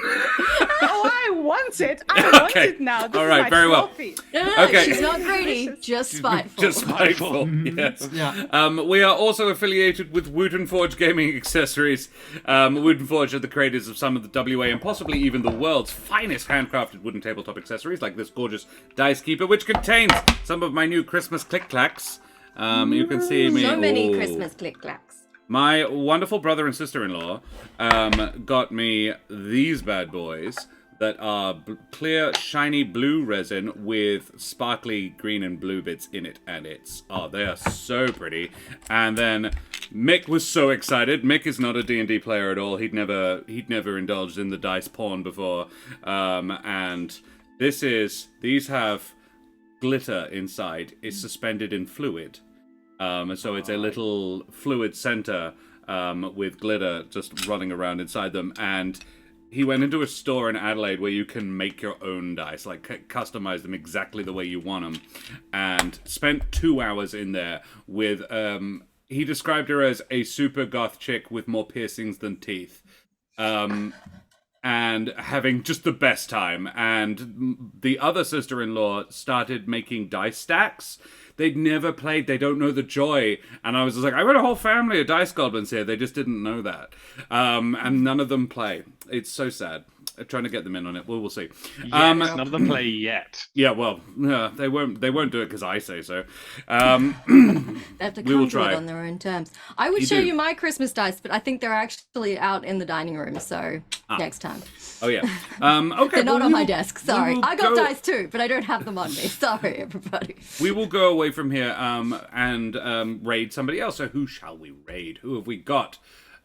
[SPEAKER 2] Oh, I want it. I want
[SPEAKER 1] Okay.
[SPEAKER 2] it now. This
[SPEAKER 1] All
[SPEAKER 2] is
[SPEAKER 1] right,
[SPEAKER 2] my
[SPEAKER 1] very well.
[SPEAKER 2] trophy.
[SPEAKER 4] no,
[SPEAKER 1] Okay.
[SPEAKER 4] she's not greedy, just spiteful.
[SPEAKER 1] Just spiteful. Yes.
[SPEAKER 3] Yeah.
[SPEAKER 1] We are also affiliated with Wooten Forge Gaming Accessories. Wooten Forge are the creators of some of the WA and possibly even the world's finest handcrafted wooden tabletop accessories, like this gorgeous Dice Keeper, which contains some of my new Christmas click-clacks. You can see me.
[SPEAKER 4] So many
[SPEAKER 1] Ooh.
[SPEAKER 4] Christmas click-clacks.
[SPEAKER 1] My wonderful brother and sister-in-law got me these bad boys that are clear, shiny blue resin with sparkly green and blue bits in it, and they are so pretty. And then Mick was so excited. Mick is not a D&D player at all. He'd never indulged in the dice porn before. And these have glitter inside. It's suspended in fluid. So it's a little fluid center with glitter just running around inside them. And he went into a store in Adelaide where you can make your own dice, like customize them exactly the way you want them, and spent 2 hours in there with, he described her as a super goth chick with more piercings than teeth. And having just the best time. And the other sister-in-law started making dice stacks. They'd never played. They don't know the joy. And I was just like, I got a whole family of dice goblins here. They just didn't know that. And none of them play. It's so sad. I'm trying to get them in on it. We'll see.
[SPEAKER 5] None of them play yet.
[SPEAKER 1] Yeah, well, they won't do it because I say so.
[SPEAKER 4] They have to
[SPEAKER 1] We will
[SPEAKER 4] come to it
[SPEAKER 1] try.
[SPEAKER 4] on their own terms. I would
[SPEAKER 1] You
[SPEAKER 4] show
[SPEAKER 1] do.
[SPEAKER 4] you my Christmas dice, but I think they're actually out in the dining room, so next time.
[SPEAKER 1] Oh, yeah. Okay.
[SPEAKER 4] They're not
[SPEAKER 1] well,
[SPEAKER 4] on
[SPEAKER 1] we
[SPEAKER 4] my
[SPEAKER 1] will-
[SPEAKER 4] desk,
[SPEAKER 1] we
[SPEAKER 4] sorry.
[SPEAKER 1] will
[SPEAKER 4] I got
[SPEAKER 1] go-
[SPEAKER 4] dice too, but I don't have them on me. Sorry, everybody.
[SPEAKER 1] We will go away from here and raid somebody else. So who shall we raid? Who have we got?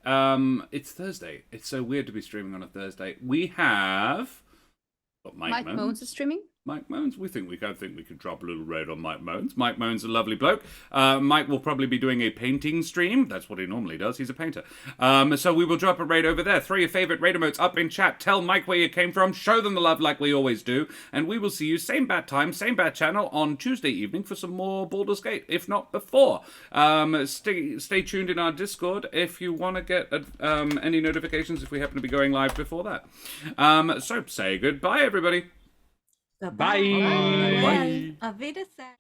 [SPEAKER 1] It's Thursday. It's so weird to be streaming on a Thursday. We have got
[SPEAKER 2] Mike Moans is streaming.
[SPEAKER 1] Mike Moans. I think we could drop a little raid on Mike Moans. Mike Moans is a lovely bloke. Mike will probably be doing a painting stream. That's what he normally does. He's a painter. So we will drop a raid over there. Throw your favorite raid emotes up in chat. Tell Mike where you came from. Show them the love like we always do. And we will see you same bad time, same bad channel on Tuesday evening for some more Baldur's Gate, if not before. Stay tuned in our Discord if you want to get any notifications if we happen to be going live before that. So say goodbye, everybody.
[SPEAKER 5] Bye.
[SPEAKER 1] Bye.
[SPEAKER 4] Auf Wiedersehen.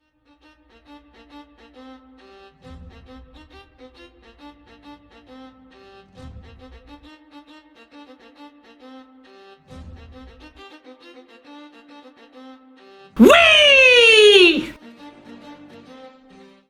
[SPEAKER 1] Whee!